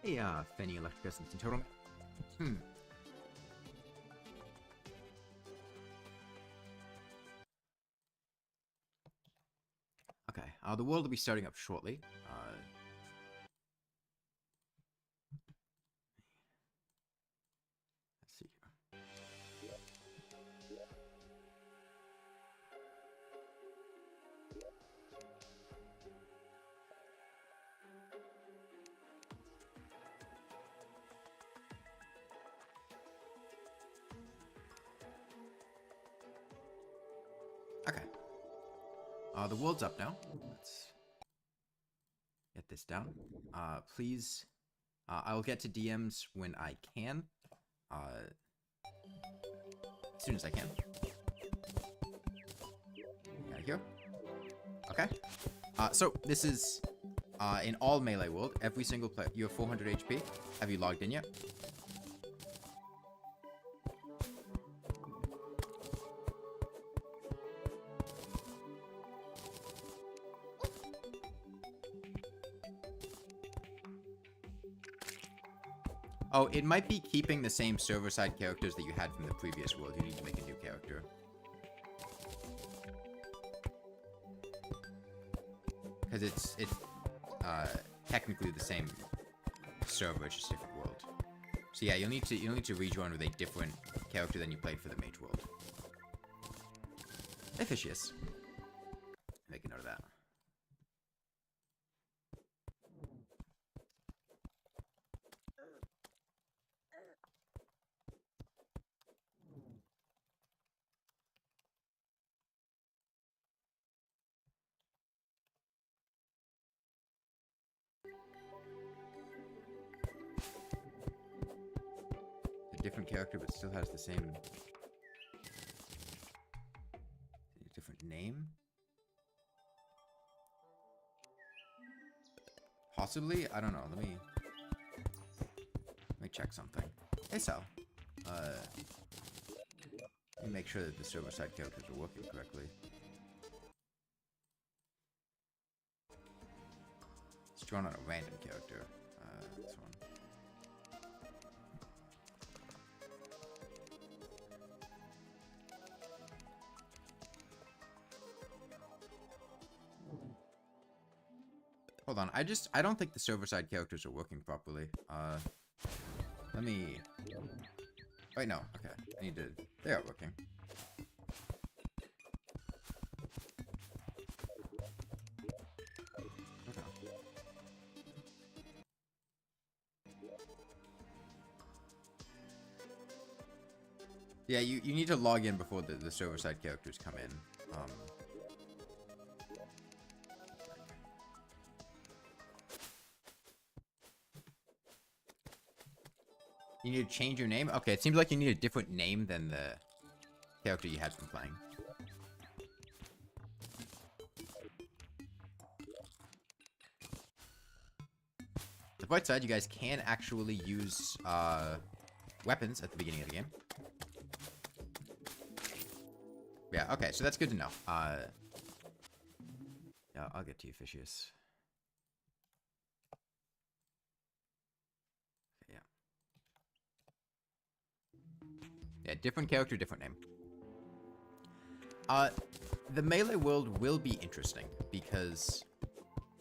Hey, Fenny Electricus and Totem. Okay, the world will be starting up shortly. Let's see here. Okay. The world's up now. Let's get this down. Please, I will get to DMs when I can. As soon as I can. Out of here. Okay. So this is in all melee world. Every single player. You have 400 HP. Have you logged in yet? Oh, it might be keeping the same server-side characters that you had from the previous world. You need to make a new character. Because it's technically the same server, it's just a different world. So yeah, you'll need to rejoin with a different character than you played for the mage world. Efficious. Make a note of that. Different character, but still has the same different name. Possibly, I don't know. Let me check something. Hey Sal, let me make sure that the server side characters are working correctly. It's drawn on a random character. This one. Hold on, I don't think the server-side characters are working properly. Let me... Wait, no, okay. I need to... They are working. Okay. Yeah, you need to log in before the server-side characters come in. You need to change your name? Okay, it seems like you need a different name than the character you had from playing. The bright side, you guys can actually use weapons at the beginning of the game. Yeah, okay, so that's good to know. Yeah, I'll get to you, Fishius. Yeah, different character, different name. The melee world will be interesting because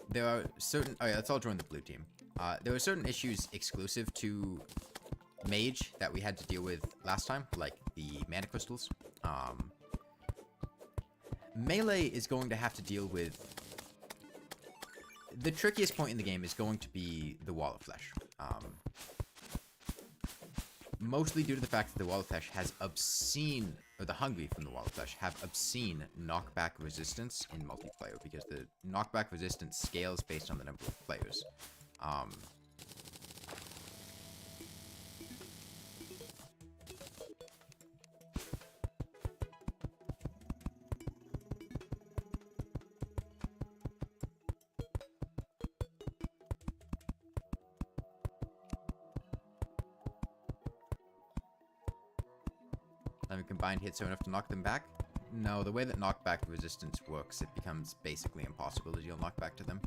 there are certain... Oh yeah, let's all join the blue team. There are certain issues exclusive to mage that we had to deal with last time, like the mana crystals. Melee is going to have to deal with... The trickiest point in the game is going to be the wall of flesh. Mostly due to the fact that the Wall of Flesh has obscene, or the Hungry from the Wall of Flesh have obscene knockback resistance in multiplayer, because the knockback resistance scales based on the number of players. Combined hits are enough to knock them back? No, the way that knockback resistance works, it becomes basically impossible to deal knockback to them.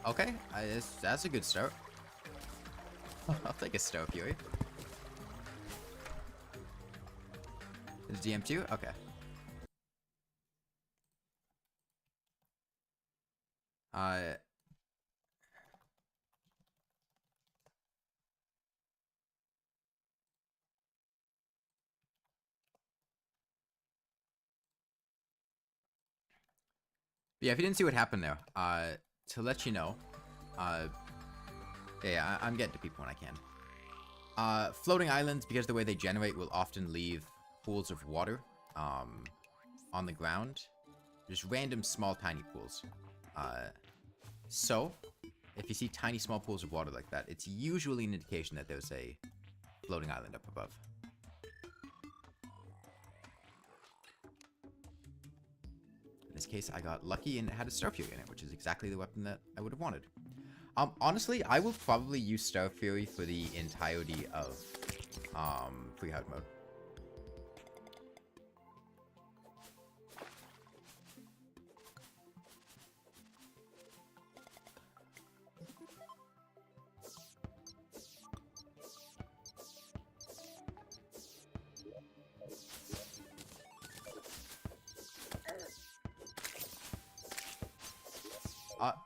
Okay, that's a good start. I'll take a Star Fury. Is DM2? Okay. Yeah, if you didn't see what happened there, to let you know, yeah, I'm getting to people when I can. Floating islands, because the way they generate, will often leave pools of water, on the ground. Just random small tiny pools. So, if you see tiny small pools of water like that, it's usually an indication that there's a floating island up above. In this case, I got lucky and it had a Star Fury in it, which is exactly the weapon that I would have wanted. Honestly, I will probably use Star Fury for the entirety of free hard mode.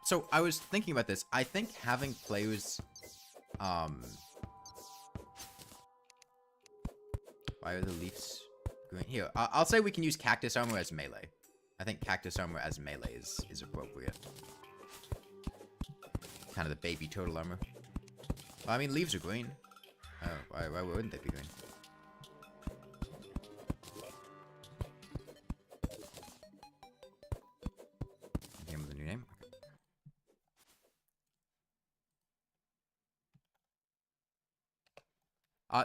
So I was thinking about this. I think having players, why are the leaves green? Here, I'll say we can use cactus armor as melee. I think cactus armor as melee is appropriate. Kind of the baby turtle armor. Well, I mean, leaves are green. Oh, why wouldn't they be green? Name of the new name.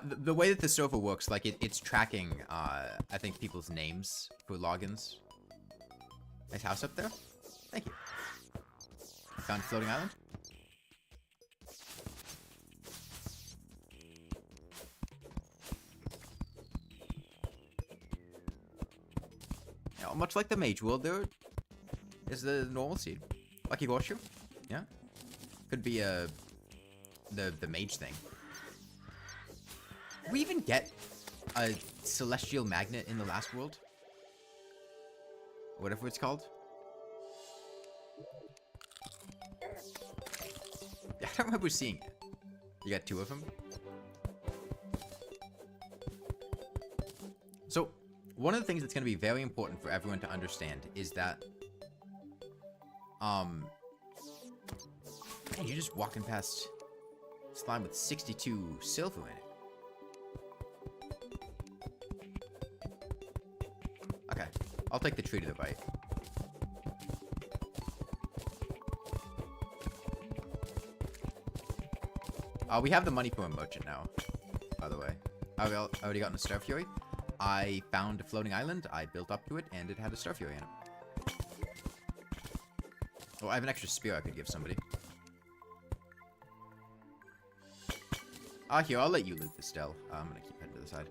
The way that the server works, like, it's tracking, I think, people's names for logins. Nice house up there. Thank you. Found a floating island. Much like the mage world, there is the normal seed. Lucky horseshoe. Yeah. Could be the mage thing. We even get a celestial magnet in the last world? Whatever it's called. I don't remember seeing it. You got 2 of them? So, one of the things that's going to be very important for everyone to understand is that, man, you're just walking past slime with 62 silver in it. Okay, I'll take the tree to the right. We have the money for a merchant now, by the way. I've already gotten a Star Fury. I found a floating island, I built up to it, and it had a Star Fury in it. Oh, I have an extra spear I could give somebody. Here, I'll let you loot the Stell. I'm gonna keep heading to the side.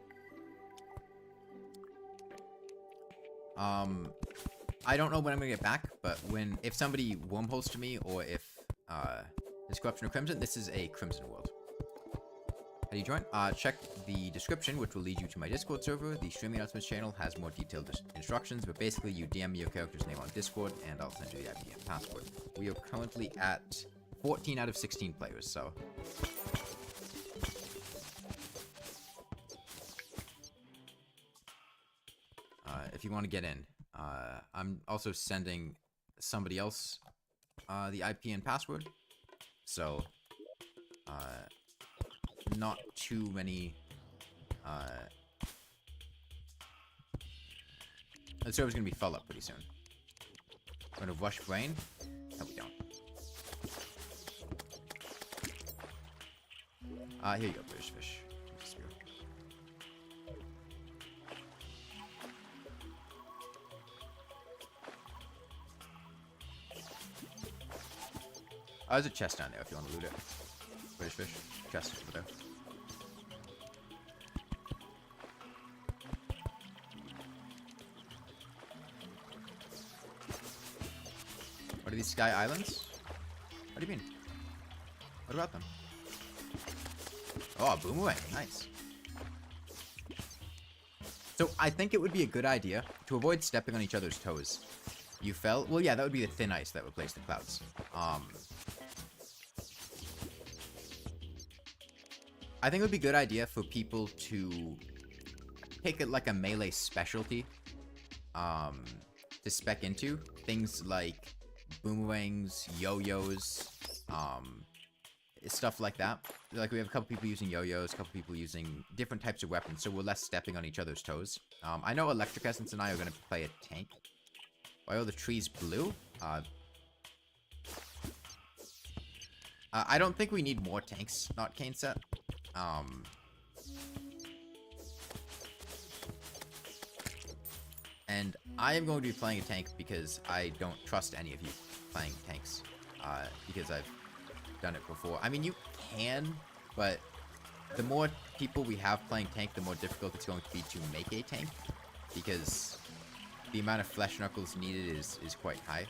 I don't know when I'm gonna get back, but if somebody wormholes to me, or if, there's Corruption or Crimson, this is a Crimson world. How do you join? Check the description, which will lead you to my Discord server. The streaming announcements channel has more detailed instructions, but basically you DM me your character's name on Discord, and I'll send you the IP and password. We are currently at 14 out of 16 players, so... if you want to get in, I'm also sending somebody else the IP and password, so... not too many, the server's gonna be full up pretty soon. We're gonna rush brain? No, we don't. Here you go, British fish. There's a chest down there if you want to loot it. British fish. Chest over there. What are these sky islands? What do you mean? What about them? Oh, boomerang. Nice. So I think it would be a good idea to avoid stepping on each other's toes. You fell? Well, yeah, that would be the thin ice that replaced the clouds. I think it would be a good idea for people to pick it like a melee specialty to spec into. Things like boomerangs, yo-yos, stuff like that. Like, we have a couple people using yo-yos, a couple people using different types of weapons, so we're less stepping on each other's toes. I know Electric Essence and I are going to play a tank. Why are the trees blue? I don't think we need more tanks, not Kane set. And I am going to be playing a tank because I don't trust any of you playing tanks. Because I've done it before. I mean, you can, but the more people we have playing tank, the more difficult it's going to be to make a tank. Because the amount of flesh knuckles needed is quite high.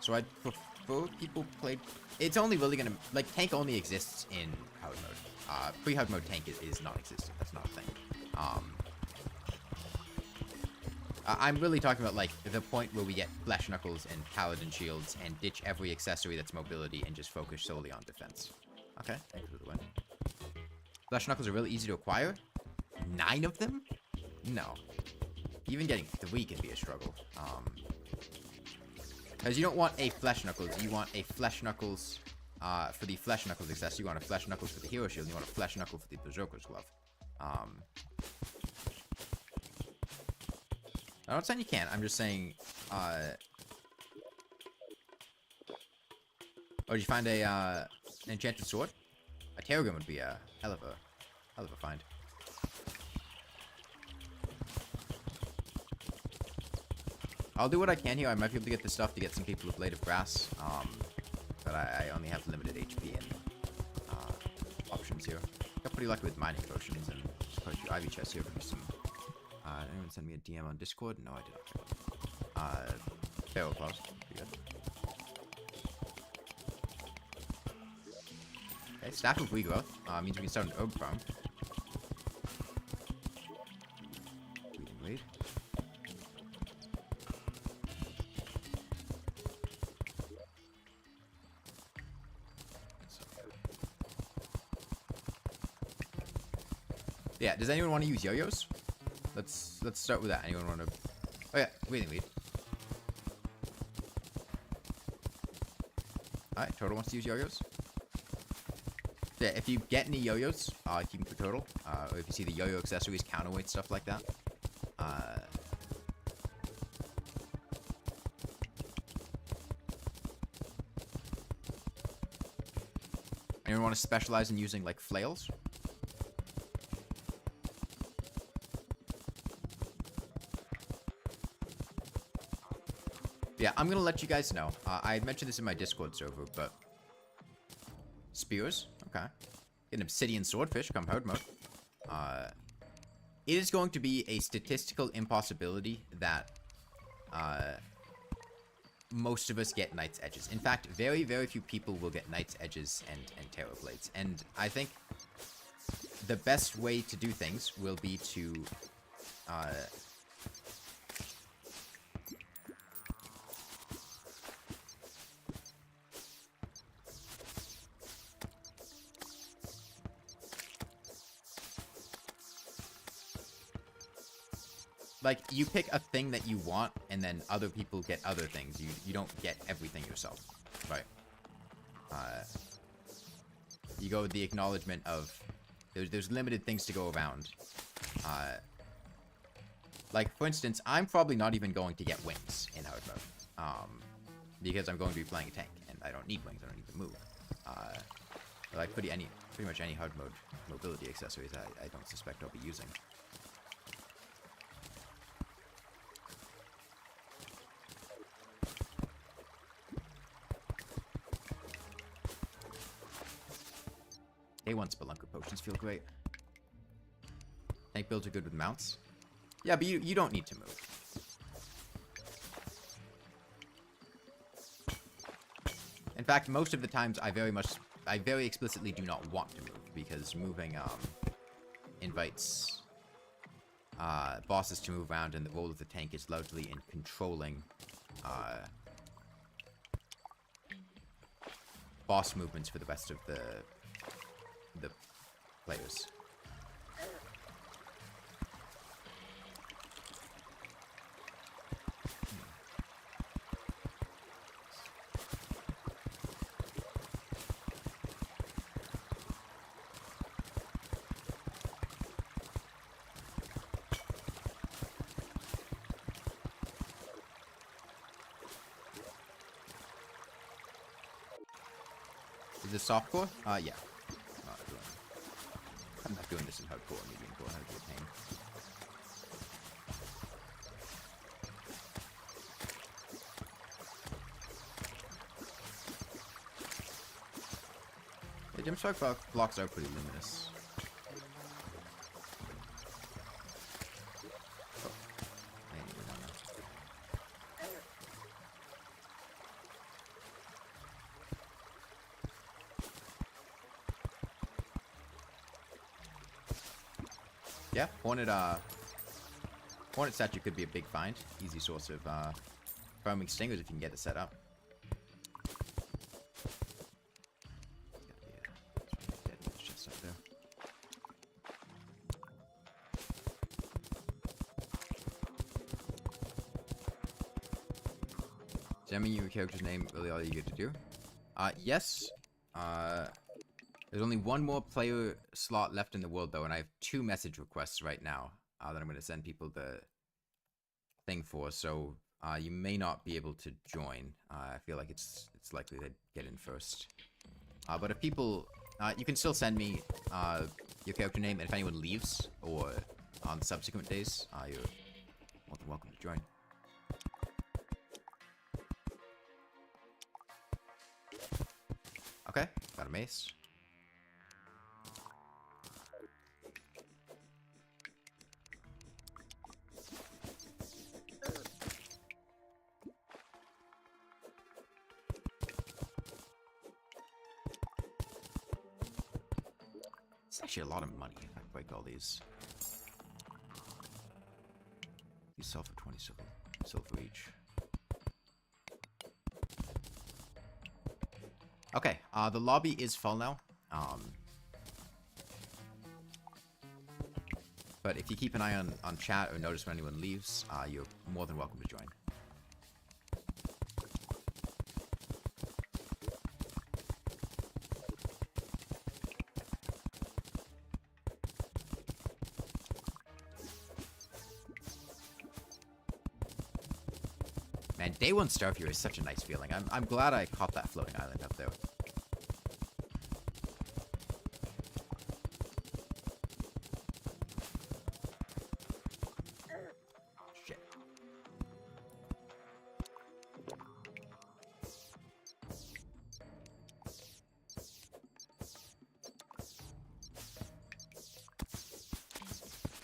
So I'd prefer people play... It's only really gonna... Like, tank only exists in hard mode. Pre-hard mode tank is non-existent. That's not a thing. I'm really talking about, like, the point where we get flesh knuckles and paladin shields and ditch every accessory that's mobility and just focus solely on defense. Okay, thanks for the win. Flesh knuckles are really easy to acquire. 9 of them? No. Even getting 3 can be a struggle. Because you don't want a flesh knuckles, you want a flesh knuckles for the flesh knuckles accessory, you want a flesh knuckles for the hero shield, and you want a flesh knuckle for the berserker's glove. I'm not saying you can't, I'm just saying, oh, did you find an enchanted sword? A Terragon would be a hell of a find. I'll do what I can here. I might be able to get this stuff to get some people with Blade of Grass, but I only have limited HP and options here. Got pretty lucky with mining potions and quite a few ivy chests here for some. Anyone send me a DM on Discord? No, I did not. Feral claws. Pretty good. Okay, Staff of Regrowth means we can start an herb farm. Wait. Yeah, does anyone want to use yo-yos? Let's start with that. Anyone want to... Oh yeah, breathing weed. Alright, Total wants to use yo-yos. Yeah, if you get any yo-yos, keep them for Total. Or if you see the yo-yo accessories, counterweight, stuff like that. Anyone want to specialize in using, like, flails? Yeah, I'm gonna let you guys know. I mentioned this in my Discord server, but... Spears? Okay. Get an obsidian swordfish, come hard mode. It is going to be a statistical impossibility that, most of us get Knight's Edges. In fact, very, very few people will get Knight's Edges and Terror Blades. And I think the best way to do things will be to, like, you pick a thing that you want, and then other people get other things. You don't get everything yourself. Right. You go with the acknowledgement of... There's limited things to go around. Like, for instance, I'm probably not even going to get wings in hard mode. Because I'm going to be playing a tank, and I don't need wings, I don't need to move. Like, pretty much any hard mode mobility accessories I don't suspect I'll be using. Day 1 Spelunker potions feel great. Tank builds are good with mounts. Yeah, but you don't need to move. In fact, most of the times I very explicitly do not want to move, because moving, invites, bosses to move around, and the role of the tank is largely in controlling, boss movements for the rest of the players. Is this softcore? Yeah. I'm not doing this in hardcore, maybe in core, that'd be a pain. The dim strike blocks are pretty luminous. Oh, I didn't even know that. Yeah, Hornet statue could be a big find. Easy source of farming stingers if you can get it set up. Dead man's chest up there. Jamming your character's name really all you get to do? Yes. There's only one more player slot left in the world, though, and I have 2 message requests right now that I'm going to send people the thing for, so you may not be able to join. I feel like it's likely to get in first. But if people... you can still send me your character name, and if anyone leaves, or on subsequent days, you're more than welcome to join. Okay, got a mace. It's actually a lot of money if I break all these. These sell for 20 silver each. Okay, the lobby is full now. But if you keep an eye on chat or notice when anyone leaves, you're more than welcome to join. Man, day 1 Starview here is such a nice feeling. I'm glad I caught that floating island up there. Shit.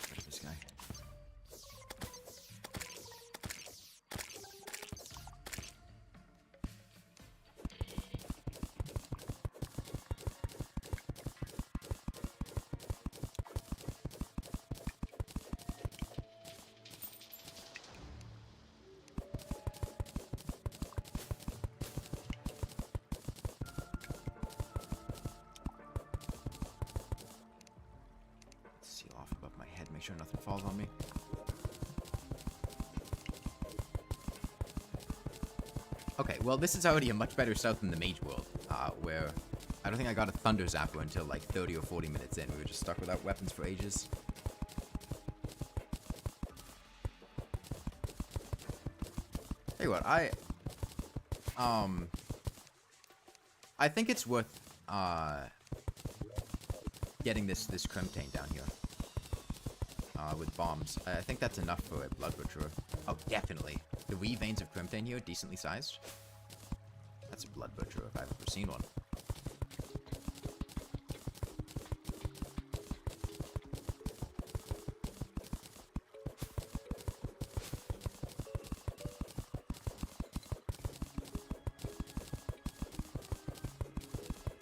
Where's this guy? Seal off above my head, make sure nothing falls on me. Okay, well, this is already a much better start than the Mage World, where I don't think I got a Thunder Zapper until like 30 or 40 minutes in. We were just stuck without weapons for ages. Tell you what, I think it's worth getting this Crimtane down here with bombs. I think that's enough for a Blood Butcher. Oh, definitely. The wee veins of Crimtane here, decently sized. That's a Blood Butcher if I've ever seen one.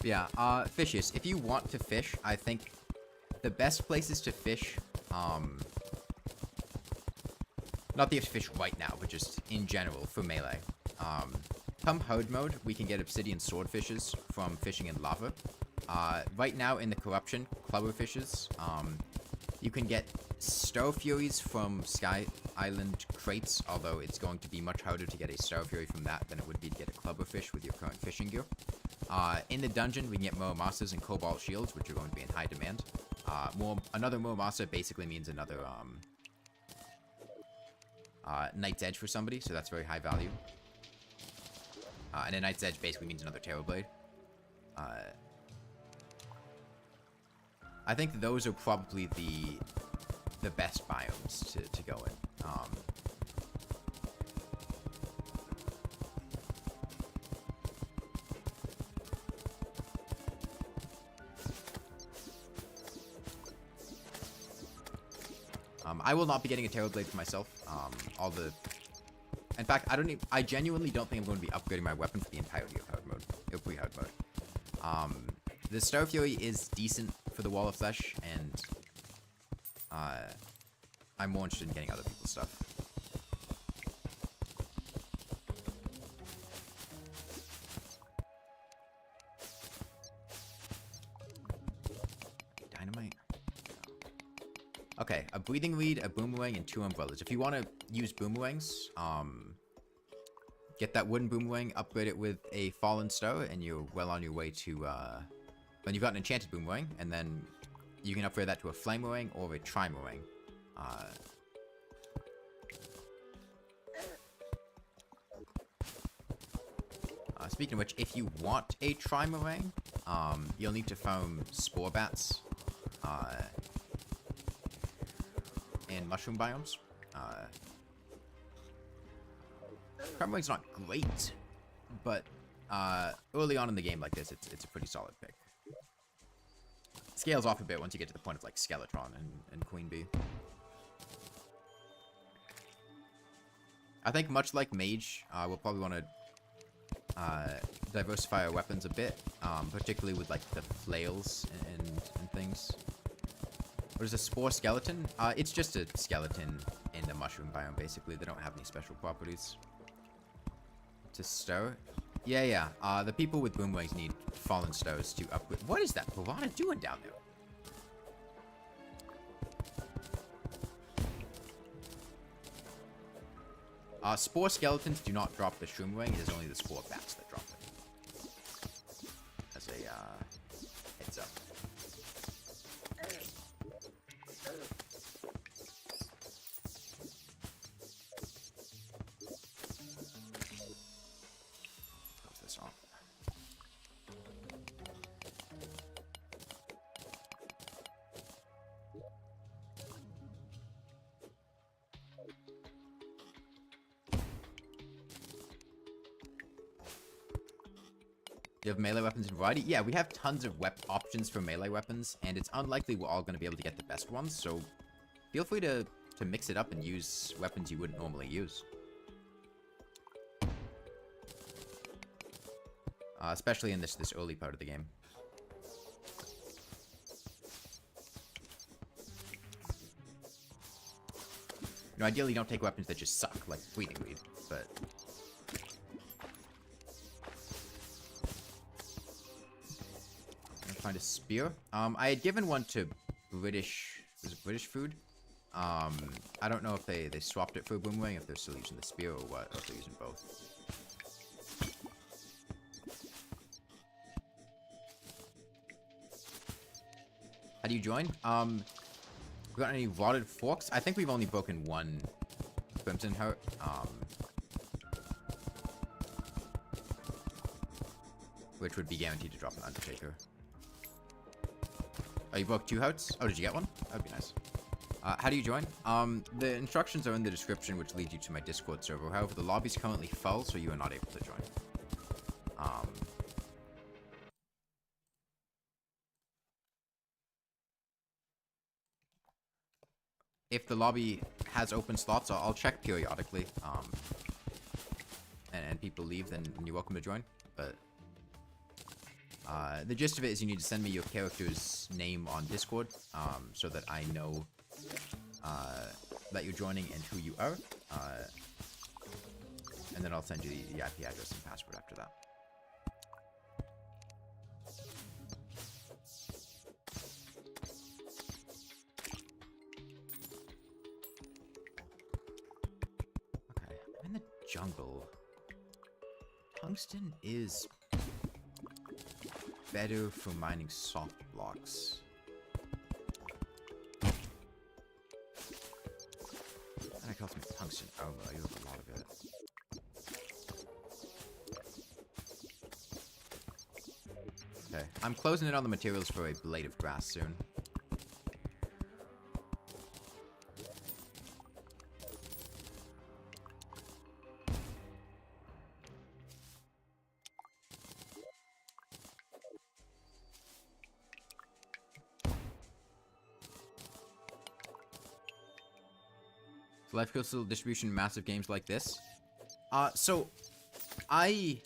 Yeah, fishes. If you want to fish, I think the best places to fish, not that you have to fish right now, but just in general for melee. Come horde mode, we can get obsidian swordfishes from fishing in lava. Right now in the corruption, clubberfishes, you can get Star Furies from Sky Island crates, although it's going to be much harder to get a Star Fury from that than it would be to get a clubberfish with your current fishing gear. In the dungeon, we can get Muramasas and Cobalt Shields, which are going to be in high demand. Another Muramasa basically means another Knight's Edge for somebody, so that's very high value. And a Knight's Edge basically means another Terrorblade. I think those are probably the best biomes to go in. I will not be getting a Terrorblade for myself. In fact, I genuinely don't think I'm going to be upgrading my weapon for the entirety of hard mode. Or pre-hard mode. The Star Fury is decent for the Wall of Flesh, and I'm more interested in getting other people's stuff. Dynamite. Okay, a breathing reed, a boomerang, and 2 umbrellas. If you want to use boomerangs, get that wooden boomerang, upgrade it with a fallen star, and you're well on your way to, then you've got an enchanted boomerang, and then you can upgrade that to a flamerang or a trimerang. Speaking of which, if you want a trimerang, you'll need to farm spore bats, and mushroom biomes. Trimerang's not great, but early on in the game like this, it's a pretty solid pick. Scales off a bit once you get to the point of like Skeletron and Queen Bee. I think much like Mage, we'll probably want to diversify our weapons a bit, particularly with like the flails and things. What is a spore skeleton? It's just a skeleton in the mushroom biome, basically. They don't have any special properties. To stow? Yeah. The people with boomerangs need fallen stows to upgrade. What is that piranha doing down there? Spore skeletons do not drop the shroomerang. It is only the spore bats that drop it. As a heads up. Close this off. You have melee weapons in variety? Yeah, we have tons of options for melee weapons, and it's unlikely we're all going to be able to get the best ones, so feel free to mix it up and use weapons you wouldn't normally use. Especially in this early part of the game. You know, ideally you don't take weapons that just suck, like Breathing Reed, but... Find a spear. I had given one to British... Was it British food? I don't know if they swapped it for a boomerang, if they're still using the spear or what, or if they're using both. How do you join? We got any rotted forks? I think we've only broken one Crimson Heart. Which would be guaranteed to drop an Undertaker. Oh, you broke 2 hearts? Oh, did you get one? That'd be nice. How do you join? The instructions are in the description, which lead you to my Discord server. However, the lobby's currently full, so you are not able to join. If the lobby has open slots, I'll check periodically. And people leave, then you're welcome to join. But The gist of it is you need to send me your character's name on Discord, so that I know that you're joining and who you are. And then I'll send you the IP address and password after that. Okay, I'm in the jungle. Tungsten is better for mining soft blocks. And I can also make tungsten armor. You have a lot of it. Okay, I'm closing in on the materials for a blade of grass soon. Life crystal distribution in massive games like this. So I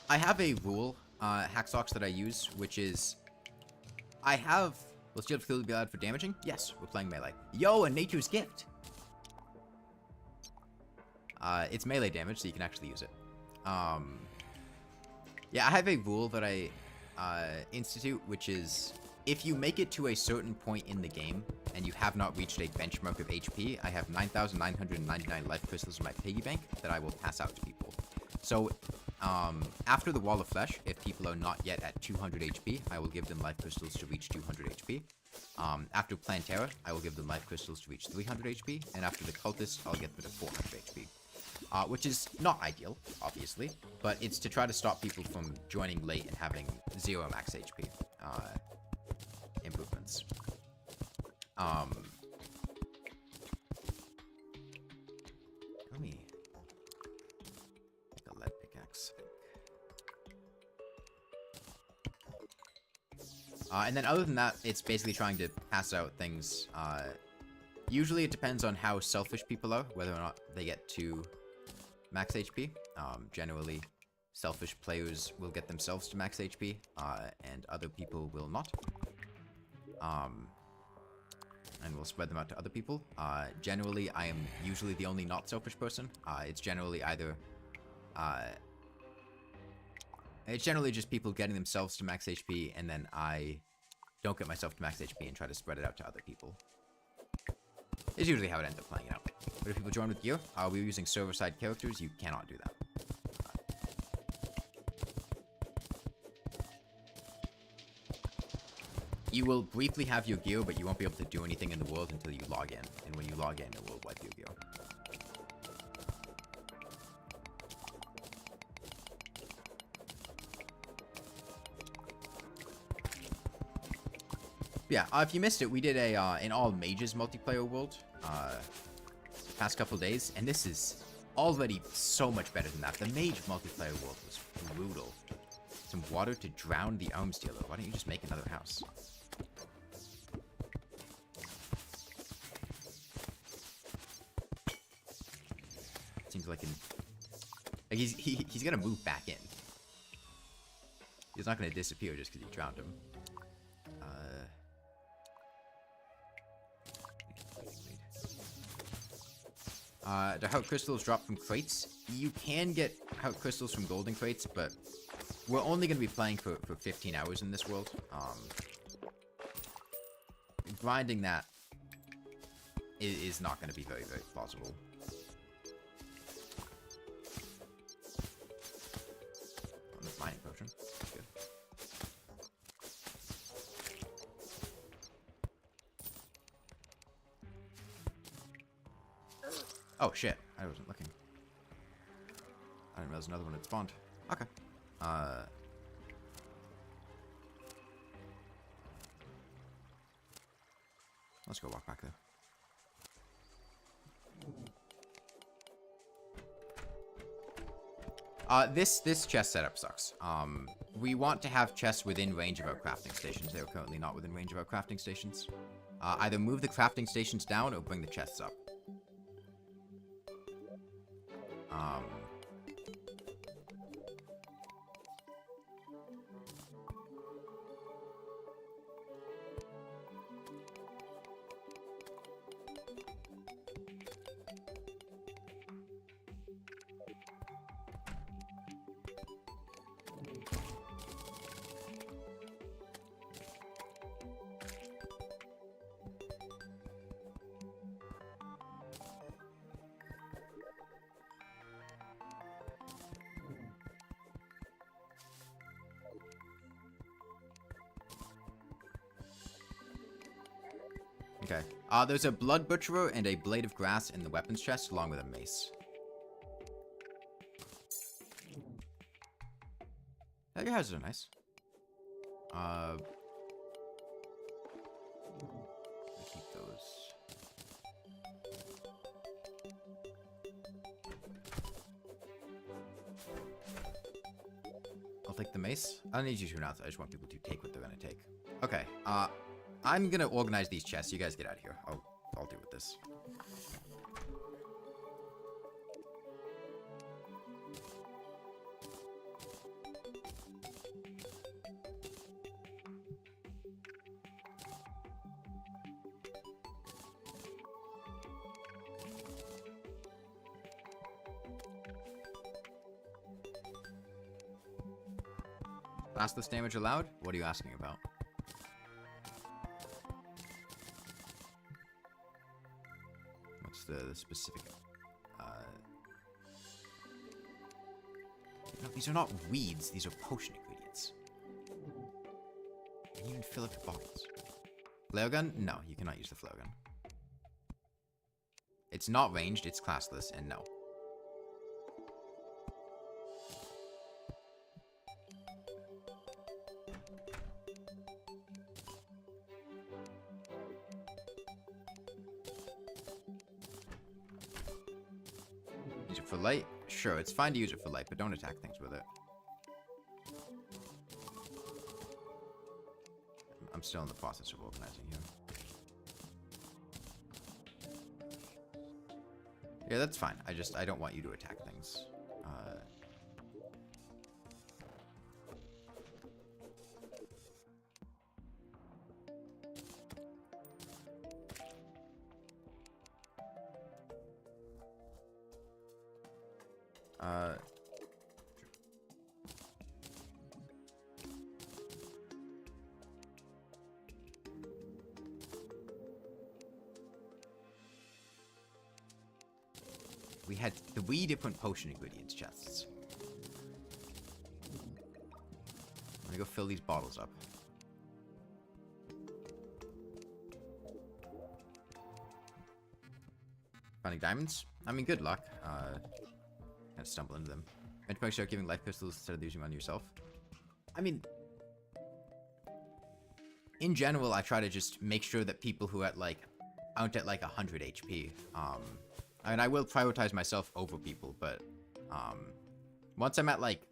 have a rule, Hacksocks, that I use, which is I have. Will Shield of Cthulhu be allowed for damaging? Yes, we're playing melee. Yo, a Nature's Gift. It's melee damage, so you can actually use it. Yeah, I have a rule that I institute, which is if you make it to a certain point in the game and you have not reached a benchmark of HP, I have 9,999 life crystals in my piggy bank that I will pass out to people. So, after the Wall of Flesh, if people are not yet at 200 HP, I will give them life crystals to reach 200 HP. After Plantera, I will give them life crystals to reach 300 HP, and after the Cultist, I'll get them to 400 HP. Which is not ideal, obviously, but it's to try to stop people from joining late and having 0 max HP improvements. Let me make a lead pickaxe. And then other than that, it's basically trying to pass out things. Usually it depends on how selfish people are, whether or not they get to max HP. Generally, selfish players will get themselves to max HP, and other people will not. And we'll spread them out to other people. Generally, I am usually the only not selfish person. It's generally either... it's generally just people getting themselves to max HP, and then I don't get myself to max HP and try to spread it out to other people. It's usually how it ends up playing out. But if people join with gear, we're using server-side characters, you cannot do that. You will briefly have your gear, but you won't be able to do anything in the world until you log in. And when you log in, it will wipe your gear. Yeah, if you missed it, we did a an all mages multiplayer world the past couple days, and this is already so much better than that. The mage multiplayer world was brutal. Some water to drown the arms dealer. Why don't you just make another house? Seems like he's gonna move back in. He's not gonna disappear just because you drowned him. The heart crystals drop from crates. You can get heart crystals from golden crates, but we're only going to be playing for 15 hours in this world. Grinding that is not going to be very, very plausible. Mining potion. That's good. Oh shit, I wasn't looking. I didn't realize another one had spawned. Okay. Let's go walk back there. This chest setup sucks. We want to have chests within range of our crafting stations. They are currently not within range of our crafting stations. Either move the crafting stations down or bring the chests up. Okay. There's a blood butcherer and a blade of grass in the weapons chest, along with a mace. Oh, your houses are nice. Keep those. I'll take the mace. I don't need you to announce. I just want people to take what they're gonna take. Okay. I'm gonna organize these chests. You guys get out of here. I'll deal with this. Classless damage allowed? What are you asking about? What's the specific? No, these are not weeds. These are potion ingredients. Can you even fill up your bottles? Flare gun? No, you cannot use the flare gun. It's not ranged. It's classless, and no. Use it for light? Sure, it's fine to use it for light, but don't attack things with it. I'm still in the process of organizing here. Yeah, that's fine. I don't want you to attack things. We had 3 different potion ingredients chests. I'm gonna go fill these bottles up. Finding diamonds? I mean, good luck. Kind of stumble into them. And to make sure giving life crystals instead of using them on yourself. I mean, in general, I try to just make sure that people who aren't at like 100 HP. I mean, I will prioritize myself over people, but once I'm at like,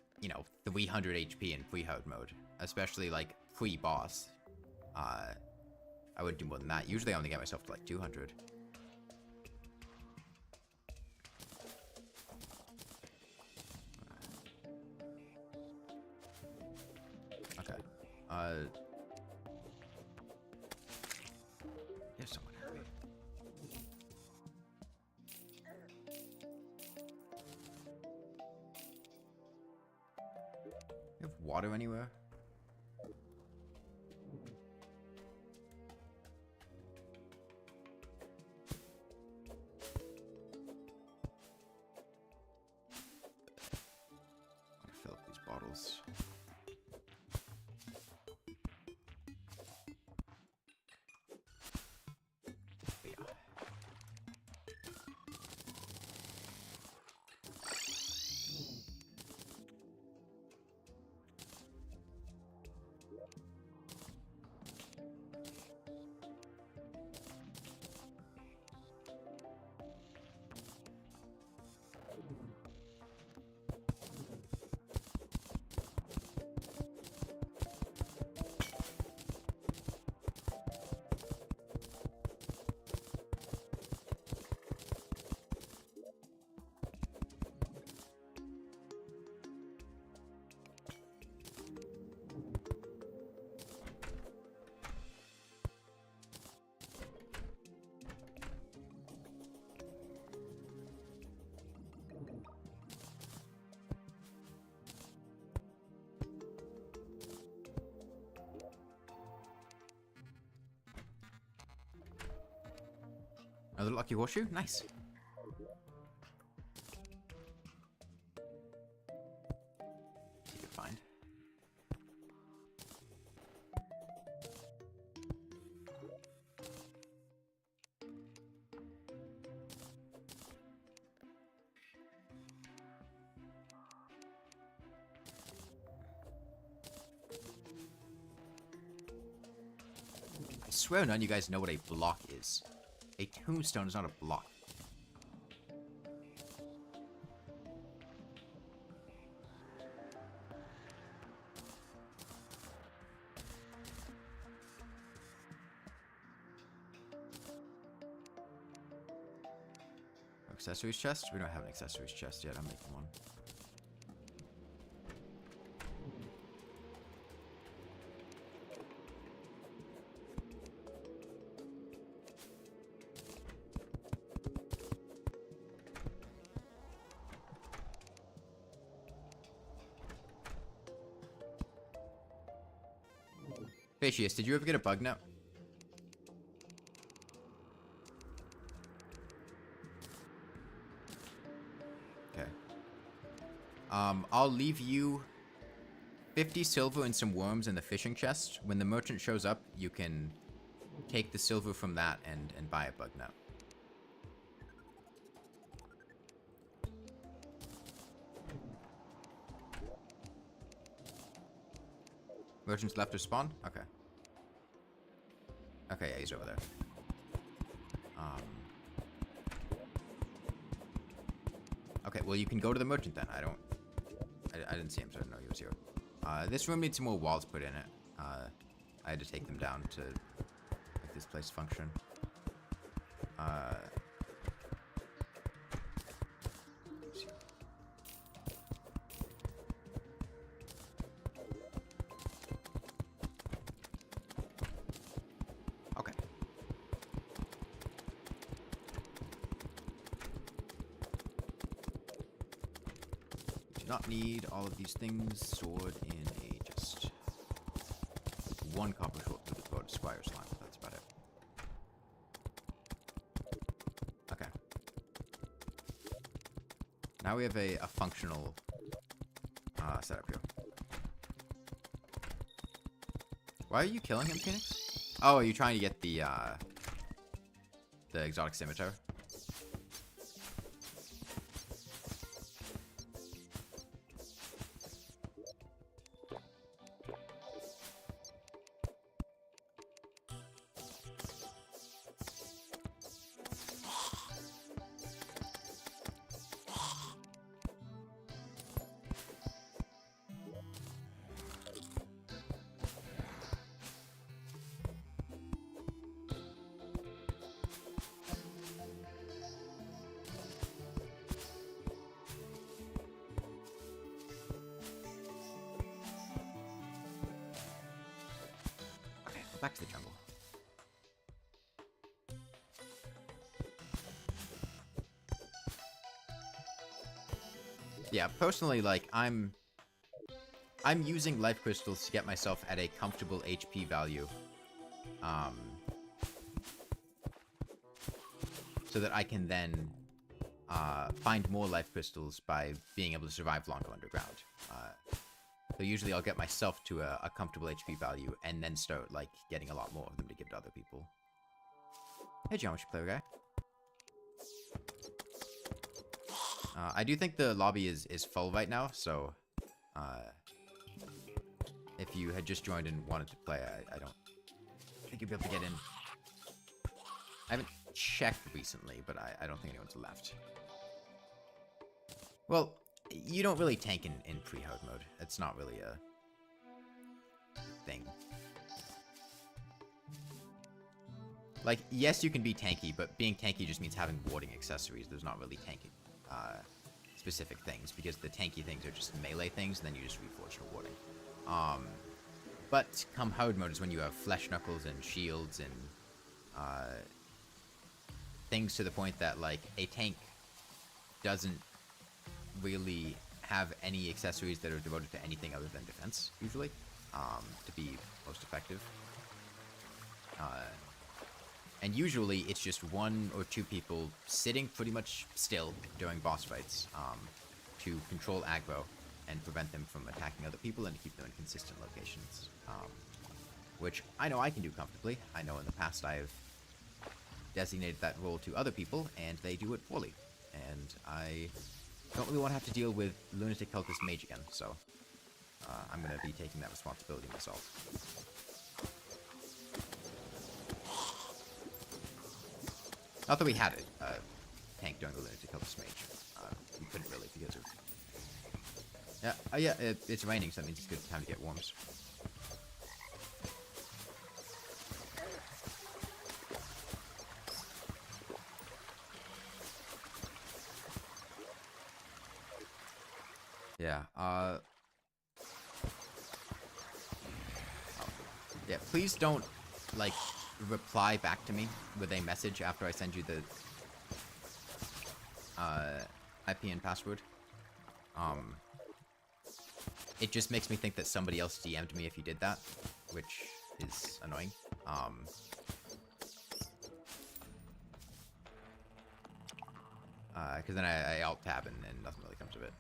300 HP in pre-hard mode, especially like pre-boss, I would do more than that. Usually I only get myself to like 200. Okay. There's someone happy. You have water anywhere? I'll fill up these bottles. Another lucky horseshoe? Nice. See if you can find. swear none of you guys know what a block is. A tombstone is not a block. Accessories chest? We don't have an accessories chest yet. I'm making one. Fascius, did you ever get a bug net? Okay. I'll leave you 50 silver and some worms in the fishing chest. When the merchant shows up, you can take the silver from that and buy a bug net. Merchant's left to spawn? Okay. Okay, yeah, he's over there. Okay, well, you can go to the merchant then. I didn't see him, so I didn't know he was here. This room needs some more walls put in it. I had to take them down to make this place function. Okay. Do not need all of these things stored in a just one copper short for the boat Squire slime. That's about it. Okay. Now we have a functional setup here. Why are you killing him, Phoenix? Oh, are you trying to get the exotic scimitar? Back to the jungle. Yeah, personally, like, I'm using life crystals to get myself at a comfortable HP value. So that I can then find more life crystals by being able to survive longer underground. So usually I'll get myself to a comfortable HP value and then start, like, getting a lot more of them to give to other people. Hey, Geometry Player Guy. I do think the lobby is full right now, so if you had just joined and wanted to play, I don't think you'd be able to get in. I haven't checked recently, but I don't think anyone's left. Well, you don't really tank in pre-hard mode. It's not really a thing. Like, yes, you can be tanky, but being tanky just means having warding accessories. There's not really tanky specific things, because the tanky things are just melee things, and then you just reforge for warding. But come hard mode is when you have flesh knuckles and shields and things to the point that, like, a tank doesn't really have any accessories that are devoted to anything other than defense, usually, to be most effective. And usually it's just one or two people sitting pretty much still during boss fights to control aggro and prevent them from attacking other people and to keep them in consistent locations. Which I know I can do comfortably. I know in the past I've designated that role to other people, and they do it poorly. And I don't really want to have to deal with Lunatic Cultist Mage again, so I'm going to be taking that responsibility myself. Not that we had it. Tank during the Lunatic Cultist Mage. We couldn't really because of... Yeah, yeah, it's raining, so that means it's a good time to get worms. Yeah, yeah, please don't, like, reply back to me with a message after I send you the, IP and password. It just makes me think that somebody else DM'd me if you did that, which is annoying. Because then I alt-tab and nothing really comes of it.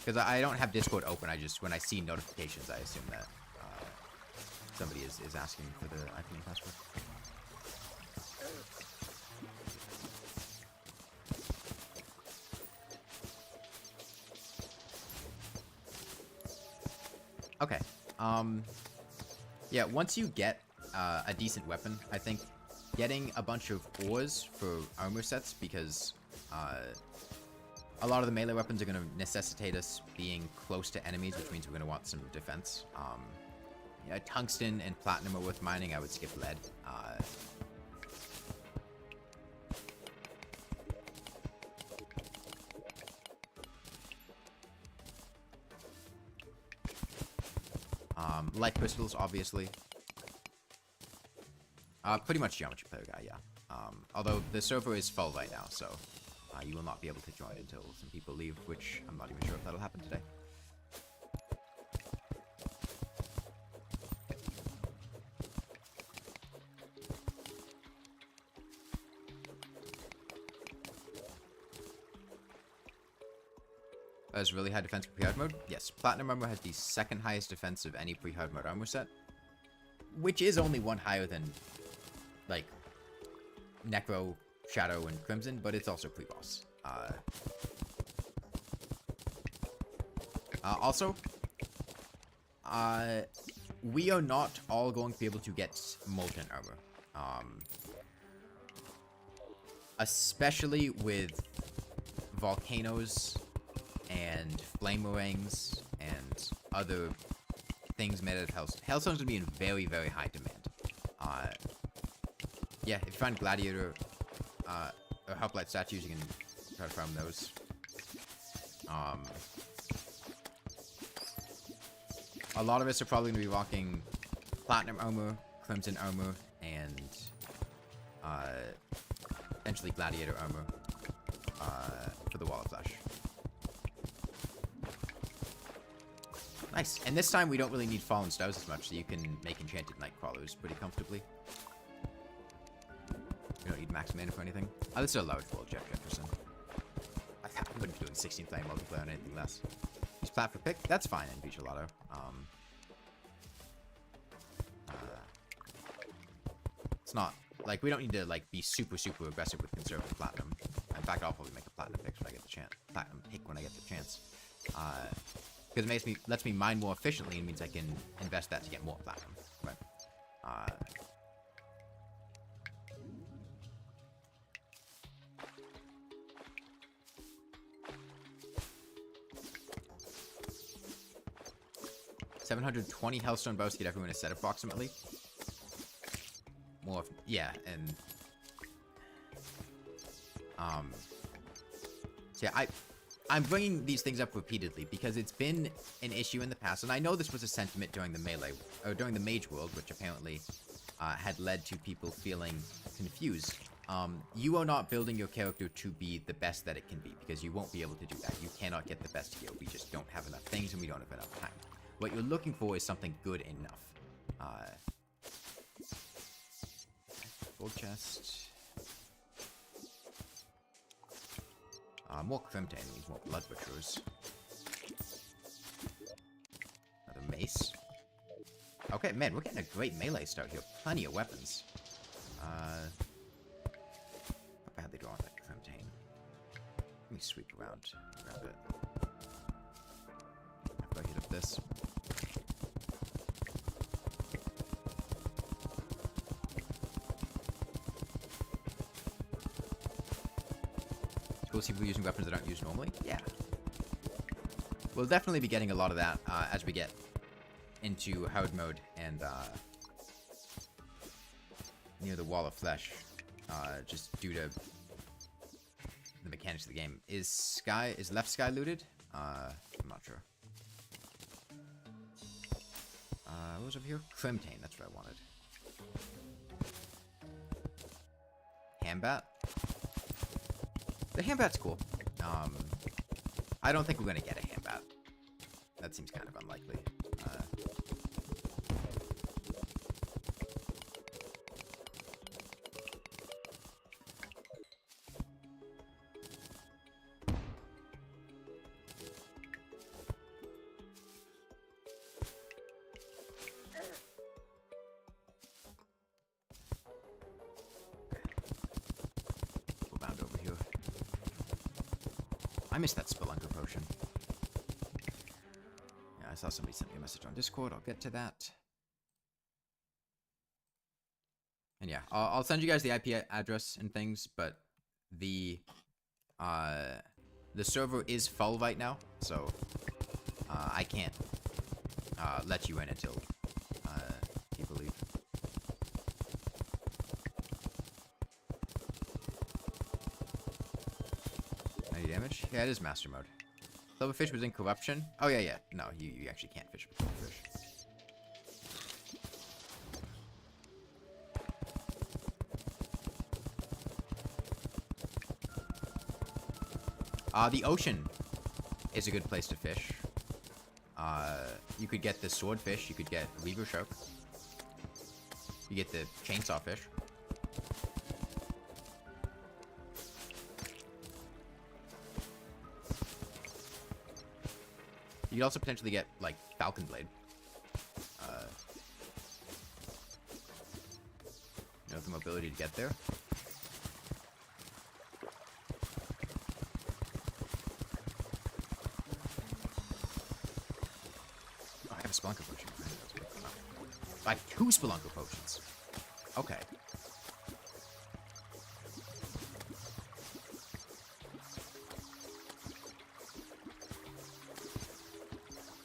Because I don't have Discord open, I just, when I see notifications, I assume that somebody is asking for the IP and password. Okay. Yeah, once you get a decent weapon, I think getting a bunch of ores for armor sets, because a lot of the melee weapons are going to necessitate us being close to enemies, which means we're going to want some defense. Yeah, tungsten and platinum are worth mining. I would skip lead. Light crystals, obviously. Pretty much geometry player guy, yeah. Although the server is full right now, so you will not be able to join until some people leave, which I'm not even sure if that'll happen today. Has really high defense for pre-hard mode? Yes, Platinum Armor has the second highest defense of any pre-hard mode armor set, which is only one higher than, like, Necro, Shadow, and Crimson, but it's also pre-boss. Also, we are not all going to be able to get Molten Armor. Especially with volcanoes and flamerangs and other things made out of Hellstone. Hellstone's going to be in very, very high demand. Yeah, if you find Gladiator or Hoplite statues, you can try to farm those. A lot of us are probably going to be rocking Platinum Armor, Crimson Armor, and potentially Gladiator Armor for the Wall of Flesh. Nice. And this time we don't really need Fallen Stars as much, so you can make Enchanted Nightcrawlers pretty comfortably. You don't need max mana for anything. Oh, this is a large world, Jeff Jefferson. I wouldn't be doing 16 player multiplayer on anything less. Use Plat for pick? That's fine in Beach Lotto. It's not, like, we don't need to, like, be super, super aggressive with conservative Platinum. In fact, I'll probably make a Platinum pick when I get the chance. Platinum pick when I get the chance. Because it lets me mine more efficiently and means I can invest that to get more platinum. Right. $720 Hellstone bows to get everyone a set approximately. More, yeah, and so yeah, I'm bringing these things up repeatedly because it's been an issue in the past, and I know this was a sentiment during the melee, or during the Mage World, which apparently had led to people feeling confused. You are not building your character to be the best that it can be, because you won't be able to do that. You cannot get the best gear. We just don't have enough things, and we don't have enough time. What you're looking for is something good enough. Gold chest. More Crimtane means more Blood Butchers. Another mace. Okay, man, we're getting a great melee start here. Plenty of weapons. How badly do I want that Crimtane? Let me sweep around. Grab it. After I hit up this. will see people using weapons that aren't used normally. Yeah. We'll definitely be getting a lot of that as we get into hard mode and near the wall of flesh, just due to the mechanics of the game. Is left sky looted? I'm not sure. What was over here? Crimtane, that's what I wanted. Hambat? The Hambat's cool. I don't think we're gonna get a Hambat. That seems kind of unlikely. I missed that Spelunker potion. Yeah, I saw somebody sent me a message on Discord. I'll get to that. And yeah, I'll send you guys the IP address and things, but the server is full right now, so I can't let you in until people leave. Damage? Yeah, it is master mode. Silverfish was in corruption? Oh, yeah, yeah. No, you actually can't fish with silverfish. The ocean is a good place to fish. You could get the swordfish. You could get reaver shark. You get the chainsaw fish. You could also potentially get, like, Falcon Blade. You know, the mobility to get there. Oh, I have a Spelunker potion. I have 2 Spelunker potions. Okay.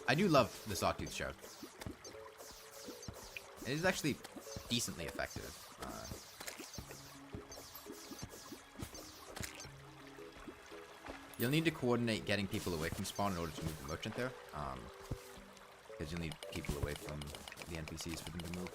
I do love the Sawtooth Shark. It is actually decently effective. You'll need to coordinate getting people away from spawn in order to move the merchant there. Because you'll need people away from the NPCs for them to move.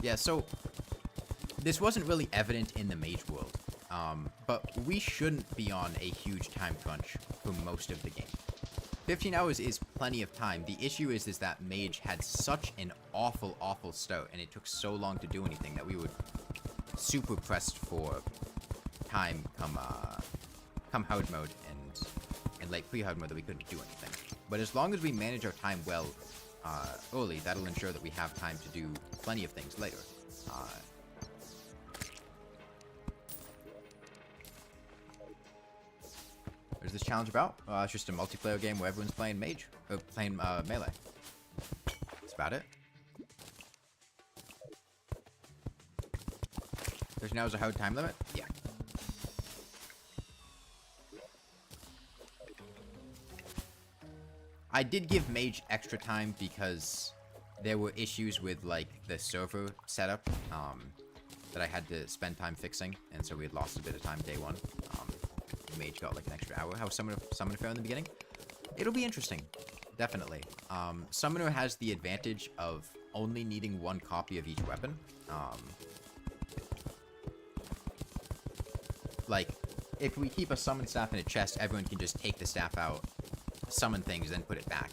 Yeah, so this wasn't really evident in the mage world, but we shouldn't be on a huge time crunch for most of the game. 15 hours is plenty of time. The issue is that mage had such an awful start, and it took so long to do anything that we were super pressed for time come hard mode and like pre-hard mode that we couldn't do anything. But as long as we manage our time well early, that'll ensure that we have time to do plenty of things later. What is this challenge about? It's just a multiplayer game where everyone's playing mage, or playing melee. That's about it. There's now a hard time limit? Yeah. I did give mage extra time because there were issues with, like, the server setup, that I had to spend time fixing, and so we had lost a bit of time day one. Mage got, like, an extra hour. How was Summoner fair in the beginning? It'll be interesting. Definitely. Summoner has the advantage of only needing 1 copy of each weapon. Like, if we keep a summon staff in a chest, everyone can just take the staff out, summon things, then put it back.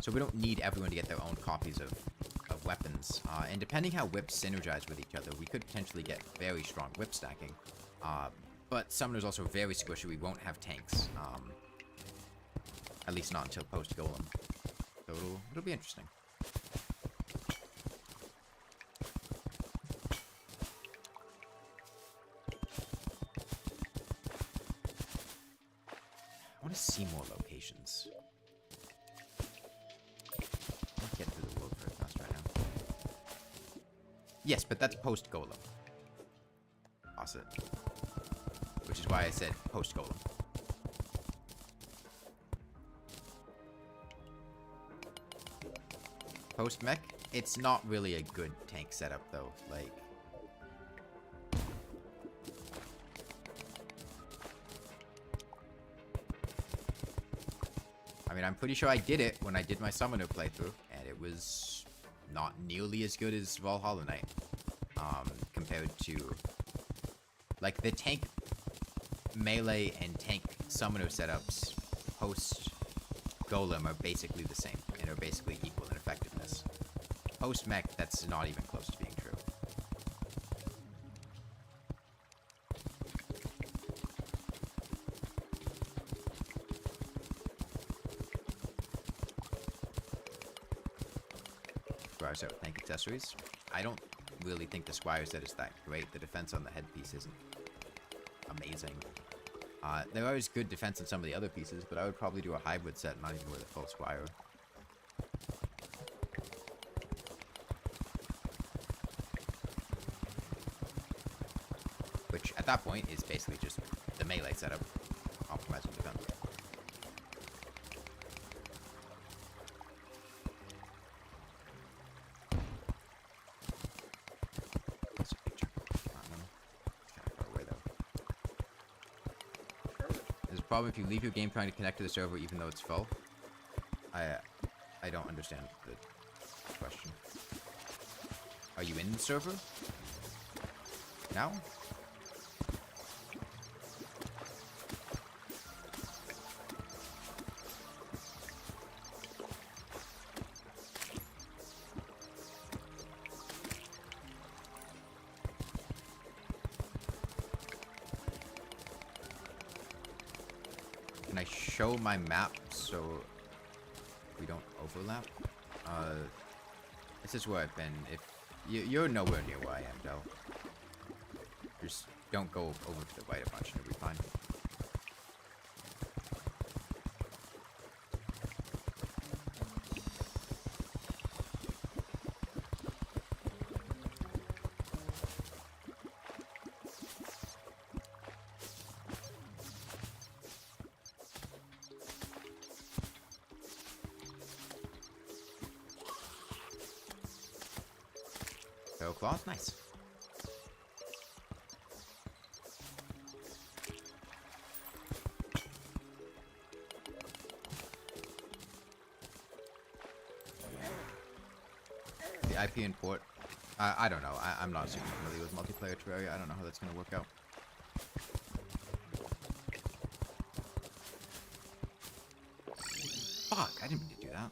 So we don't need everyone to get their own copies of weapons. And depending how whips synergize with each other, we could potentially get very strong whip stacking. But Summoner's also very squishy. We won't have tanks. At least not until post-Golem. So it'll be interesting. I want to see more locations. Let's get through the world very fast right now. Yes, but that's post-golem. Awesome. Which is why I said post-golem. Post-mech? It's not really a good tank setup, though. Like... I mean, I'm pretty sure I did it when I did my Summoner playthrough, and it was not nearly as good as Valhalla Knight. Compared to... Like, the tank melee and tank Summoner setups post-golem are basically the same, and are basically equal in effectiveness. Post-mech, that's not even close to being true. Squire set with tank accessories. I don't really think the Squire set is that great. The defense on the headpiece isn't amazing. There is good defense in some of the other pieces, but I would probably do a hybrid set, not even with a full Squire. Which, at that point, is basically just the melee setup, optimizing defense. That's a picture. It's kind of far away, though. There's a problem if you leave your game trying to connect to the server even though it's full. I don't understand the question. Are you in the server? Now? Can I show my map so we don't overlap? This is where I've been. If you're nowhere near where I am, Del. Just don't go over to the right a bunch and it'll be fine. Cloth, nice. The IP import. I don't know. I'm not super familiar with multiplayer Terraria. I don't know how that's going to work out. Fuck! I didn't mean to do that.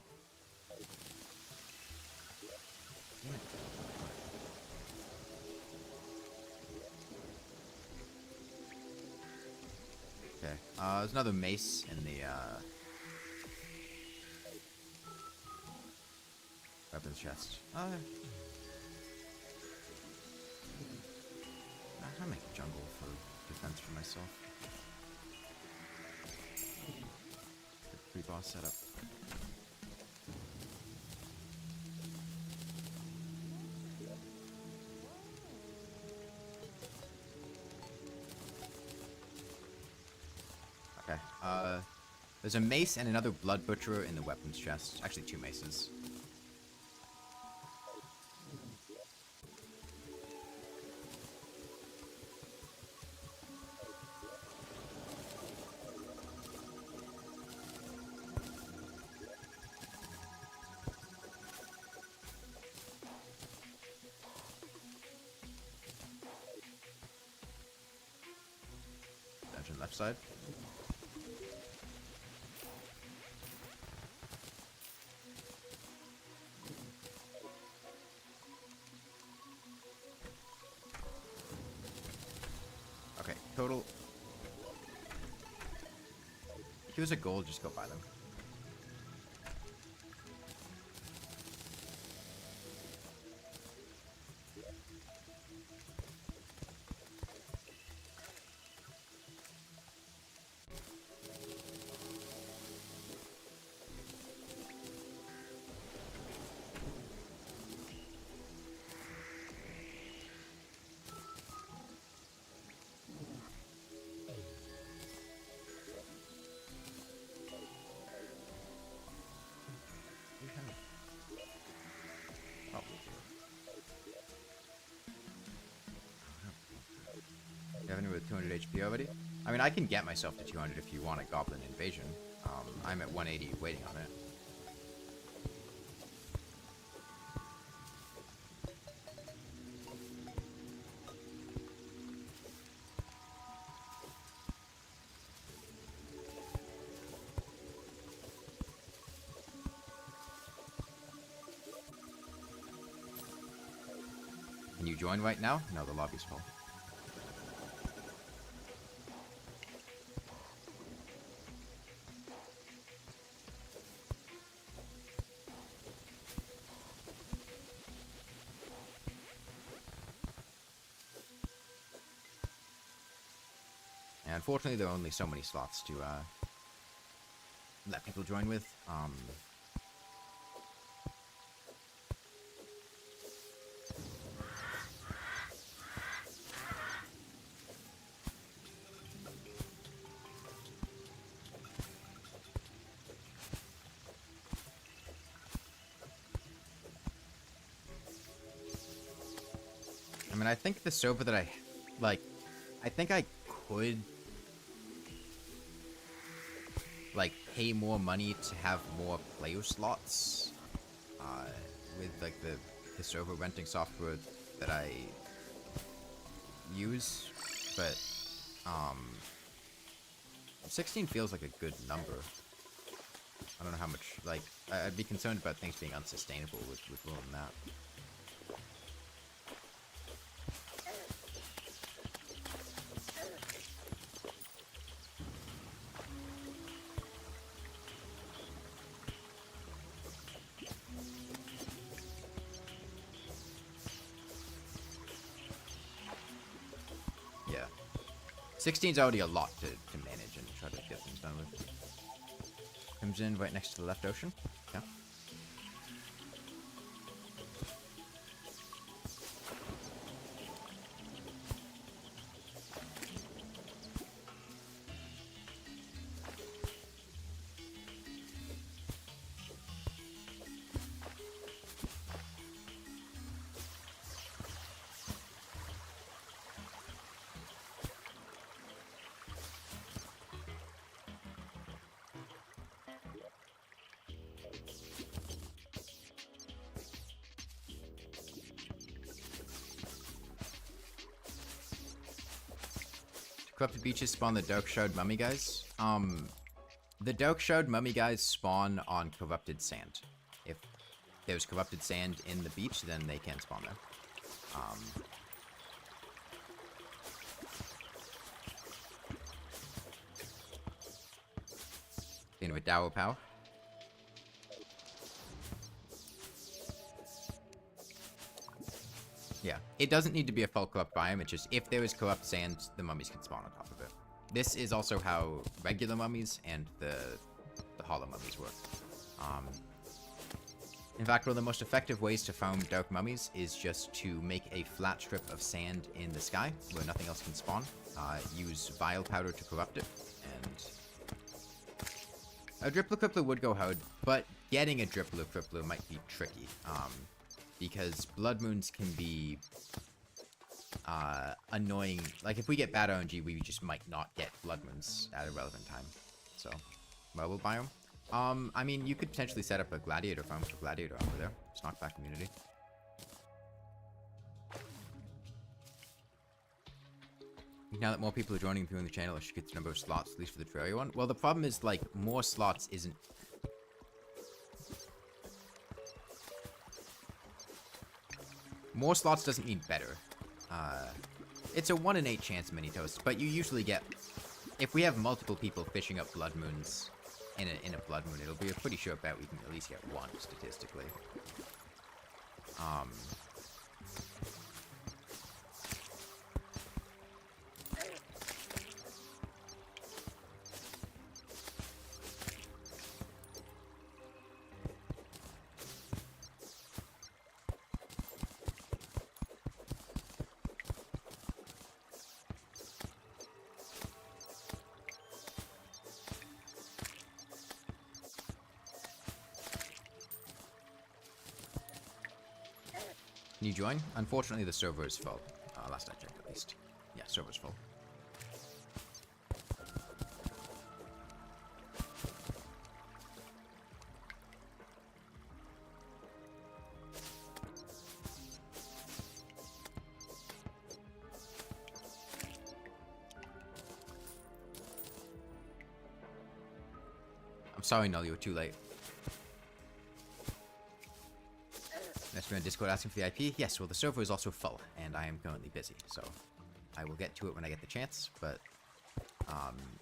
Damn it. Okay, there's another mace in the, weapons chest. I'll make a jungle for defense for myself. Good pre-boss setup. Okay, there's a mace and another blood butcher in the weapons chest. Actually, two maces. Dungeon left side. Okay, total. Here's a gold, just go buy them. You have anyone with 200 HP already? I mean, I can get myself to 200 if you want a Goblin invasion. I'm at 180 waiting on it. Can you join right now? No, the lobby's full. And unfortunately, there are only so many slots to let people join with. I mean, I think the server that I think I could pay more money to have more player slots with the server renting software that I use, but 16 feels like a good number. I don't know how much, I'd be concerned about things being unsustainable with more than that. Yeah. 16's already a lot to manage and try to get things done with. Comes in right next to the left ocean. Yeah. Corrupted beaches spawn the Dark Shroud Mummy guys. The Dark Shroud Mummy guys spawn on corrupted sand. If there's corrupted sand in the beach, then they can spawn there. In with Dower Power. Yeah, it doesn't need to be a full corrupt biome, it's just if there is corrupt sand, the mummies can spawn on top of it. This is also how regular mummies and the hollow mummies work. In fact, one of the most effective ways to farm dark mummies is just to make a flat strip of sand in the sky where nothing else can spawn. Use vile powder to corrupt it, and a Drippler Crippler would go hard, but getting a Drippler Crippler might be tricky. Because blood moons can be annoying. Like, if we get bad RNG, we just might not get blood moons at a relevant time. So, mobile biome. I mean, you could potentially set up a gladiator farm for gladiator over there. It's knockback community. Now that more people are joining through in the channel, I should get the number of slots, at least for the Terraria one. Well, the problem is, like, more slots isn't... More slots doesn't mean better. It's a 1 in 8 chance mini toast, but you usually get... If we have multiple people fishing up blood moons in a blood moon, it'll be a pretty sure bet we can at least get one, statistically. Can you join? Unfortunately, the server is full. Last I checked, at least. Yeah, server's full. Sorry, Null, you were too late. Messaging on Discord asking for the IP. Yes, well, the server is also full, and I am currently busy, so I will get to it when I get the chance, but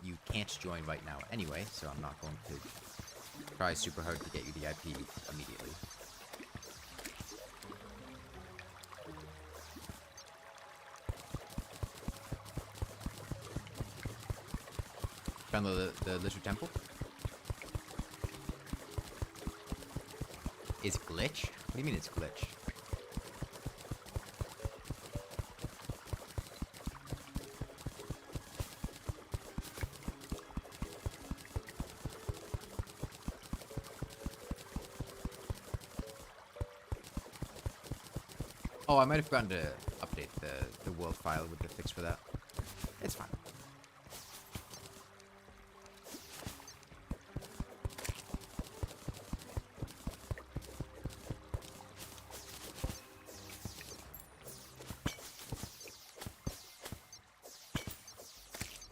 you can't join right now anyway, so I'm not going to try super hard to get you the IP immediately. Found the Lizard Temple? Is glitch? What do you mean it's glitch? Oh, I might have forgotten to update the world file with the fix for that. It's fine.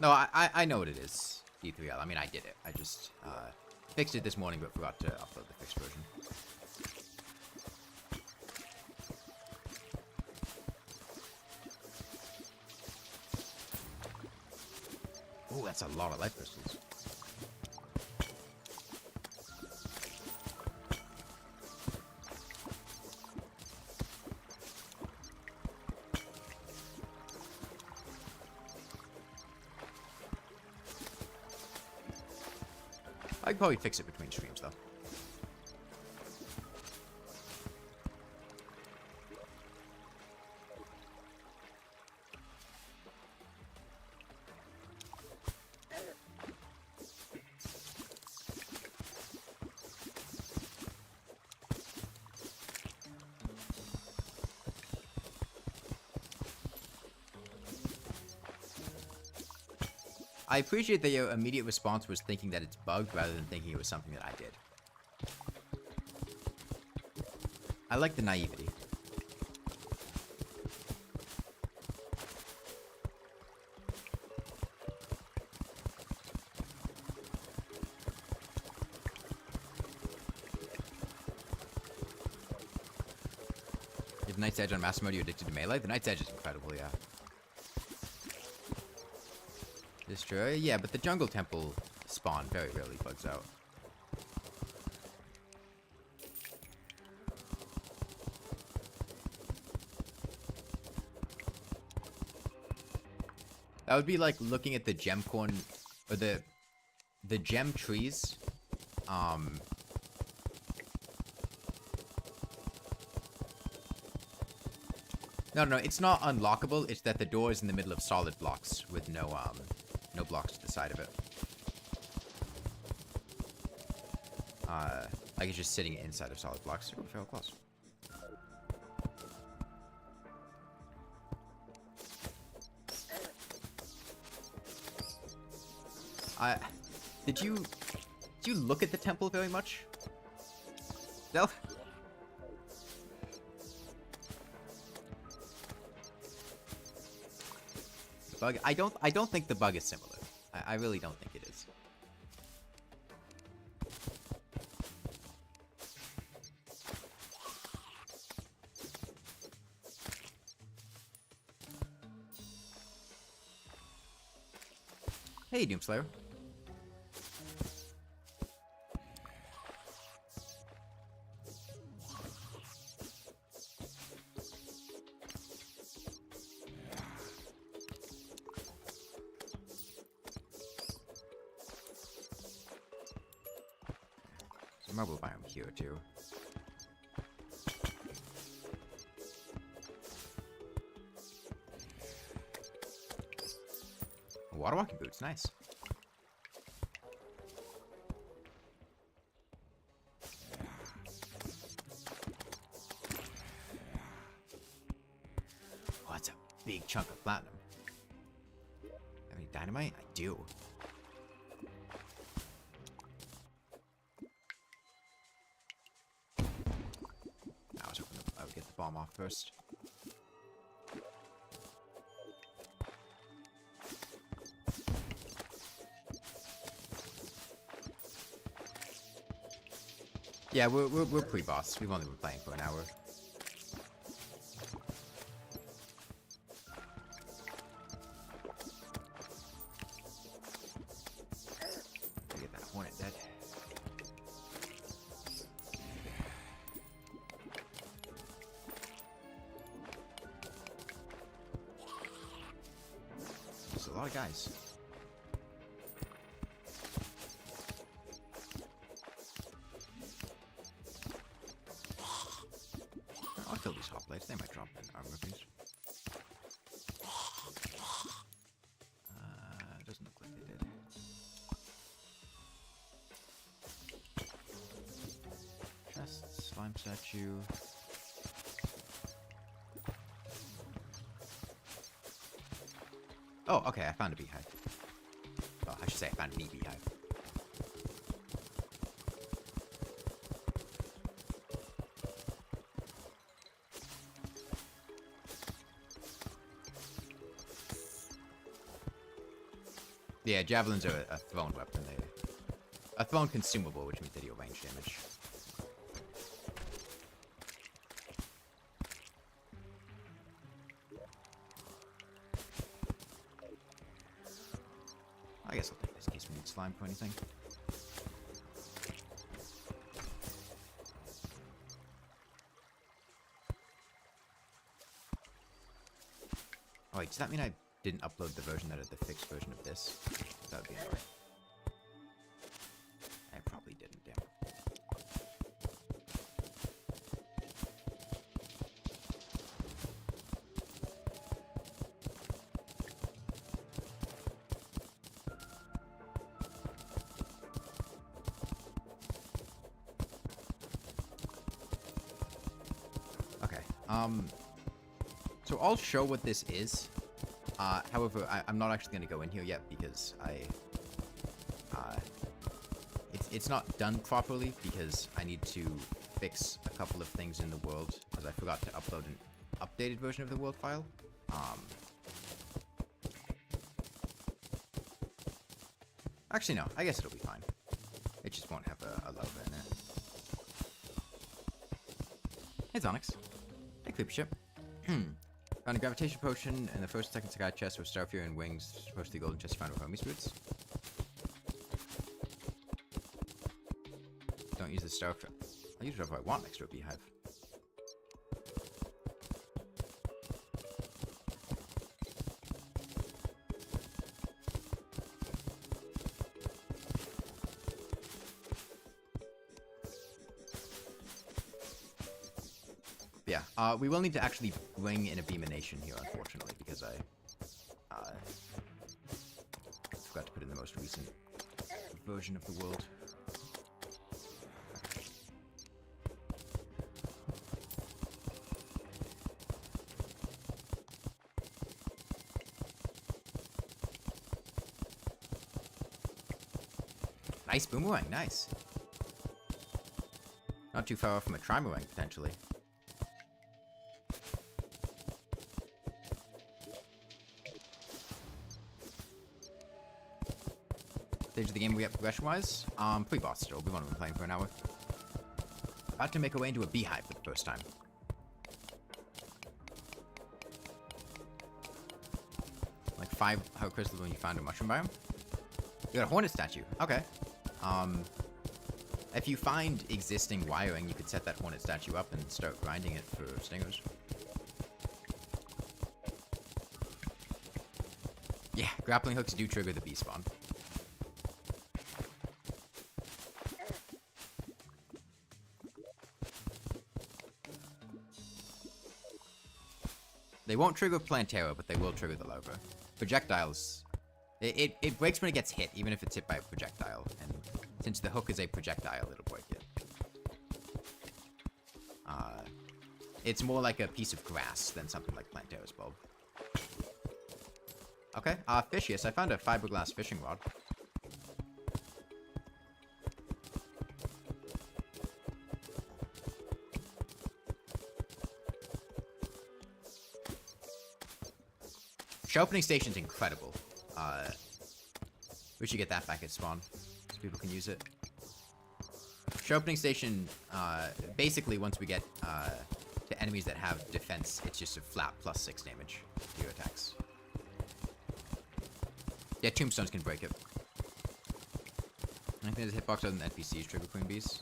No, I know what it is, D3L. I mean, I did it. I just fixed it this morning, but forgot to upload the fixed version. Oh, that's a lot of life crystals. I could probably fix it between streams, though. I appreciate that your immediate response was thinking that it's bugged rather than thinking it was something that I did. I like the naivety. If Knight's Edge on Master Mode, you're addicted to melee? The Knight's Edge is incredible, yeah. Destroy? Yeah, but the jungle temple spawn very rarely bugs out. That would be like looking at the gem corn, or the gem trees. No, it's not unlockable. It's that the door is in the middle of solid blocks with no blocks to the side of it. Like it's just sitting inside of solid blocks. Ooh, fairly close. Did you look at the temple very much? No. Bug? I don't think the bug is similar. I really don't think it is. Hey, Doomslayer. Marble biome here too. Water walking boots, nice. Oh, that's a big chunk of platinum. Have any dynamite? I do. Bomb off first. Yeah, we're pre-boss. We've only been playing for an hour. Get that hornet dead. There's a lot of guys. I'll kill these hoplites. They might drop in armor piece. Doesn't look like they did. Chest, slime statue. Oh, okay, I found a beehive. Oh, I should say I found an beehive. Yeah, javelins are a thrown weapon. They're a thrown consumable, which means they deal range damage. I guess I'll take this in case we need slime for anything. Oh wait, does that mean I didn't upload the version that had the fixed version of this? That would be annoying. I probably didn't, damn. Okay, so I'll show what this is. However, I'm not actually going to go in here yet because it's not done properly because I need to fix a couple of things in the world because I forgot to upload an updated version of the world file. Actually, no. I guess it'll be fine. It just won't have a logo in it. Hey, Onyx. Hey, creepy ship. Found a gravitation potion in the first and second sky chest with starfire and wings, supposed to be golden chest found with Hermes roots. Don't use the starfire. I'll use it if I want next to a beehive. Yeah, we will need to actually bring in a beamination here, unfortunately, because I forgot to put in the most recent version of the world. Nice boomerang, nice. Not too far off from a trimarang, potentially. Stage of the game we have progression-wise? Pre-boss still. We've only been playing for an hour. About to make our way into a beehive for the first time. Like 5 heart crystals when you found a mushroom biome? You got a hornet statue. Okay. If you find existing wiring, you could set that hornet statue up and start grinding it for stingers. Yeah, grappling hooks do trigger the bee spawn. They won't trigger Plantera, but they will trigger the larva. Projectiles. It breaks when it gets hit, even if it's hit by a projectile. And since the hook is a projectile, it'll break it. It's more like a piece of grass than something like Plantera's bulb. Okay, Fishius. I found a fiberglass fishing rod. Sharpening station's incredible. We should get that back at spawn, so people can use it. Sure, opening station, basically once we get to enemies that have defense, it's just a flat +6 damage to your attacks. Yeah, tombstones can break it. I think there's a hitbox other than NPCs trigger queen bees.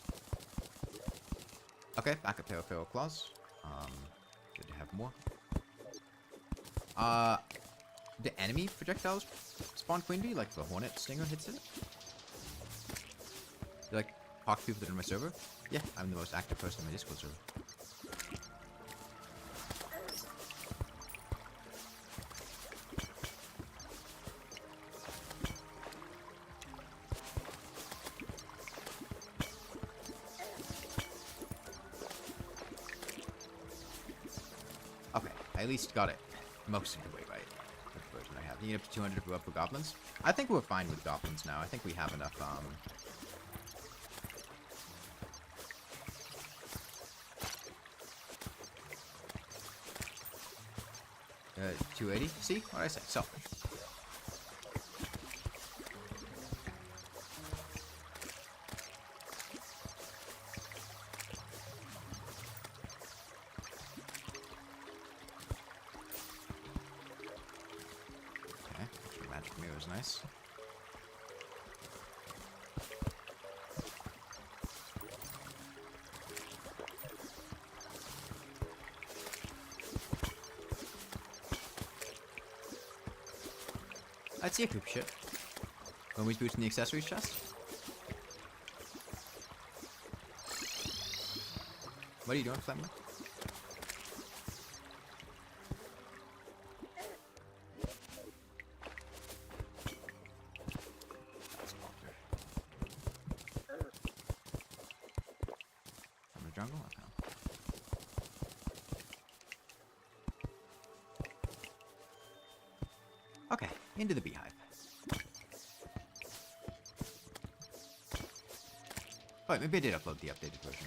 Okay, back up feral claws. Good to have more. The enemy projectiles spawn queen bee, like the hornet stinger hits it. Like talk to people that are on my server. Yeah, I'm the most active person on my Discord server. Okay, I at least got it most of the way right. That's the version I have. You need up to 200 to go up for goblins. I think we're fine with goblins now. I think we have enough, 280? See? What did I say? Selfish. Okay, extra magic mirror is nice. I'd see a creep shit. When we boost in the accessories chest. What are you doing, Flemmer? From the jungle? Okay. Okay, into the beehive. Oh, wait, maybe I did upload the updated version.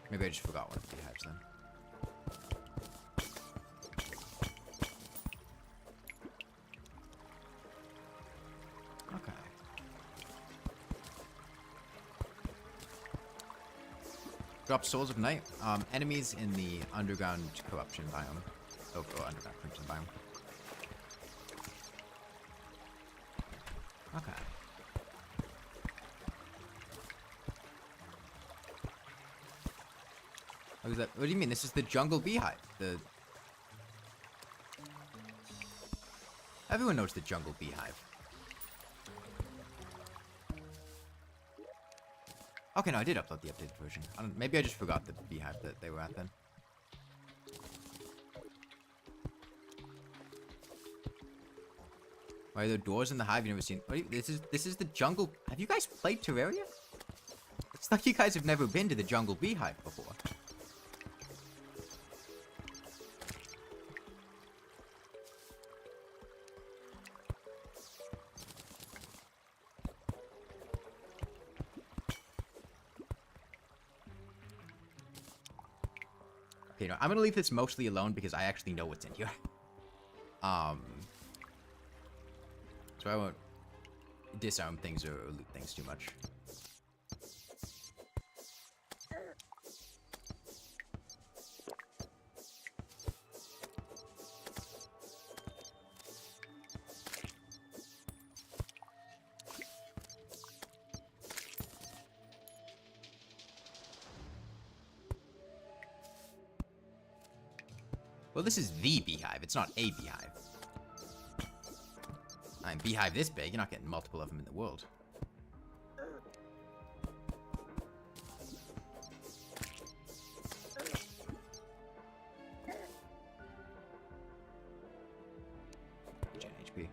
Maybe I just forgot one of the beehives then. Okay. Drop Souls of Night. Enemies in the underground corruption biome. Oh, underground crimson biome. Okay. What is that? What do you mean? This is the jungle beehive. Everyone knows the jungle beehive. Okay, no, I did upload the updated version. Maybe I just forgot the beehive that they were at then. Why are there doors in the hive? You've never seen. This is the jungle. Have you guys played Terraria? It's like you guys have never been to the jungle beehive before. Okay, no, I'm gonna leave this mostly alone because I actually know what's in here. So I won't disarm things or loot things too much. Well, this is the beehive. It's not a beehive. I mean, beehive this big, you're not getting multiple of them in the world. Gen HP.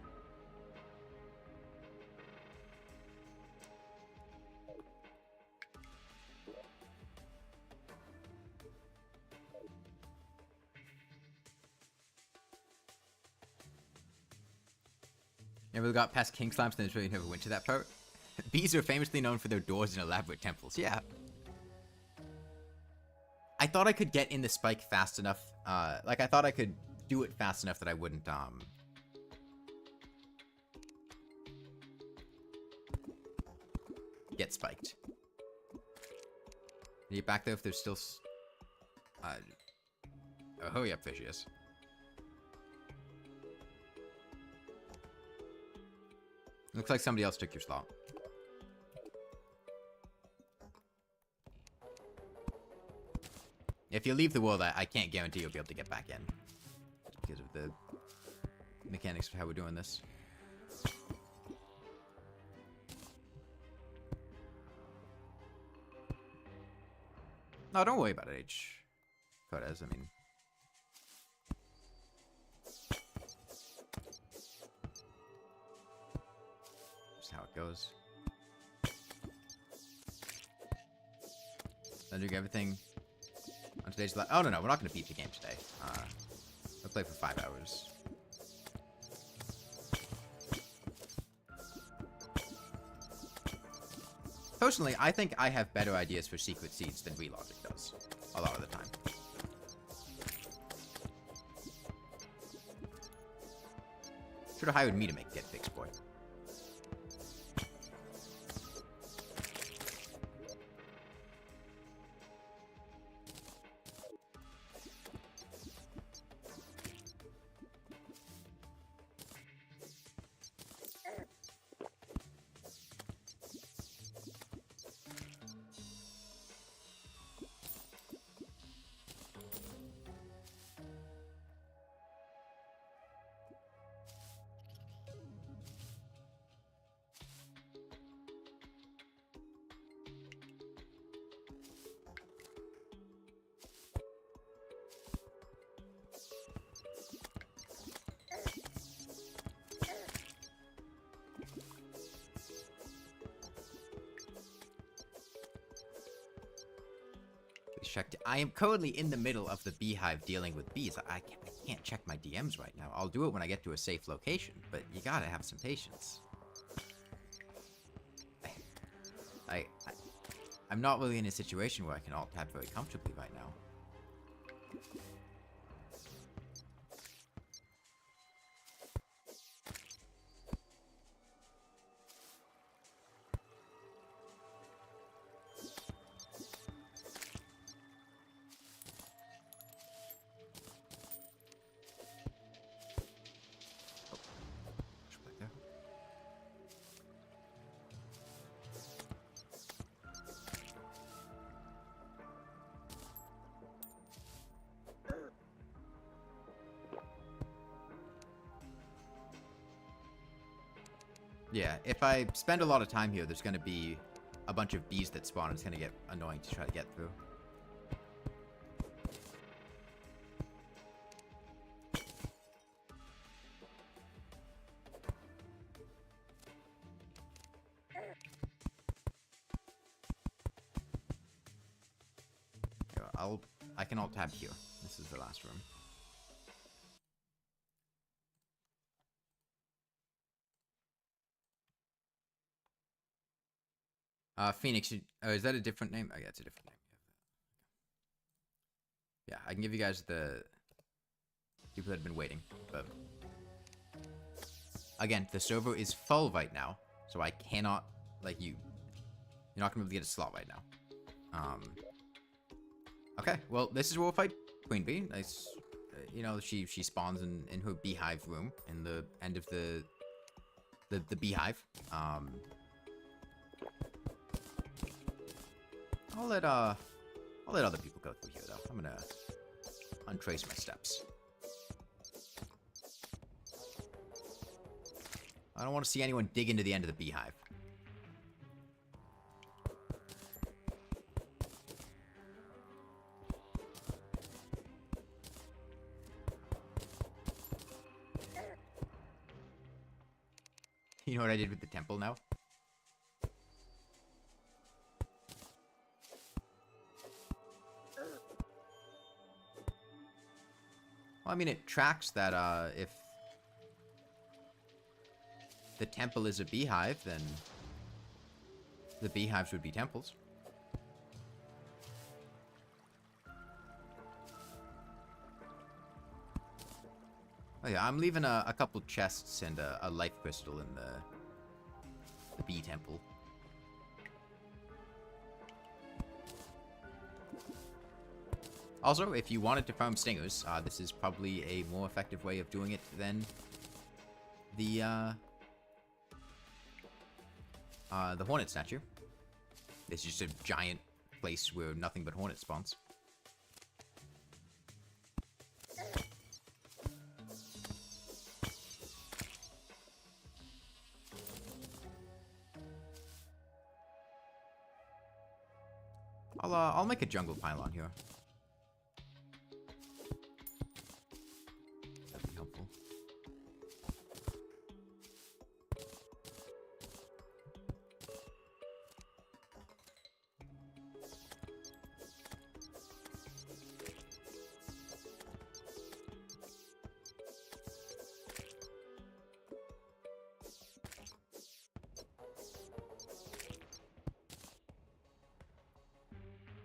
Never got past King Slams, then really never went to that part. Bees are famously known for their doors and elaborate temples. Yeah. I thought I could get in the spike fast enough. Like, I thought I could do it fast enough that I wouldn't, get spiked. Can you back there if there's still... oh, hurry up, Fishius. Looks like somebody else took your slot. If you leave the world, I can't guarantee you'll be able to get back in. Because of the mechanics of how we're doing this. No, don't worry about it, H. Cortez, I mean... Just how it goes. Then do everything on today's live. Oh, no, we're not going to beat the game today. We'll play for 5 hours. Personally, I think I have better ideas for secret seeds than Relogic does. A lot of the time. Should have hired me to make Get Fixed Boy. I am currently in the middle of the beehive dealing with bees. I can't check my DMs right now. I'll do it when I get to a safe location, but you gotta have some patience. I'm not really in a situation where I can alt-tab very comfortably right now. Yeah, if I spend a lot of time here, there's going to be a bunch of bees that spawn. It's going to get annoying to try to get through. Here, I can alt tab here. This is the last room. Phoenix, is that a different name? Oh, yeah, it's a different name. Yeah, I can give you guys the people that have been waiting, but again, the server is full right now, so I cannot, like, you're not gonna be able to get a slot right now. Okay, well, this is where we'll fight Queen Bee. Nice, you know, she spawns in her beehive room in the end of the beehive. I'll let other people go through here, though. I'm gonna untrace my steps. I don't want to see anyone dig into the end of the beehive. You know what I did with the temple now? Well, I mean, it tracks that, if the temple is a beehive, then the beehives would be temples. Oh yeah, I'm leaving a couple chests and a life crystal in the bee temple. Also, if you wanted to farm stingers, this is probably a more effective way of doing it than the hornet statue. It's just a giant place where nothing but hornet spawns. I'll make a jungle pylon here. That'd be helpful.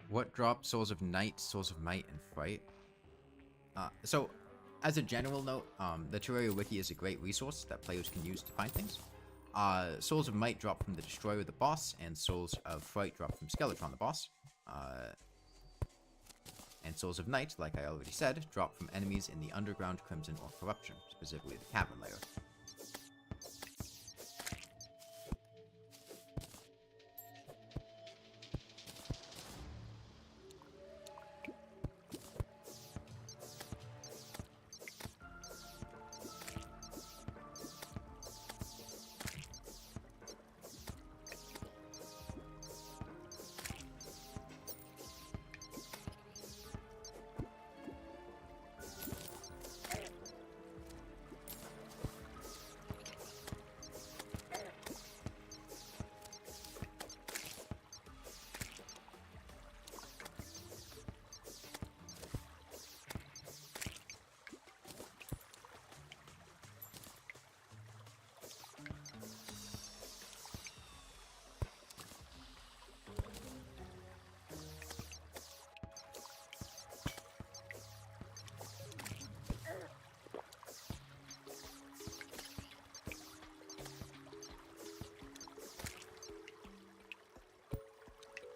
What drop Souls of Night, Souls of Might, and Fright? So, as a general note, the Terraria Wiki is a great resource that players can use to find things. Souls of Might drop from the Destroyer, the boss, and Souls of Fright drop from Skeletron, the boss. And Souls of Night, like I already said, drop from enemies in the Underground, Crimson, or Corruption, specifically the Cavern layer.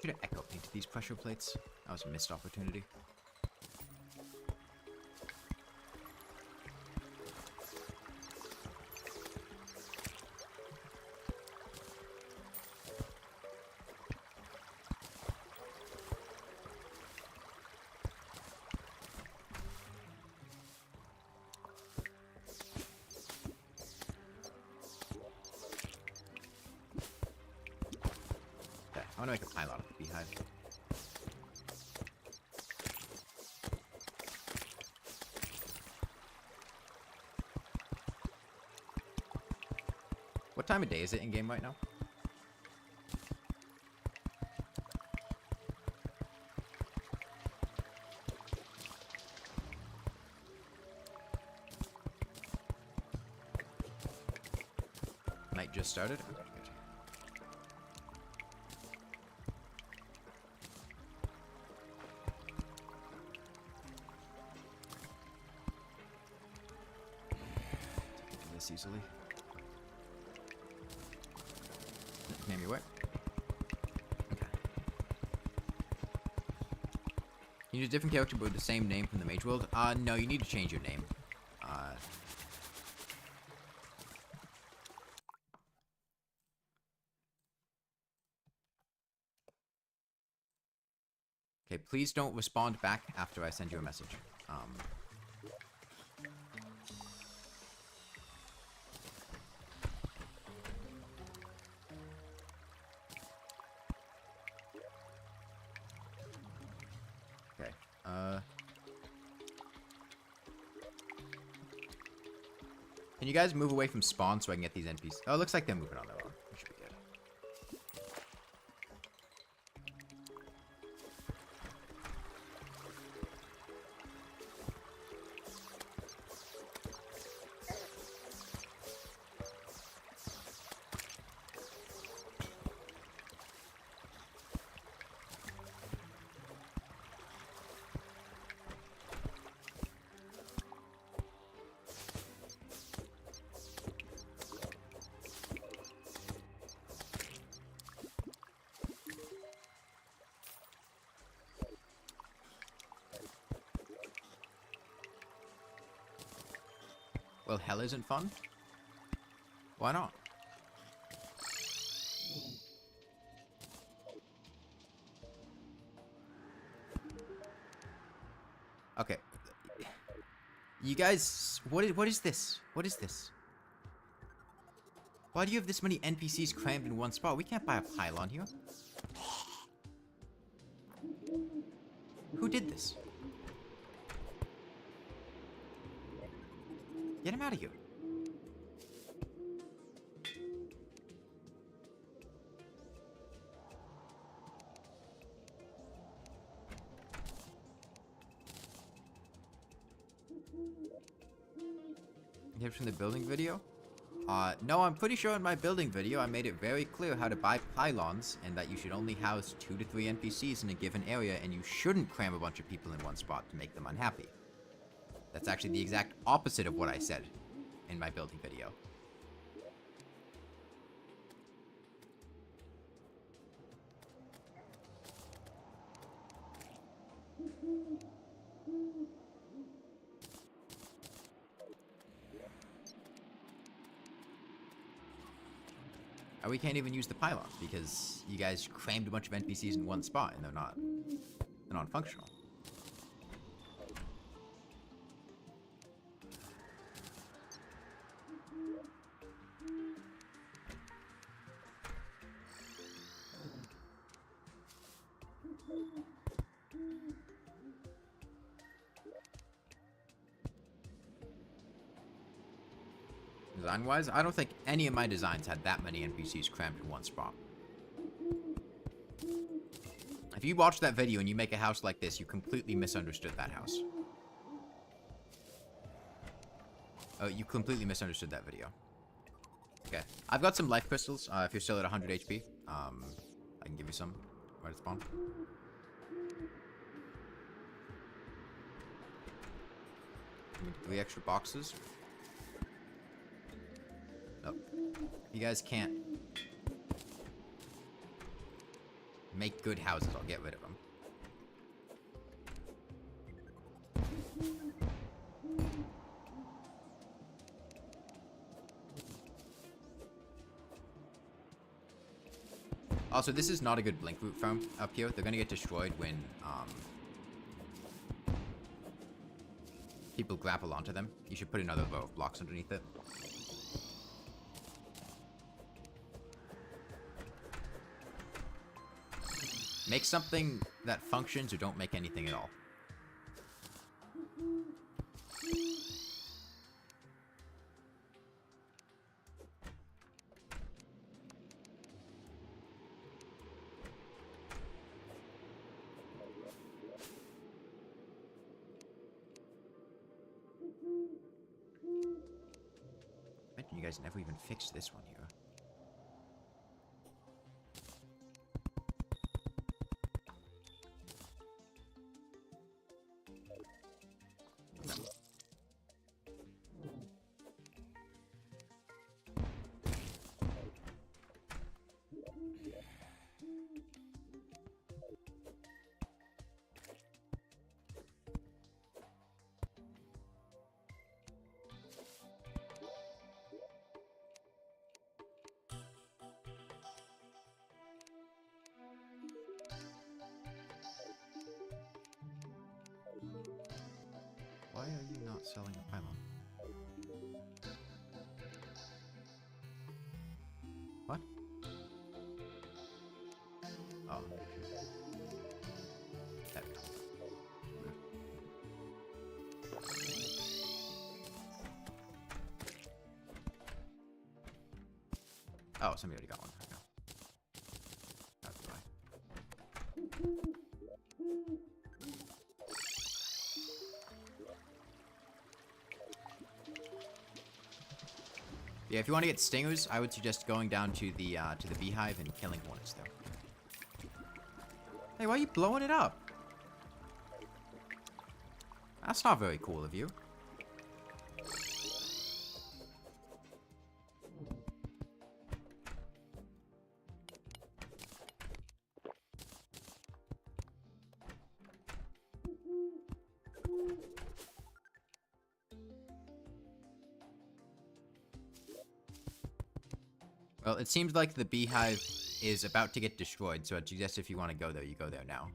Should have echo painted these pressure plates. That was a missed opportunity. I want to make a pylon of the beehive. What time of day is it in game right now? Night just started? Okay. Easily. Name your what? Okay. You need a different character but with the same name from the Mage World? No, you need to change your name. Okay, please don't respond back after I send you a message. Can you guys move away from spawn so I can get these NPCs? Oh, it looks like they're moving on their own. We should be good. Well, hell isn't fun? Why not? Okay. You guys, what is this? What is this? Why do you have this many NPCs crammed in one spot? We can't buy a pylon here. Who did this? Get him out of here. Tips from the building video? No, I'm pretty sure in my building video I made it very clear how to buy pylons and that you should only house 2 to 3 NPCs in a given area and you shouldn't cram a bunch of people in one spot to make them unhappy. That's actually the exact opposite of what I said in my building video. We can't even use the pylons because you guys crammed a bunch of NPCs in one spot and they're not functional. Design-wise, I don't think any of my designs had that many NPCs crammed in one spot. If you watch that video and you make a house like this, you completely misunderstood that house. Oh, you completely misunderstood that video. Okay. I've got some life crystals, if you're still at 100 HP. I can give you some right at spawn. 3 extra boxes. Nope. You guys can't make good houses, I'll get rid of them. Also, this is not a good blink root farm up here. They're gonna get destroyed when people grapple onto them. You should put another row of blocks underneath it. Make something that functions or don't make anything at all. I bet you guys never even fixed this one here. Why are you not selling a pylon? What? Oh. There we go. Oh, somebody already got one. Okay. That's why. Yeah, if you want to get stingers, I would suggest going down to the beehive and killing hornets there. Hey, why are you blowing it up? That's not very cool of you. Well, it seems like the beehive is about to get destroyed, so I'd suggest if you want to go there, you go there now.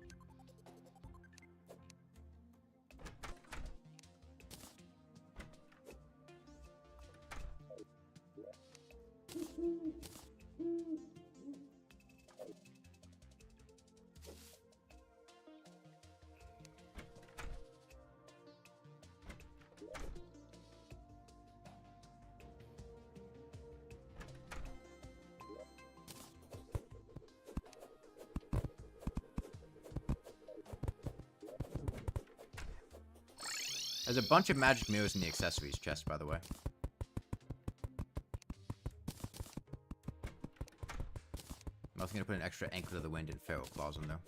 There's a bunch of magic mirrors in the accessories chest, by the way. I'm also going to put an extra Anchor to the Wind and Feral Claws on there.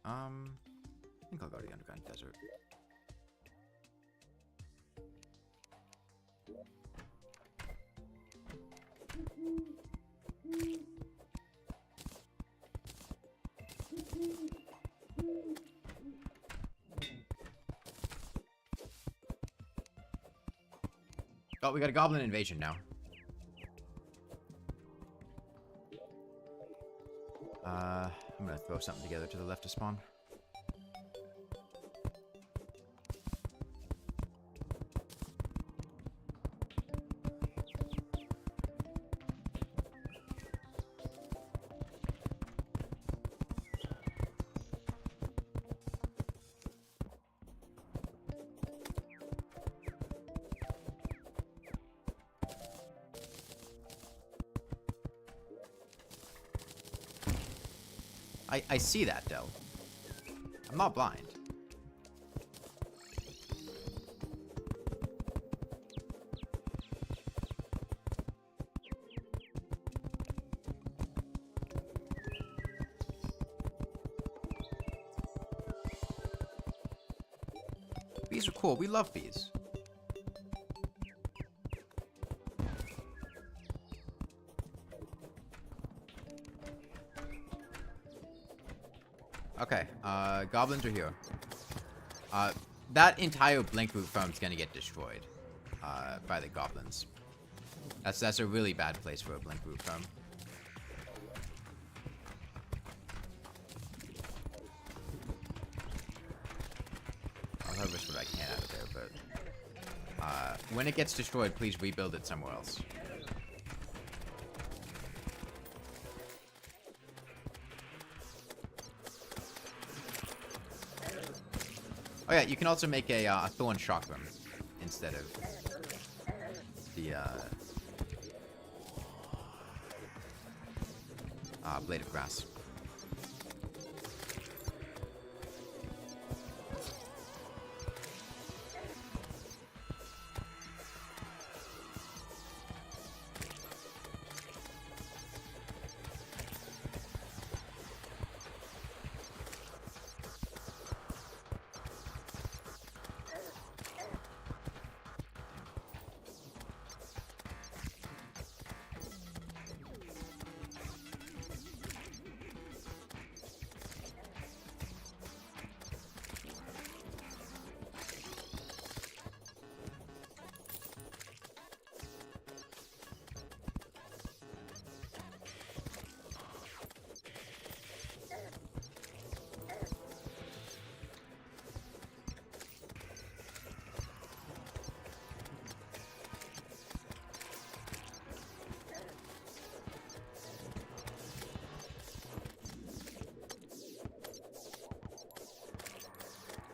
I think I'll go to the Underground Desert. Oh, we got a Goblin invasion now. I'm gonna throw something together to the left of spawn. I see that, Del. I'm not blind. Bees are cool. We love bees. Okay, goblins are here. That entire blink root farm is gonna get destroyed by the goblins. That's a really bad place for a blink root farm. I'll harvest what I can out of there, but when it gets destroyed, please rebuild it somewhere else. Oh yeah, you can also make a thorn chakram instead of the blade of grass.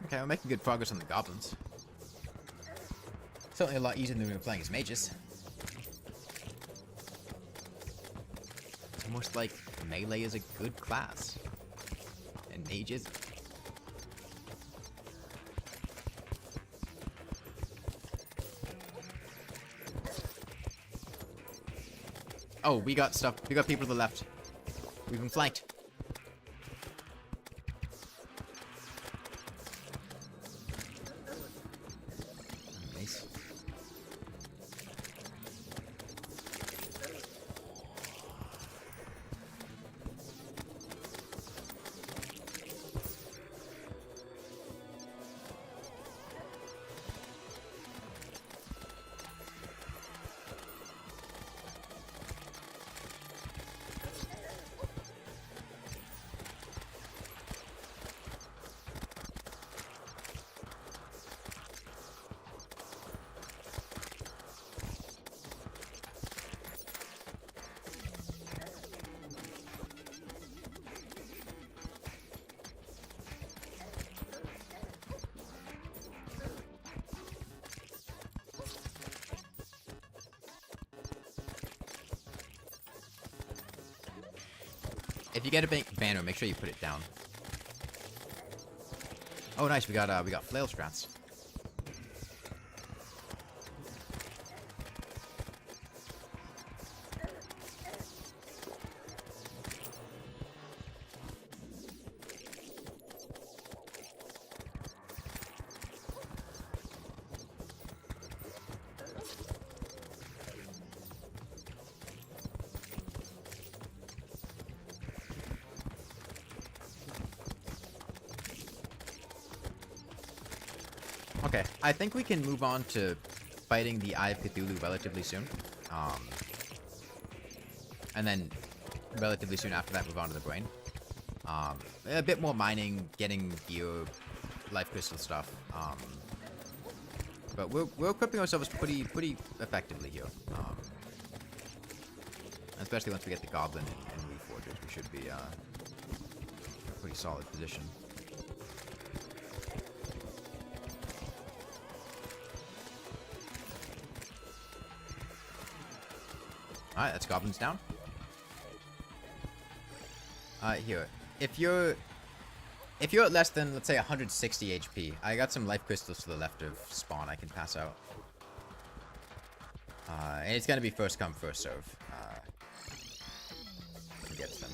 Okay, we're making good progress on the goblins. Certainly a lot easier than we were playing as mages. It's almost like melee is a good class. And mages. Oh, we got stuff. We got people to the left. We've been flanked. If you get a banner, make sure you put it down. Oh, nice. We got flail strats. Okay, I think we can move on to fighting the Eye of Cthulhu relatively soon. And then relatively soon after that, move on to the brain. A bit more mining, getting gear, life crystal stuff. But we're equipping ourselves pretty effectively here. Especially once we get the Goblin and Reforgers, we should be in a pretty solid position. Alright, that's Goblins down. Here. If you're at less than, let's say, 160 HP, I got some life crystals to the left of spawn I can pass out. And it's gonna be first come, first serve. Who gets them.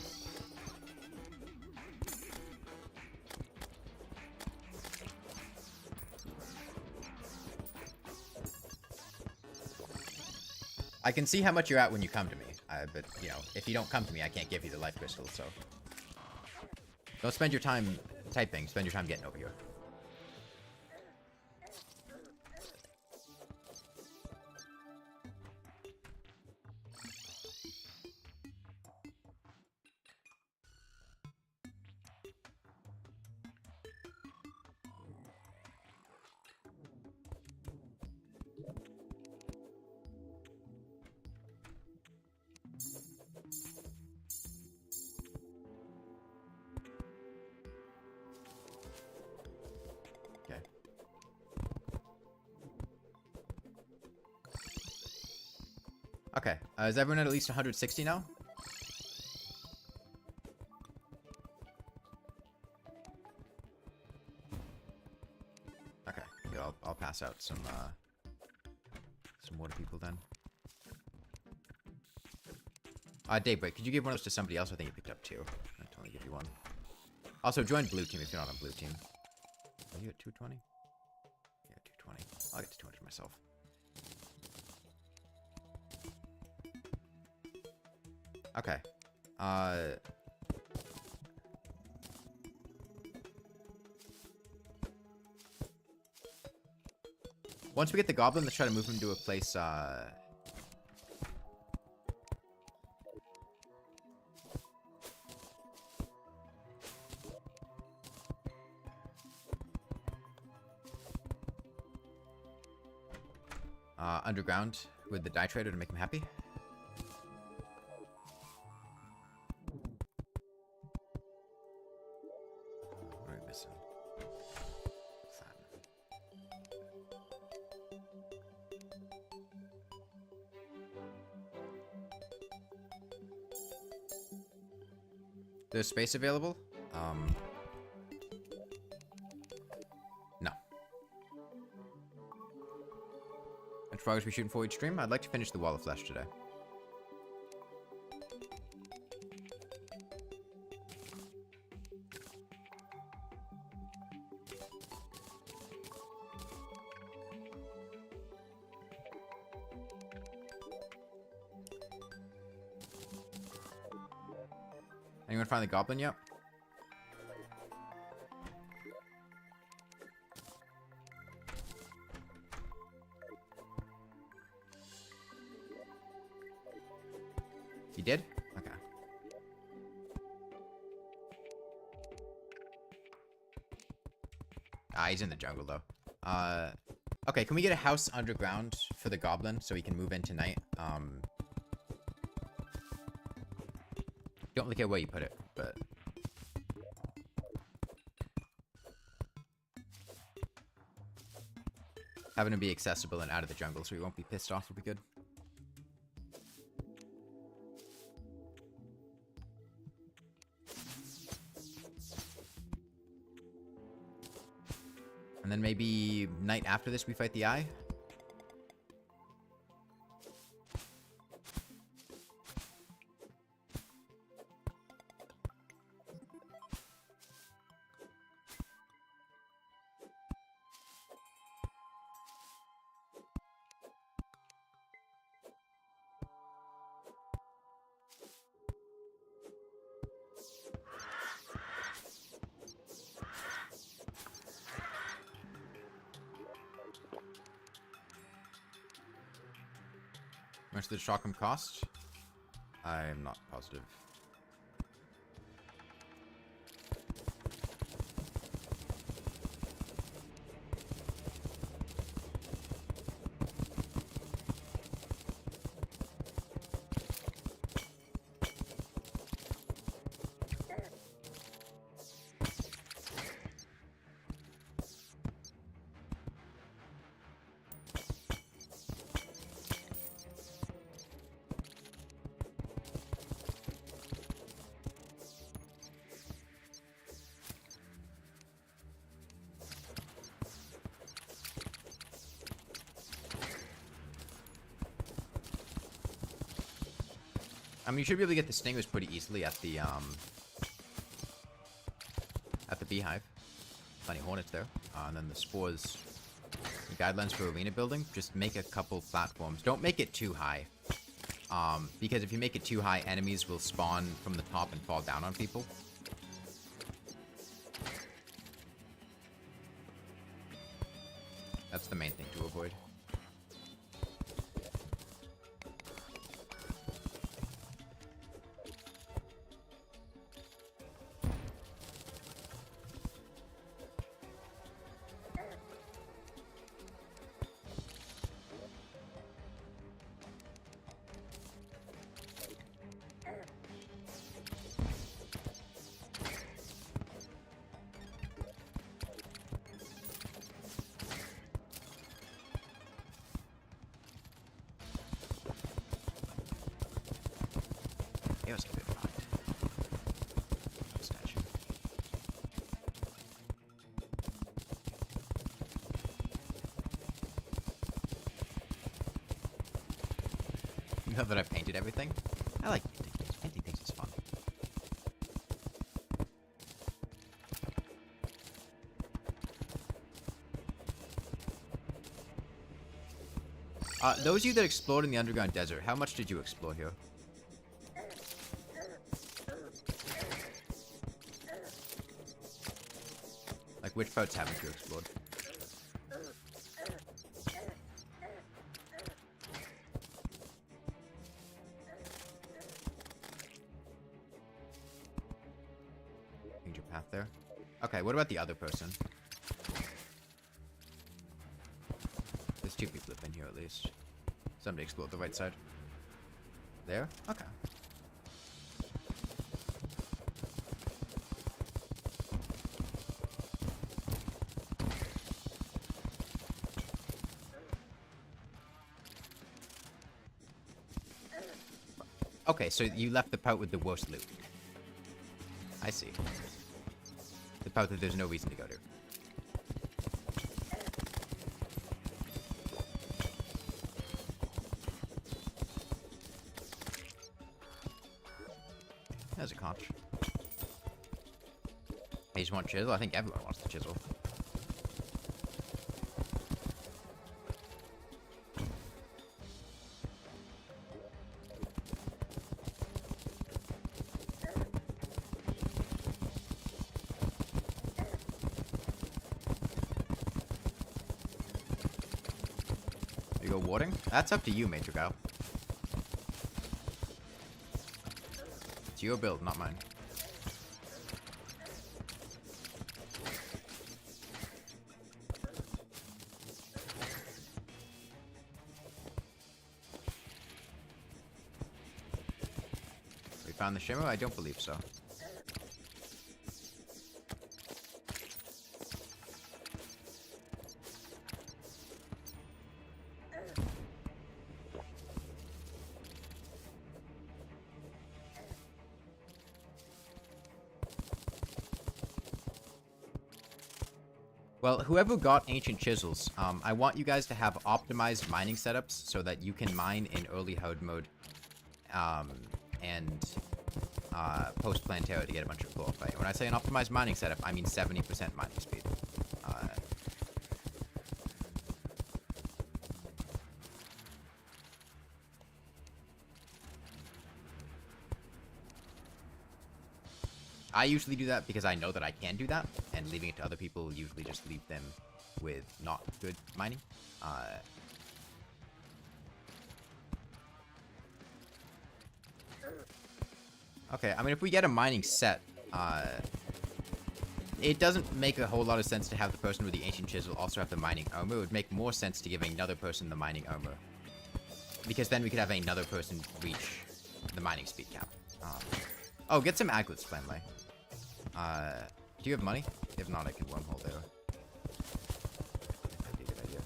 I can see how much you're at when you come to me, but, you know, if you don't come to me, I can't give you the life crystal, so... Don't spend your time typing, spend your time getting over here. Okay, is everyone at least 160 now? Okay, yeah, I'll pass out some more to people then. Daybreak, could you give one of those to somebody else? I think you picked up two. I can only give you one. Also, join blue team if you're not on blue team. Are you at 220? Yeah, 220. I'll get to 200 myself. Okay. Once we get the Goblin, let's try to move him to a place, underground with the die trader to make him happy. There's space available? No. Which progress we shooting for each stream? I'd like to finish the Wall of Flesh today. Anyone find the Goblin yet? You did? Okay. He's in the jungle though. Okay, can we get a house underground for the Goblin so he can move in tonight? Don't really care where you put it, but... having him be accessible and out of the jungle so he won't be pissed off would be good. And then maybe night after this we fight the eye? How much did Shockham cost? I'm not positive. I mean, you should be able to get the stingers pretty easily at the beehive. Plenty of hornets there. And then the spores. The guidelines for arena building, just make a couple platforms. Don't make it too high. Because if you make it too high, enemies will spawn from the top and fall down on people. That's the main thing to avoid. It was a good fight. Statue. Now that I've painted everything, I like painting things. Painting things is fun. Those of you that explored in the underground desert, how much did you explore here? Like, which parts haven't you explored? Change your path there. Okay, what about the other person? There's two people up in here at least. Somebody explored the right side. There? Okay. Okay, so you left the part with the worst loot. I see. The part that there's no reason to go to. There's a conch. Hey, you just want chisel? I think everyone wants the chisel. You go warding? That's up to you, Major Gal. It's your build, not mine. We found the Shimmer? I don't believe so. Well, whoever got ancient chisels, I want you guys to have optimized mining setups so that you can mine in early horde mode, and post Plantera to get a bunch of chlorophyte. When I say an optimized mining setup, I mean 70% mining speed. I usually do that because I know that I can do that, and leaving it to other people usually just leave them with not good mining. Okay, I mean, if we get a mining set, it doesn't make a whole lot of sense to have the person with the ancient chisel also have the mining armor. It would make more sense to give another person the mining armor, because then we could have another person reach the mining speed cap. Oh, get some aglets, Flanley. Do you have money? If not, I can wormhole there. That'd be a good idea.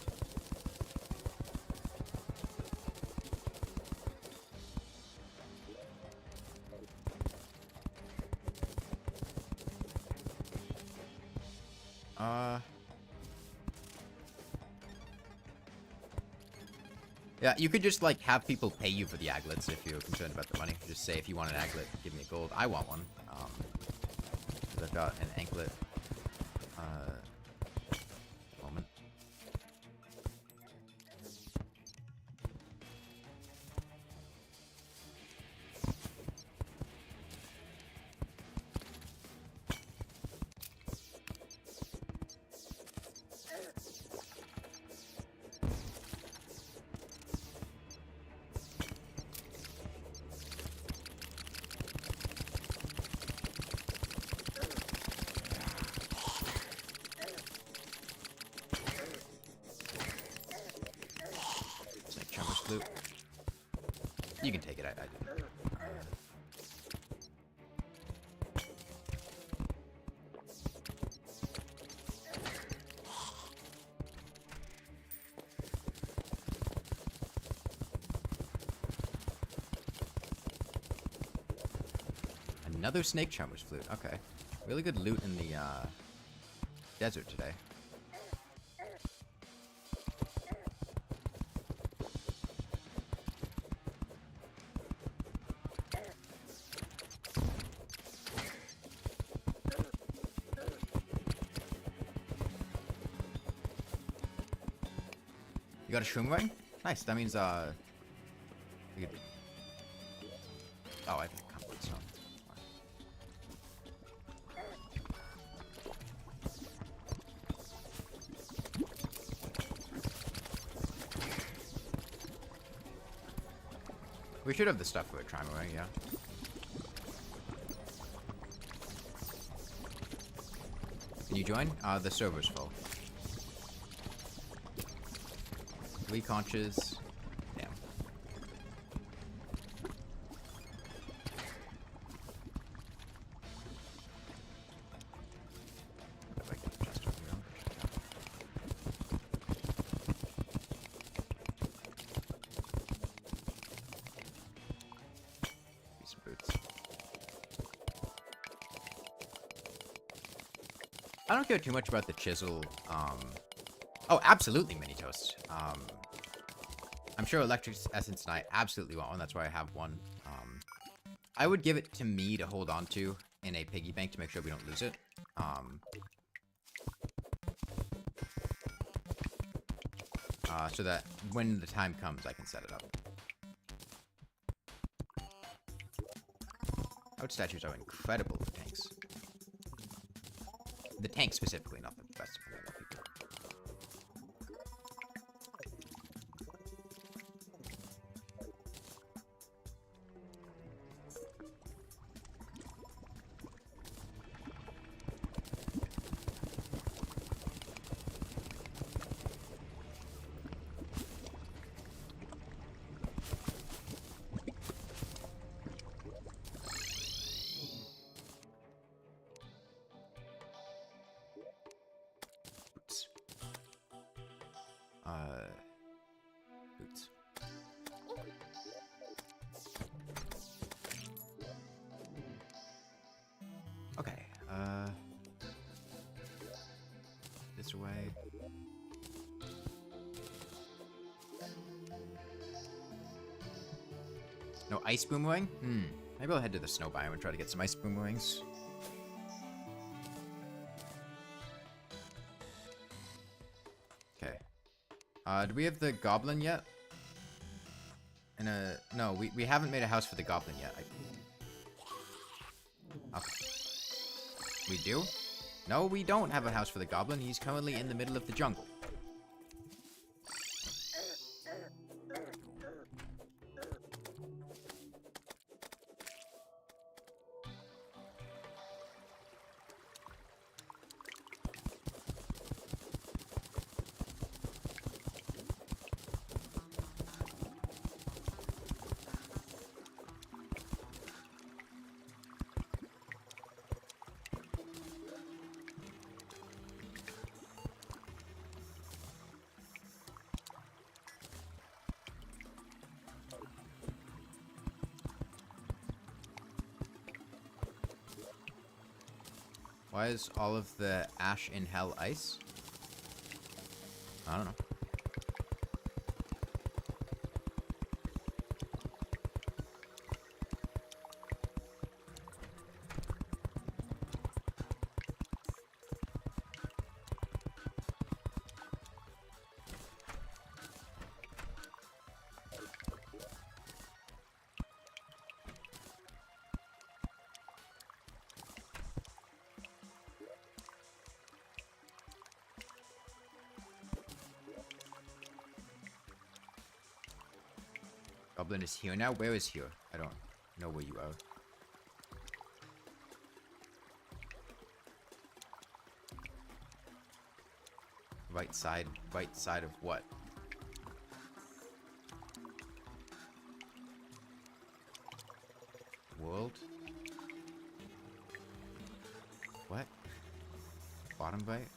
Yeah, you could just, like, have people pay you for the aglets if you're concerned about the money. Just say, if you want an aglet, give me a gold. I want one. Because I've got an anklet. Moment. Loot. You can take it, I didn't. Another snake charmer's flute, okay. Really good loot in the desert today. You got a shroom ring? Nice. That means, we could... Oh, I can come with some. We should have the stuff for a trimer ring, yeah. Can you join? The server's full. 3 conches. Damn. These boots. I don't care too much about the chisel. Oh, absolutely mini toast. I'm sure Electric Essence and I absolutely want one. That's why I have one. I would give it to me to hold on to in a piggy bank to make sure we don't lose it. So that when the time comes, I can set it up. Out statues are incredible for tanks. The tank specifically, not the rest of the people. No ice boomerang? Maybe I'll head to the snow biome and try to get some ice boomerangs. Okay. Do we have the goblin yet? No, we haven't made a house for the goblin yet. Okay. We do? No, we don't have a house for the goblin. He's currently in the middle of the jungle. Why is all of the ash in hell ice? I don't know. Goblin is here now? Where is here? I don't know where you are. Right side of what? World? What? Bottom right?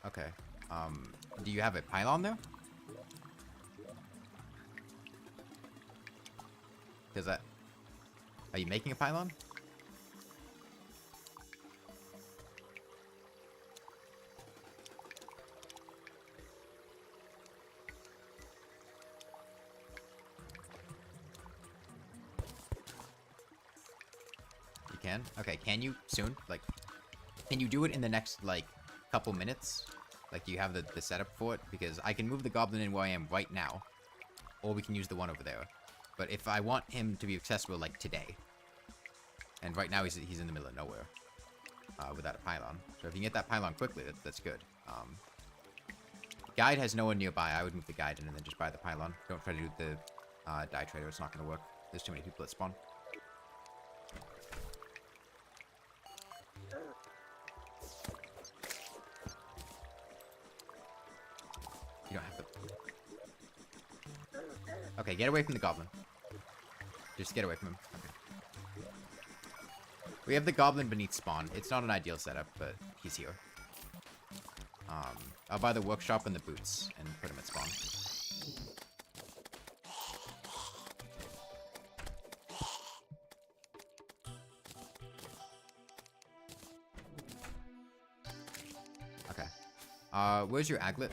Okay. Do you have a pylon there? Does that... Are you making a pylon? You can? Okay, can you soon? Like, can you do it in the next, like, couple minutes? Like, do you have the setup for it? Because I can move the goblin in where I am right now. Or we can use the one over there. But if I want him to be accessible, like, today. And right now he's in the middle of nowhere. Without a pylon. So if you can get that pylon quickly, that's good. Guide has no one nearby. I would move the guide in and then just buy the pylon. Don't try to do the die trader. It's not going to work. There's too many people that spawn. You don't have to... Okay, get away from the goblin. Just get away from him. Okay. We have the goblin beneath spawn. It's not an ideal setup, but he's here. I'll buy the workshop and the boots and put him at spawn. Okay. Where's your aglet?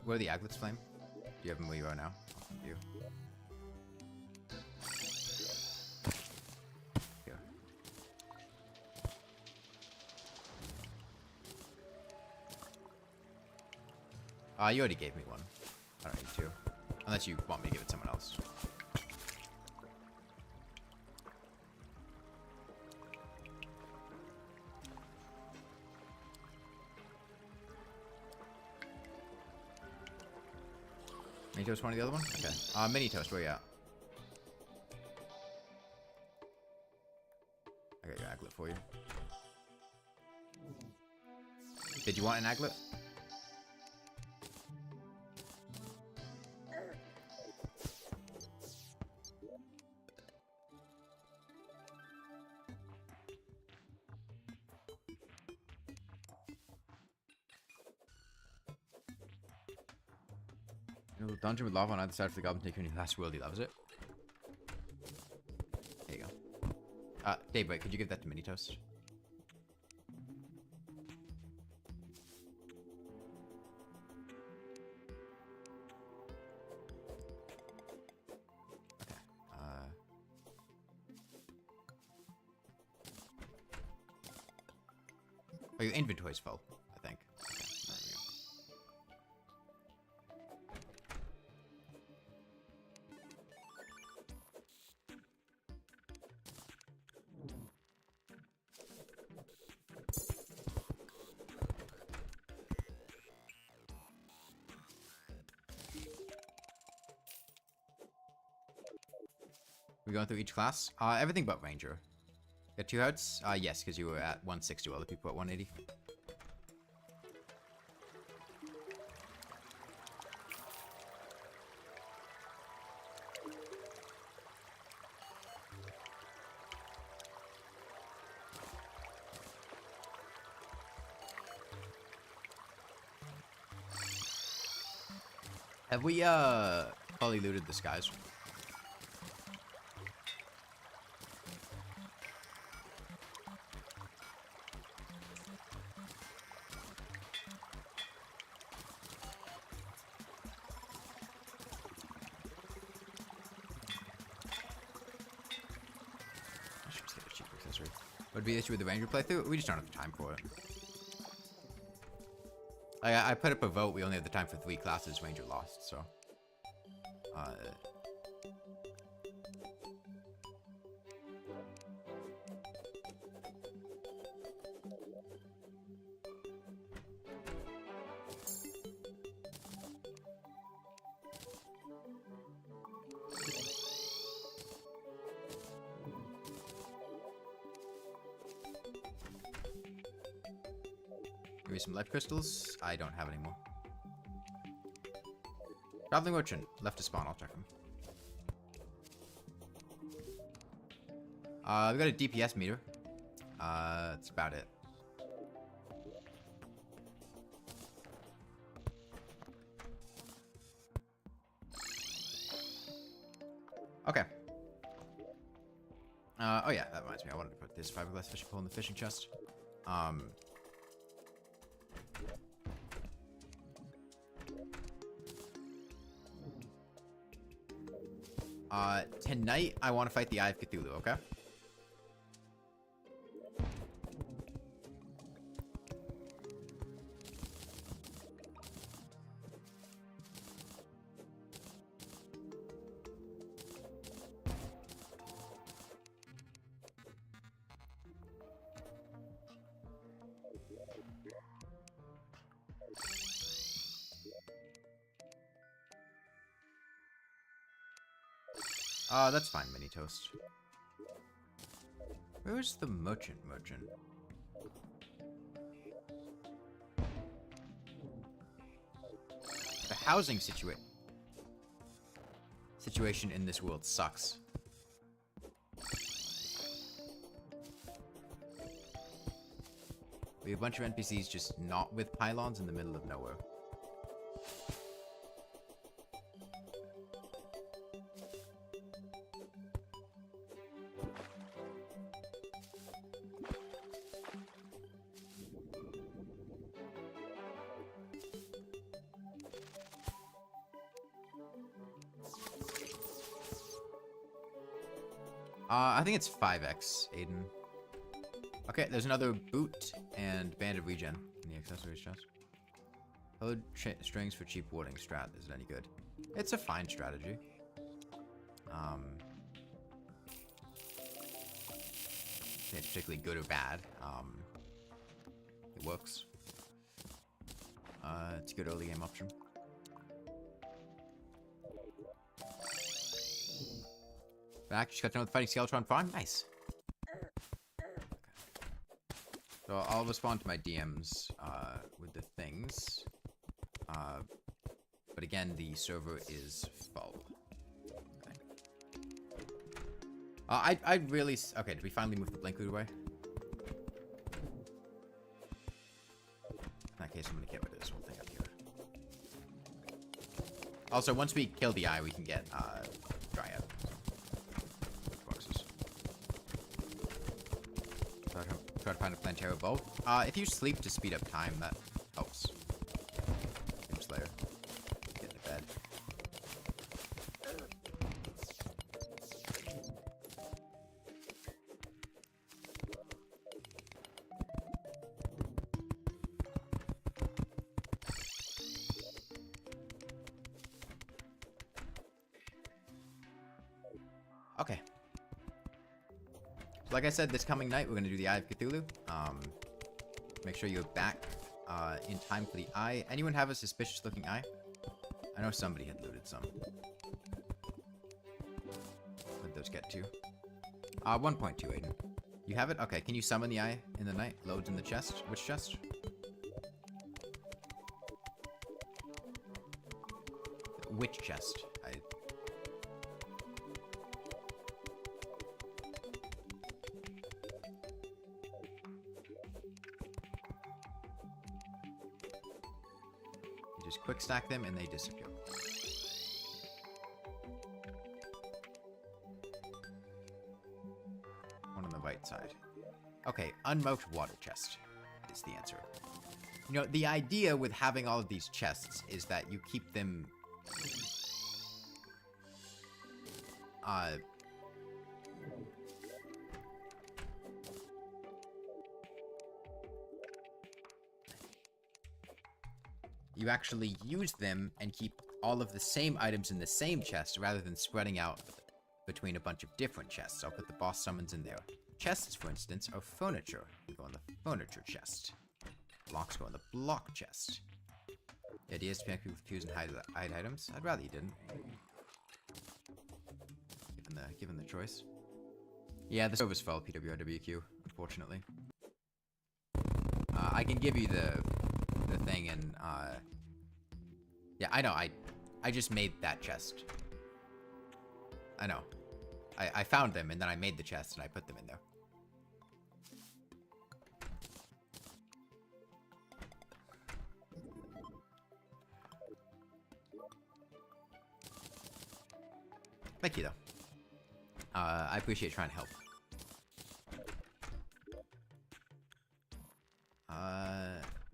Where are the aglets, Flame? Do you have them where you are now? I'll send you. You already gave me one. I don't need two. Unless you want me to give it to someone else. Mini Toast wanted the other one? Okay. Mini Toast, where you at? I got your aglet for you. Did you want an aglet? Dungeon with lava on either side for the goblin take any last world. He loves it. There you go. Dave, wait, could you give that to Mini Toast? Okay. Oh, your inventory's full, I think. Okay, there we go. We're going through each class. Everything but Ranger. Got 2 hearts? Yes, because you were at 160 while other people at 180. Have we, fully looted the skies? Would be the issue with the Ranger playthrough? We just don't have the time for it. I put up a vote, we only have the time for 3 classes, Ranger lost, so. Maybe some life crystals. I don't have any more. Traveling merchant. Left to spawn. I'll check him. We got a DPS meter. That's about it. Okay. Oh yeah, that reminds me. I wanted to put this fiberglass fishing pole in the fishing chest. 'Tonight, I want to fight the Eye of Cthulhu, okay? That's fine, Mini Toast. Where's the merchant? The housing situation in this world sucks. We have a bunch of NPCs just not with pylons in the middle of nowhere. I think it's 5x, Aiden. Okay, there's another boot and band of regen in the accessories chest. Colored strings for cheap warding strat. Is it any good? It's a fine strategy. It's particularly good or bad. It works. It's a good early game option. Back, just got done with fighting Skeletron farm. Nice. Okay. So I'll respond to my DMs with the things. But again, the server is full. Okay. I really... Okay, did we finally move the blink loot away? In that case, I'm going to get rid of this whole thing up here. Also, once we kill the eye, we can get Dryad. Try to find a Plantera bow. If you sleep to speed up time, that helps. Game Slayer. Get into bed. like I said, this coming night, we're going to do the Eye of Cthulhu. Make sure you're back in time for the eye. Anyone have a suspicious-looking eye? I know somebody had looted some. Where'd those get to? 1.2, Aiden. You have it? Okay, can you summon the eye in the night? Loads in the chest? Which chest? Which chest? You just quick stack them and they disappear. One on the right side. Okay, unmarked water chest is the answer. You know, the idea with having all of these chests is that you keep them... you actually use them and keep all of the same items in the same chest rather than spreading out between a bunch of different chests. I'll put the boss summons in there. Chests, for instance, are furniture. They go in the furniture chest. Blocks go in the block chest. The idea is to make people confuse and hide items. I'd rather you didn't. Given the choice. Yeah, the servers fell PWRWQ, unfortunately. I can give you the thing and yeah, I know, I just made that chest. I know. I found them and then I made the chest and I put them in there. Thank you, though. I appreciate trying to help.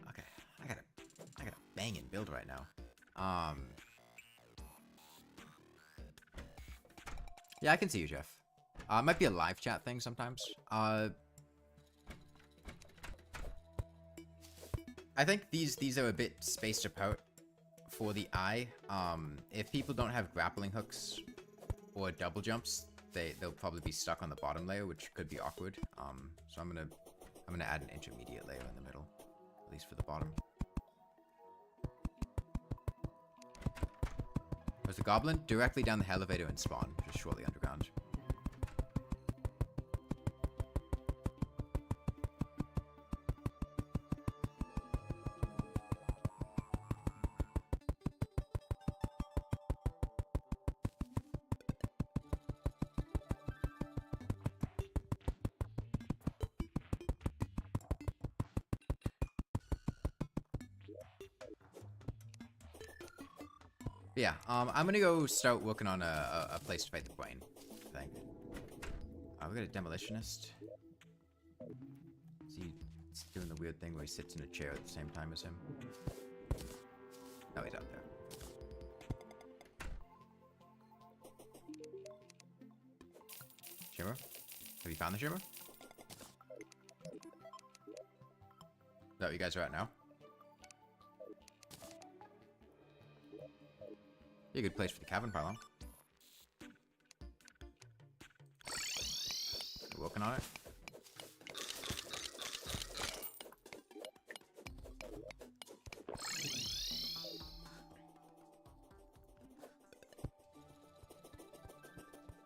Okay. I got a banging build right now. Yeah, I can see you, Jeff. It might be a live chat thing sometimes. I think these are a bit spaced apart for the eye. If people don't have grappling hooks or double jumps, they'll probably be stuck on the bottom layer, which could be awkward. So I'm gonna add an intermediate layer in the middle, at least for the bottom. There's the Goblin directly down the elevator and spawn, just shortly underground. Yeah, I'm gonna go start working on a place to fight the brain thing. We got a demolitionist. Is he doing the weird thing where he sits in a chair at the same time as him? No, he's out there. Shimmer? Have you found the Shimmer? Is that what you guys are at now? Be a good place for the cavern pylon. We're working on it.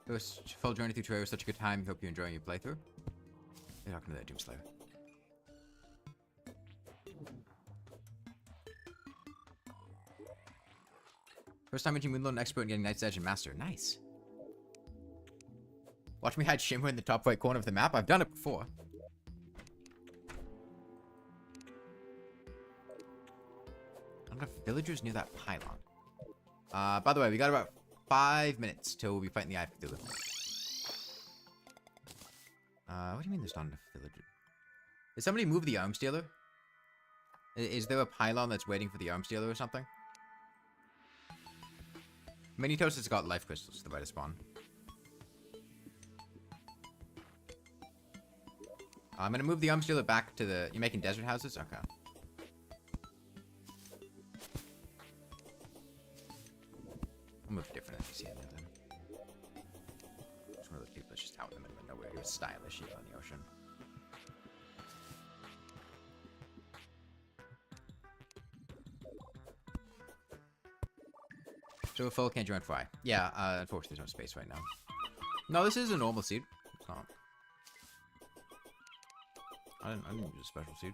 It was full journey through Terraria was such a good time. Hope you're enjoying your playthrough. You're talking to that Doomslayer. First time reaching Moonlord, expert in getting Knight's Edge and Master. Nice. Watch me hide Shimmer in the top right corner of the map. I've done it before. I don't have villagers near that pylon. By the way, we got about 5 minutes till we'll be fighting the Eye of Cthulhu. What do you mean there's not enough villagers? Did somebody move the arms dealer? Is there a pylon that's waiting for the arms dealer or something? Minitos has got life crystals to the right of spawn. I'm gonna move the arms dealer back to the... You're making desert houses? Okay. I'll move different NPC in there then. It's one of those people that's just out in the middle of nowhere. a stylish here on the ocean. So a foe can't join fry. Yeah, unfortunately there's no space right now. No, this is a normal seed. It's not. I didn't use a special seed.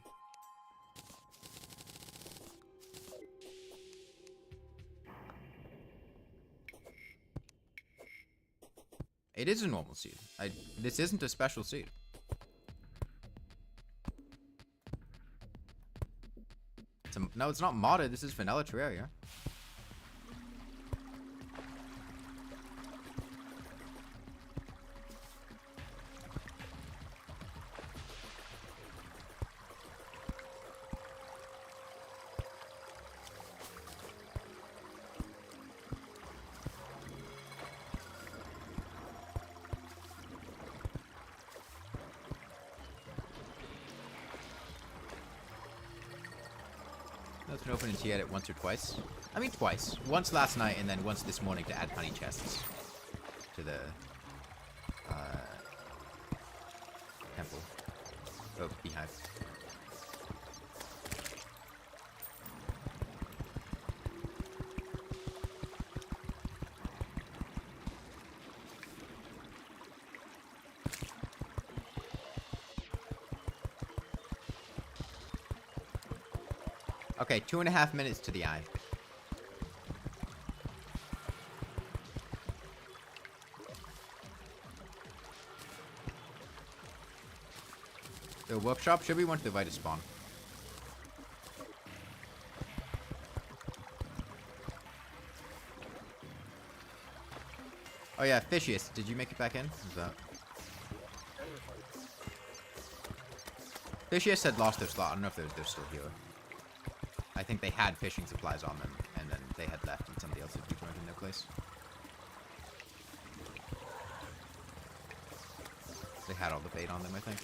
It is a normal seed. This isn't a special seed. No, it's not modded. This is vanilla Terraria. That's been open and she had it once or twice. I mean twice. Once last night and then once this morning to add honey chests to the temple. Oh, beehive. Okay, 2.5 minutes to the eye. The workshop should be one to the right of spawn. Oh yeah, Fishiest, did you make it back in? Who's that? Fishiest had lost their slot. I don't know if they're still here. I think they had fishing supplies on them, and then they had left, and somebody else had joined in their place. They had all the bait on them, I think.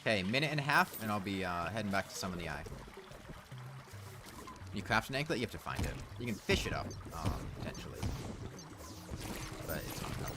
Okay, minute and a half, and I'll be heading back to summon the eye. You craft an anklet, you have to find it. You can fish it up, potentially. But it's not enough.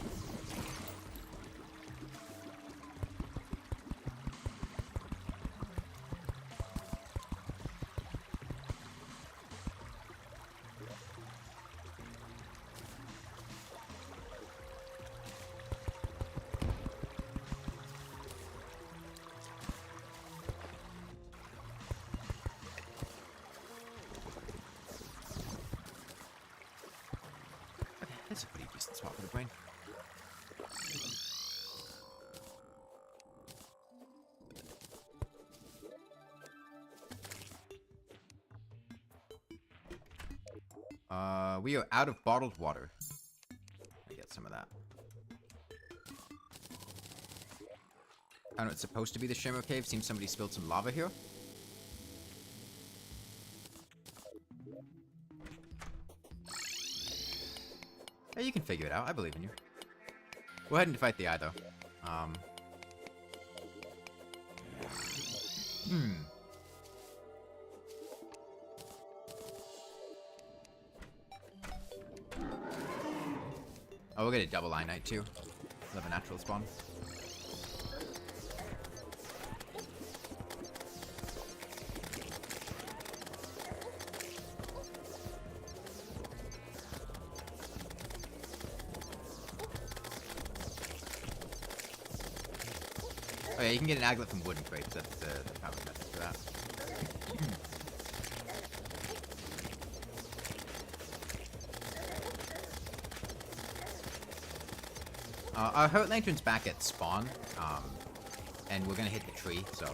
That's a pretty decent spot for the brain. We are out of bottled water. I get some of that. I don't know, it's supposed to be the Shimmer cave. Seems somebody spilled some lava here. Hey, you can figure it out. I believe in you. Go ahead and fight the eye, though. Oh, we'll get a double eye knight, too. We'll have a natural spawn. Oh yeah, you can get an aglet from wooden crates. That's the power method for that. Our hurt lantern's back at spawn, and we're gonna hit the tree, so.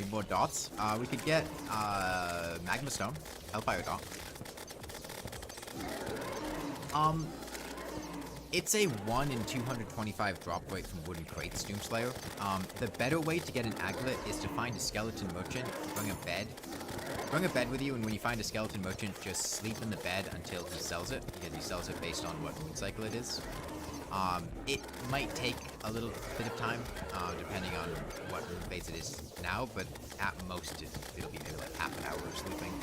need more dots. We could get Magma Stone, Hellfire Dot. It's a 1 in 225 drop rate from wooden crates, Doomslayer. The better way to get an aglet is to find a skeleton merchant, bring a bed. Bring a bed with you, and when you find a skeleton merchant, just sleep in the bed until he sells it, because he sells it based on what moon cycle it is. It might take a little bit of time, depending on what moon phase it is now, but at most it'll be maybe like half an hour of sleeping.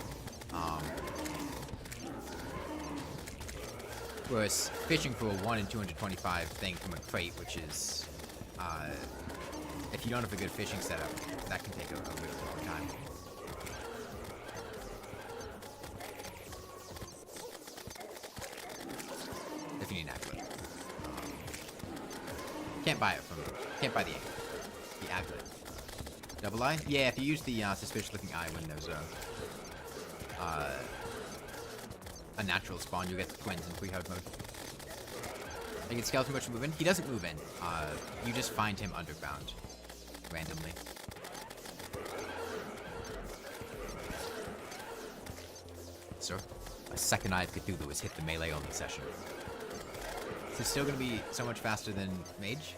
Whereas fishing for a 1 in 225 thing from a crate, which is, if you don't have a good fishing setup, that can take a really long time. If you need an aglet. Can't buy the aglet. Double eye? Yeah, if you use the suspicious looking eye when there's a natural spawn, you get the twins in pre-hard mode. I get skeleton merchant move in. He doesn't move in. You just find him underground randomly. Sir, a second eye of Cthulhu has hit the melee only session. Is this still going to be so much faster than Mage?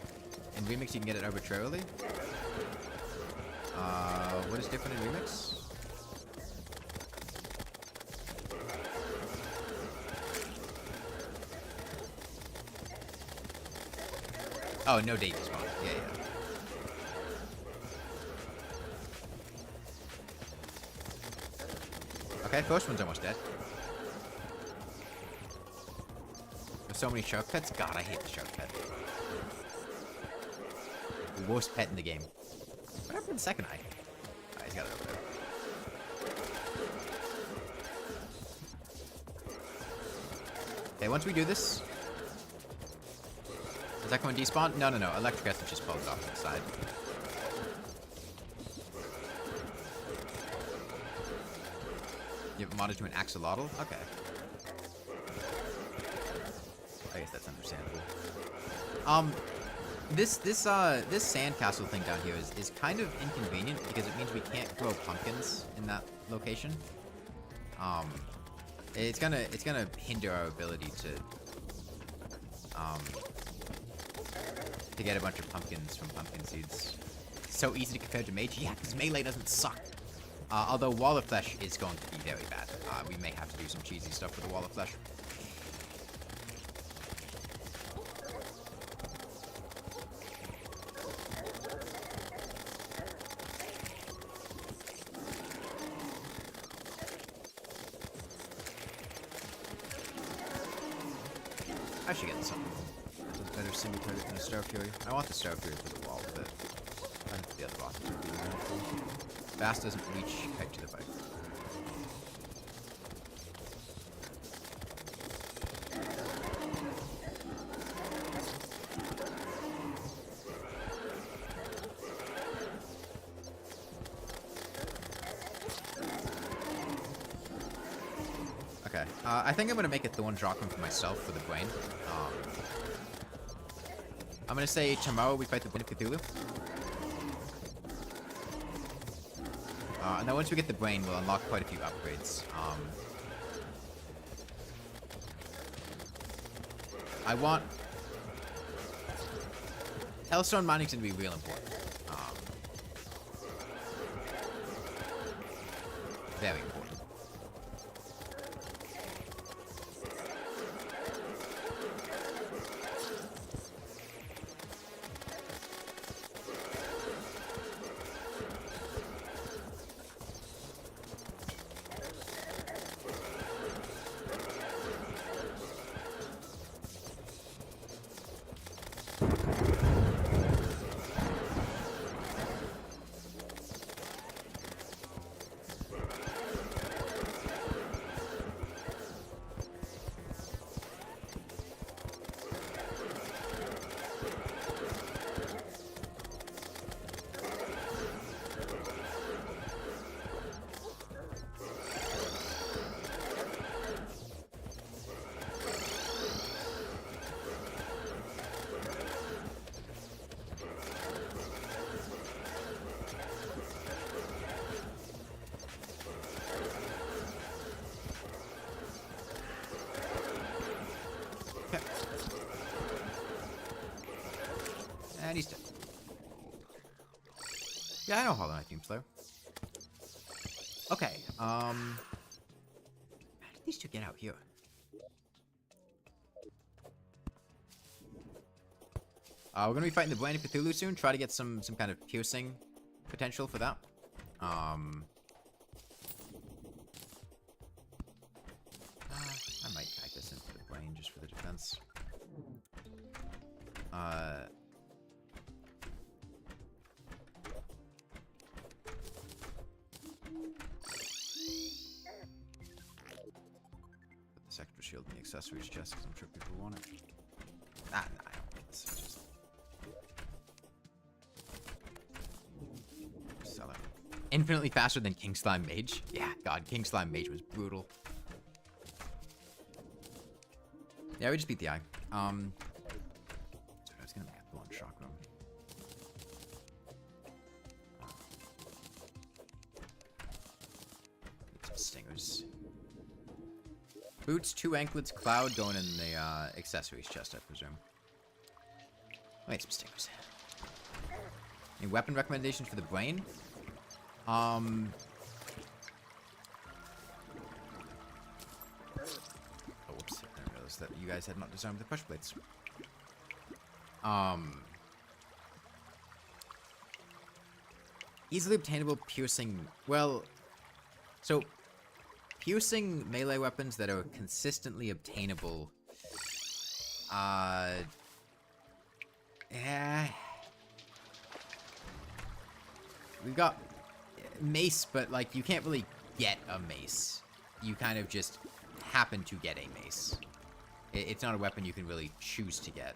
In Remix, you can get it arbitrarily. What is different in Remix? Oh, no date spawn. Yeah, yeah. Okay, first one's almost dead. There's so many shark pets. God, I hate the shark pet. The worst pet in the game. What happened to the second eye? Oh, he's got it over there. Okay, once we do this... Is that going to despawn? No, no, no. Electric Essence just pulls it off to the side. You have it modded to an axolotl? Okay. I guess that's understandable. This sandcastle thing down here is kind of inconvenient because it means we can't grow pumpkins in that location. It's gonna hinder our ability to get a bunch of pumpkins from pumpkin seeds. So easy to compare to Mage? Yeah, because Melee doesn't suck. Although Wall of Flesh is going to be very bad. We may have to do some cheesy stuff with the Wall of Flesh. I should get something. Better single target than a Star Fury. I want the Star Fury for the wall, but I think the other bosses would be more helpful. Fast doesn't reach kite to the bike. Okay, I think I'm gonna make a Thorn Drakon for myself for the brain. I'm gonna say tomorrow we fight the Brain of Cthulhu. And then once we get the brain, we'll unlock quite a few upgrades. I want... Hellstone mining's gonna be real important. Very important. Shinies dead. Yeah, I know Hollow Knight Doom Slayer. Okay, how did these two get out here? We're gonna be fighting the Brain of Cthulhu soon. Try to get some kind of piercing potential for that. I might hack this into the Brain just for the defense. Put this extra shield in the accessories chest because I'm sure people want it. Nah, I don't need this. Just sell it. Infinitely faster than King Slime Mage. Yeah, God, King Slime Mage was brutal. Yeah, we just beat the eye. I was gonna make a blown shock room. Need some stingers. Boots, 2 anklets, cloud going in the accessories chest, I presume. I need some stingers. Any weapon recommendations for the Brain? Oh, whoops. I didn't realize that you guys had not disarmed the pressure plates. Easily obtainable piercing... Well, so... Piercing melee weapons that are consistently obtainable... Yeah... We've got mace, but, like, you can't really get a mace. You kind of just happen to get a mace. It's not a weapon you can really choose to get.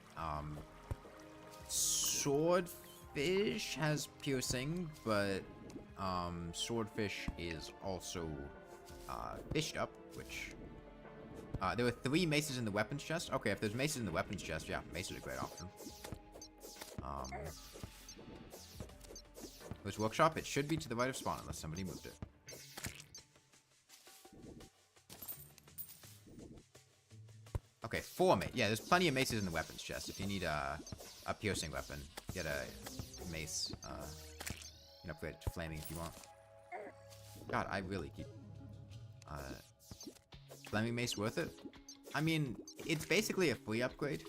Swordfish has piercing, but Swordfish is also fished up, which... there were 3 maces in the weapons chest. Okay, if there's maces in the weapons chest, yeah, mace is a great option. This workshop, it should be to the right of spawn unless somebody moved it. Okay, 4 mace. Yeah, there's plenty of maces in the weapons chest. If you need a piercing weapon, get a mace. You can upgrade it to flaming if you want. God, I really keep... flaming mace worth it? I mean, it's basically a free upgrade.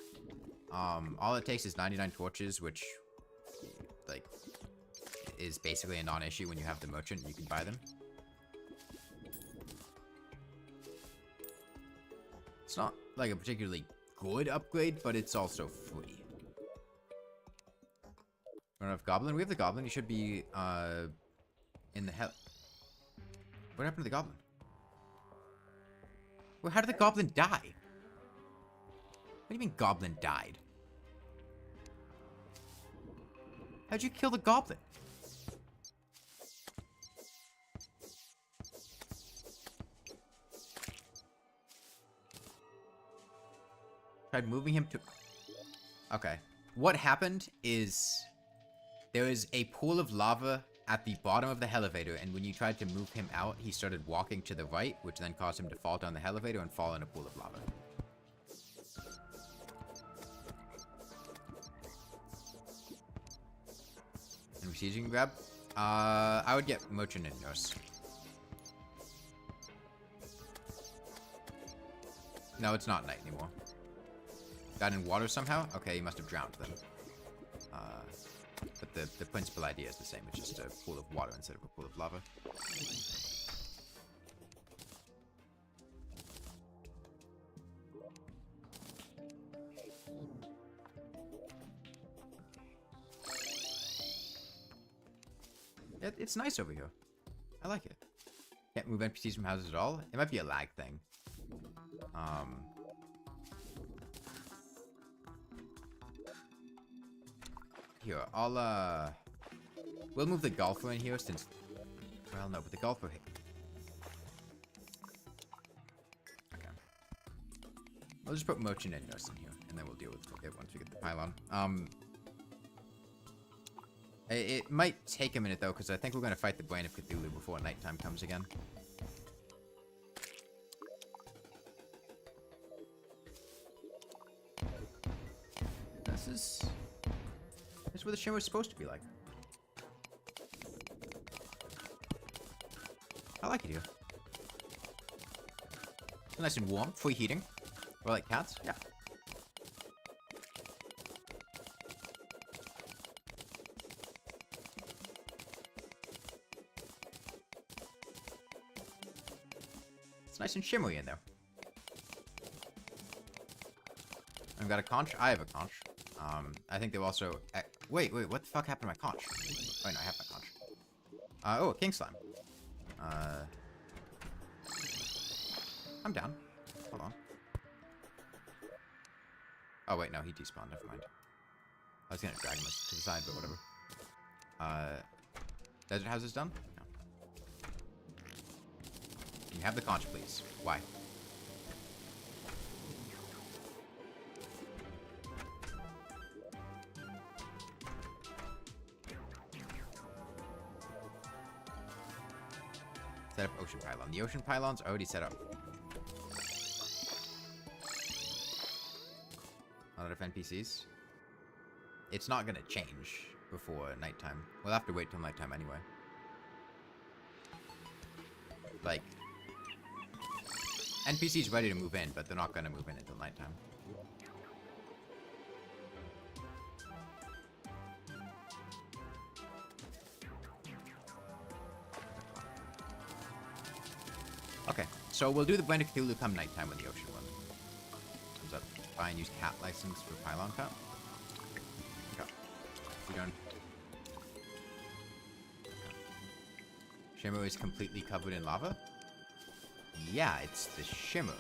All it takes is 99 torches, which, like, is basically a non-issue when you have the merchant and you can buy them. It's not, like, a particularly good upgrade, but it's also free. We don't have Goblin? We have the Goblin. He should be, in the hell... What happened to the Goblin? Well, how did the Goblin die? What do you mean Goblin died? How'd you kill the Goblin? Tried moving him to... Okay. What happened is... There was a pool of lava at the bottom of the elevator, and when you tried to move him out, he started walking to the right, which then caused him to fall down the elevator and fall in a pool of lava. And receivers you can grab? I would get Merchant and Nurse. No, it's not night anymore. Got in water somehow? Okay, he must have drowned then. But the principal idea is the same. It's just a pool of water instead of a pool of lava. It's nice over here. I like it. Can't move NPCs from houses at all. It might be a lag thing. Here, we'll move the golfer in here since... Well, no, but the golfer... Okay. We'll just put Merchant and Nurse in here, and then we'll deal with it once we get the pylon. It might take a minute, though, because I think we're going to fight the Brain of Cthulhu before nighttime comes again. This This is what the Shimmer is supposed to be like. I like it here. It's nice and warm, free heating. Or like cats, yeah. It's nice and shimmery in there. I've got a conch. I have a conch. I think they're also... Wait, what the fuck happened to my conch? Wait, no, I have my conch. Oh, a king slime. I'm down. Hold on. Oh, wait, no, he despawned. Never mind. I was gonna drag him to the side, but whatever. Desert houses done? No. Can you have the conch, please? Why? Set up ocean pylon. The ocean pylon's already set up. A lot of NPCs. It's not gonna change before nighttime. We'll have to wait till nighttime anyway. Like, NPCs ready to move in, but they're not gonna move in until nighttime. Okay, so we'll do the Blend of Cthulhu come nighttime when the ocean one comes up. Buy and use cat license for pylon cut. Okay. We done. Shimmer is completely covered in lava? Yeah, it's the Shimmer.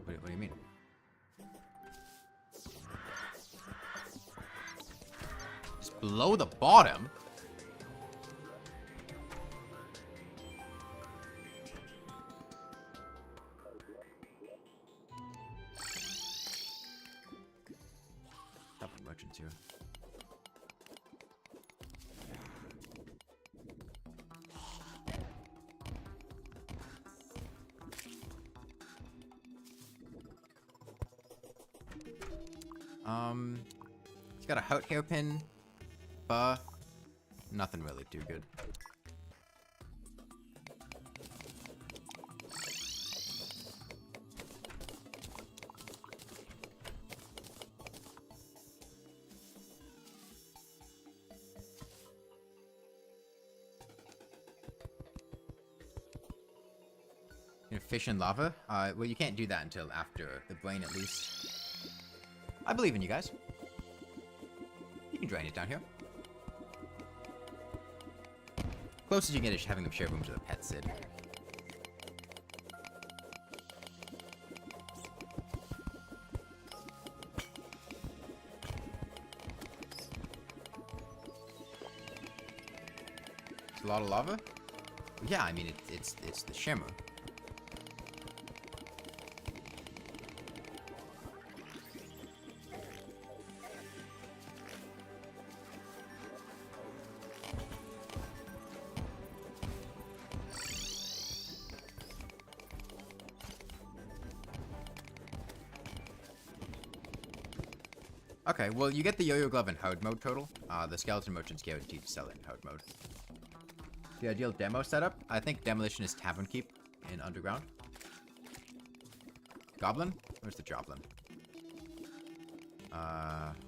What do you mean? Just below the bottom? Merchants here. He's got a hot hairpin, but nothing really too good. Fish in lava? Well, you can't do that until after the brain, at least. I believe in you guys. You can drain it down here. Closest you get is having them share rooms with a pet Sid. It's a lot of lava? Yeah, I mean, it's the Shimmer. Okay, well, you get the Yo-Yo Glove in hard mode total. The Skeleton Merchant's guaranteed to sell it in hard mode. The ideal demo setup? I think Demolition is Tavern Keep in Underground. Goblin? Where's the Joblin?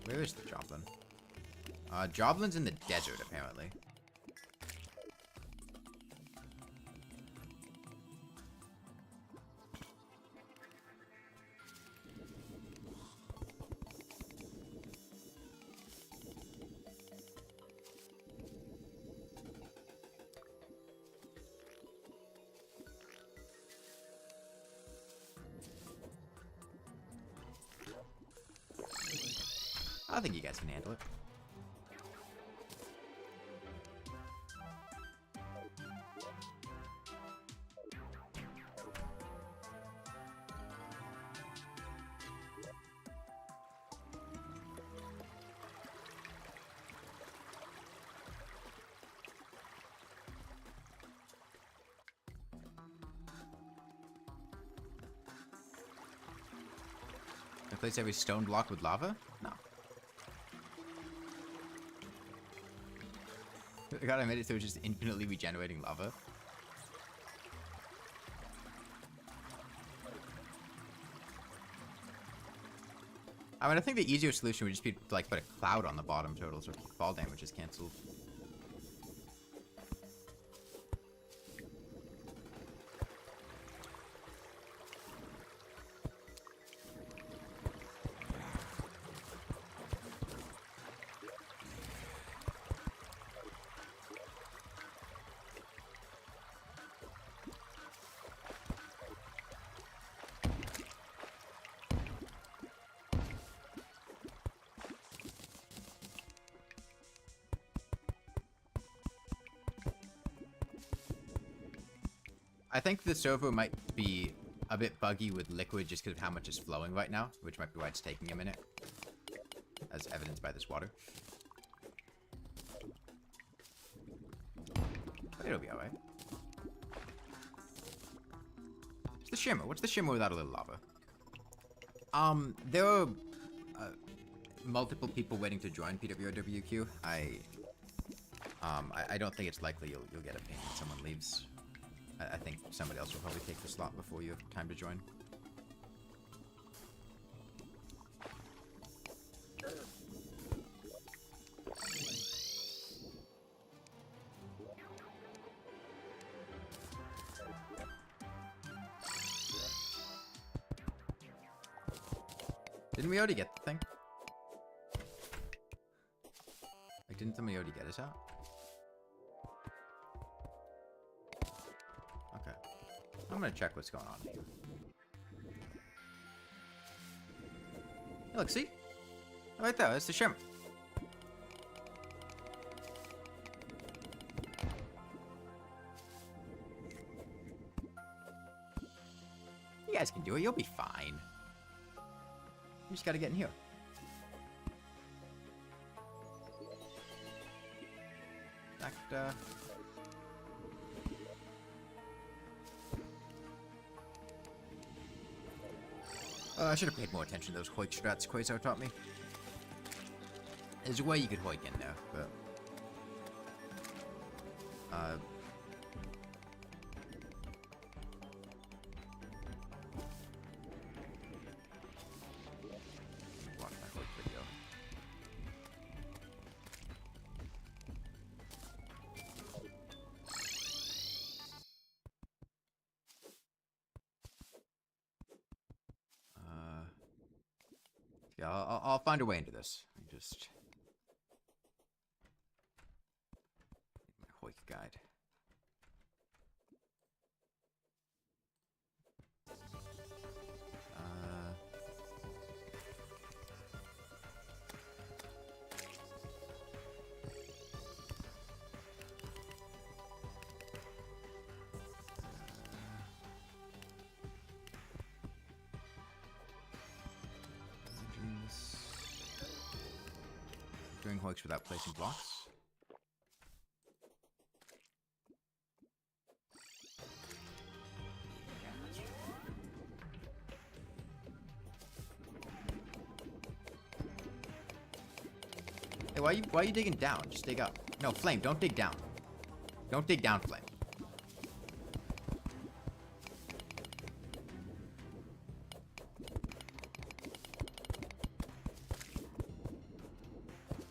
Where is the Joblin? Joblin's in the desert, apparently. I think you guys can handle it. Replace every stone block with lava? No. God, I made it so it's just infinitely regenerating lava. I mean, I think the easier solution would just be to, like, put a cloud on the bottom total so fall damage is cancelled. I think the server might be a bit buggy with liquid just because of how much is flowing right now, which might be why it's taking a minute, as evidenced by this water. But it'll be alright. It's the Shimmer. What's the Shimmer without a little lava? There are multiple people waiting to join PWRWQ. I don't think it's likely you'll get a ping when someone leaves. I think somebody else will probably take the slot before you have time to join. Didn't we already get the thing? Like, didn't somebody already get us out? Okay. I'm gonna check what's going on here. Hey, look, see? Right there, that's the Shimmer. You guys can do it, you'll be fine. You just gotta get in here. Back, I should have paid more attention to those hoik strats Quasar taught me. There's a way you could hoik in there, but... watch my hoik video. Yeah, I'll find a way into this. I just... my hoik guide. Doing hoiks without placing blocks. Hey, why are you digging down? Just dig up. No, Flame, don't dig down. Don't dig down, Flame.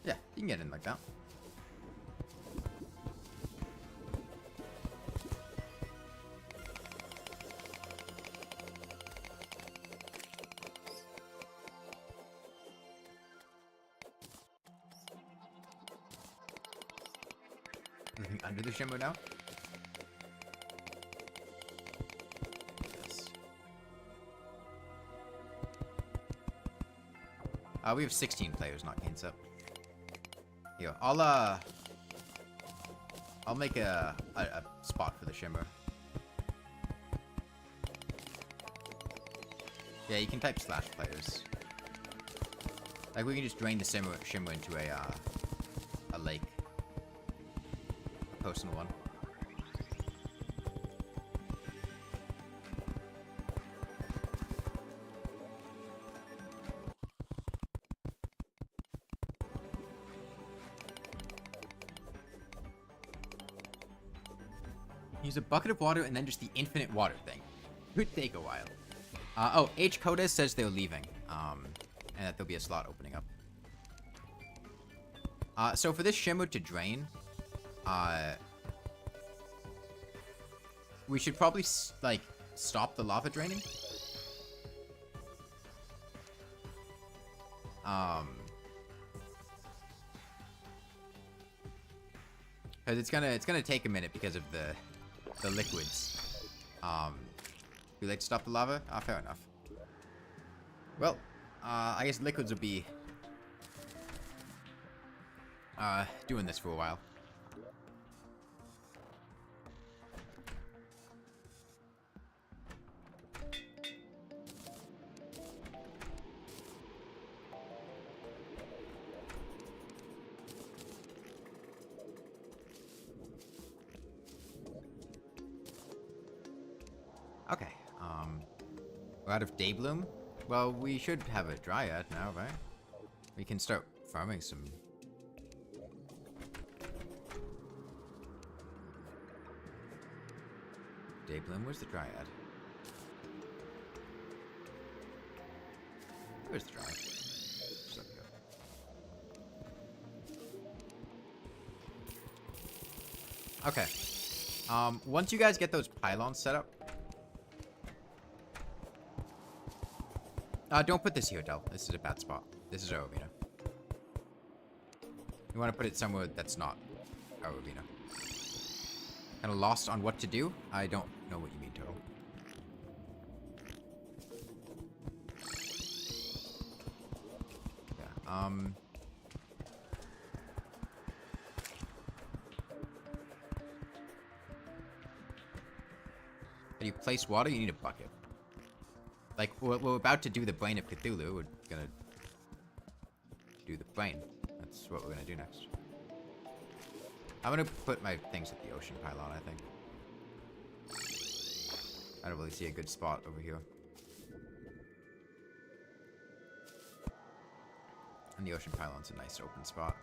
Yeah, you can get in like that. Anything under the Shimmer now? Yes. We have 16 players, not gains up. Here, I'll make a spot for the Shimmer. Yeah, you can type slash players. Like, we can just drain the Shimmer into a lake. A personal one. Use a bucket of water and then just the infinite water thing. Could take a while. Oh, H. Coda says they're leaving. And that there'll be a slot opening up. So for this Shimmer to drain, we should probably, like, stop the lava draining. Cause it's gonna take a minute because of the liquids. You like to stop the lava? Fair enough. Well, I guess liquids will be doing this for a while. Okay, we're out of Daybloom. Well, we should have a Dryad now, right? We can start farming some... Daybloom, where's the Dryad? Where's the Dryad? Just let me go. Okay. Once you guys get those pylons set up... don't put this here, Del. This is a bad spot. This is our arena. You want to put it somewhere that's not our arena. Kind of lost on what to do? I don't know what you mean, Turtle. Yeah, How do you place water? You need a bucket. Like, we're about to do the Brain of Cthulhu. We're gonna do the brain. That's what we're gonna do next. I'm gonna put my things at the ocean pylon, I think. I don't really see a good spot over here. And the ocean pylon's a nice open spot.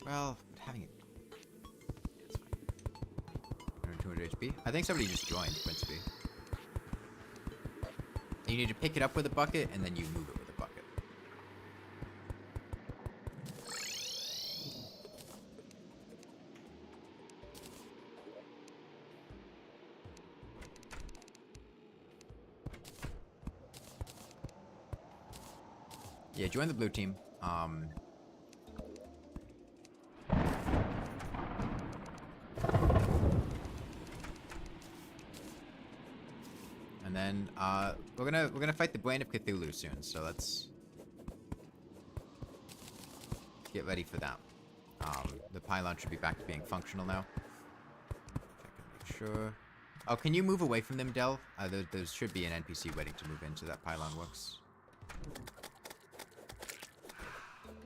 Well, having it... 200 HP. I think somebody just joined, Quincy. You need to pick it up with a bucket, and then you move it with a bucket. Yeah, join the blue team. And then we're gonna fight the Brain of Cthulhu soon, so let's get ready for that. The pylon should be back to being functional now. Check and make sure. Oh, can you move away from them, Del? There should be an NPC waiting to move into that pylon works.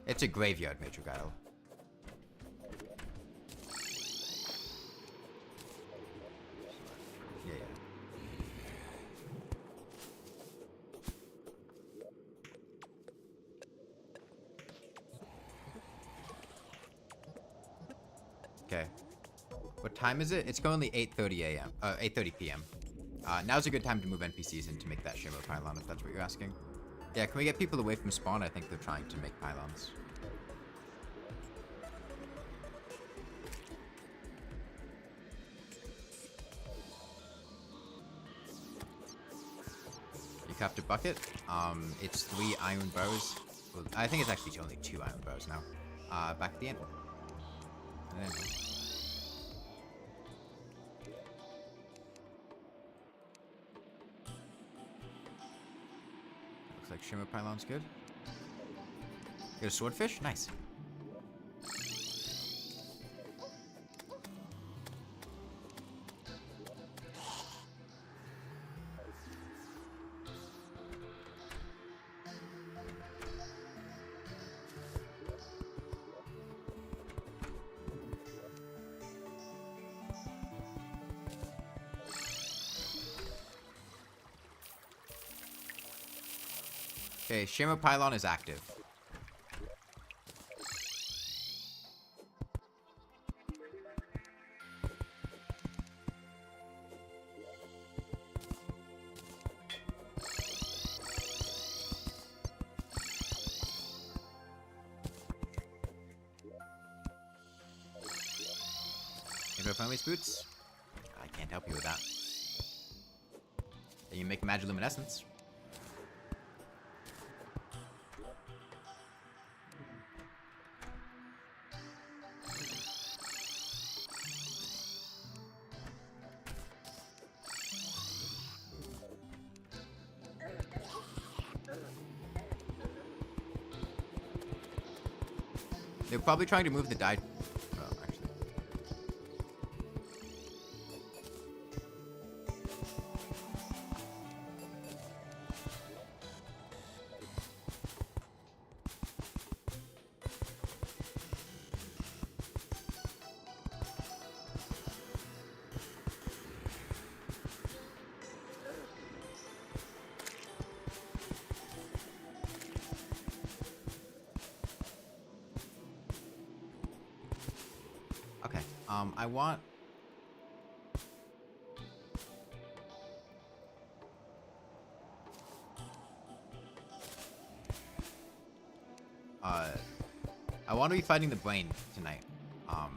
It's a graveyard, Major Guile. Yeah, yeah. Okay. What time is it? It's currently 8:30 a.m. 8:30 p.m. Now's a good time to move NPCs in to make that Shimmer pylon, if that's what you're asking. Yeah, can we get people away from spawn? I think they're trying to make pylons. You craft a bucket. It's 3 iron bars. Well, I think it's actually only 2 iron bars now. Back at the end. Looks like Shimmer pylon's good. Get a swordfish? Nice. Okay, Shimmer pylon is active. Retro friendly boots? I can't help you with that. Then you make magiluminescence. They're probably trying to move the die. Oh, actually. Okay. I want. I want to be fighting the brain tonight. How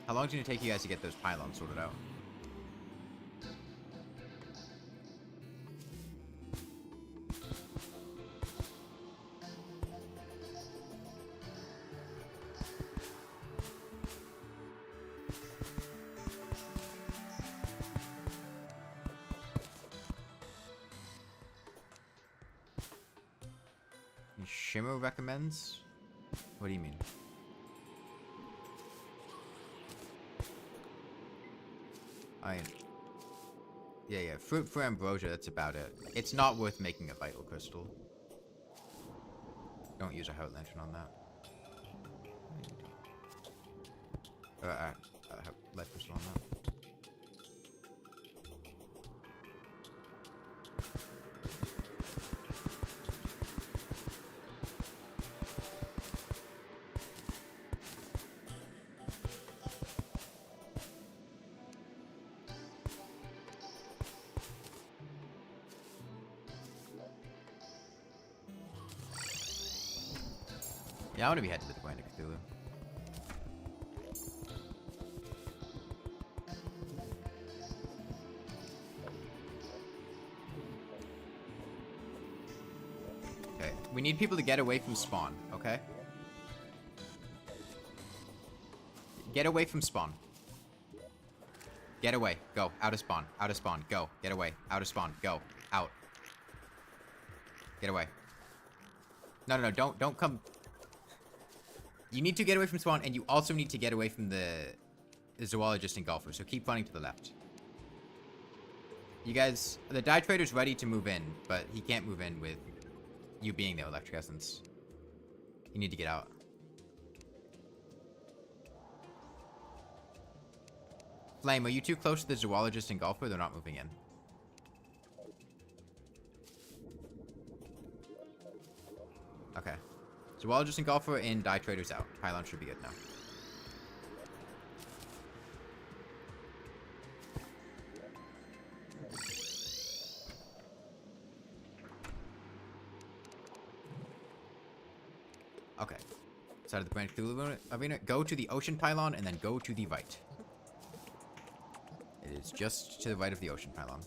long is it gonna take you guys to get those pylons sorted out? Shimmer recommends? What do you mean? Yeah, fruit for ambrosia, that's about it. It's not worth making a vital crystal. Don't use a heart lantern on that. Life crystal on that. Yeah, I want to be headed to the point of Cthulhu. Okay, we need people to get away from spawn, okay? Get away from spawn. Get away. Go. Out of spawn. Out of spawn. Go. Get away. Out of spawn. Go. Out. Get away. No, don't come. You need to get away from spawn, and you also need to get away from the zoologist and golfer, so keep running to the left. You guys, the dye trader's ready to move in, but he can't move in with you being there, Electric Essence. You need to get out. Flame, are you too close to the zoologist and golfer? They're not moving in. Okay. Zoologist and golfer and dye traders out. Pylon should be good now. Okay. Side of the Grand Cthulhu arena. Go to the ocean pylon and then go to the right. It is just to the right of the ocean pylon.